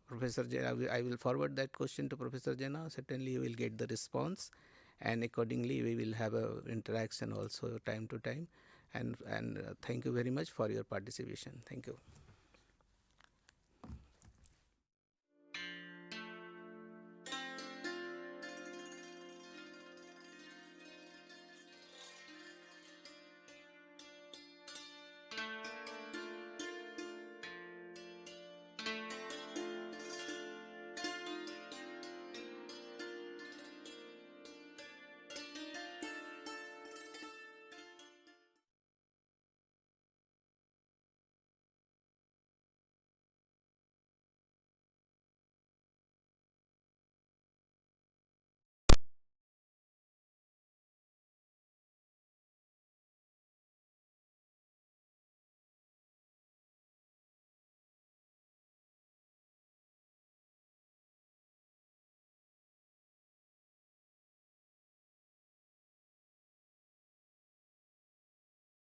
S16: Professor Jena, I will forward that question to Professor Jena. Certainly you will get the response, and accordingly we will have a interaction also time to time. And thank you very much for your participation. Thank you.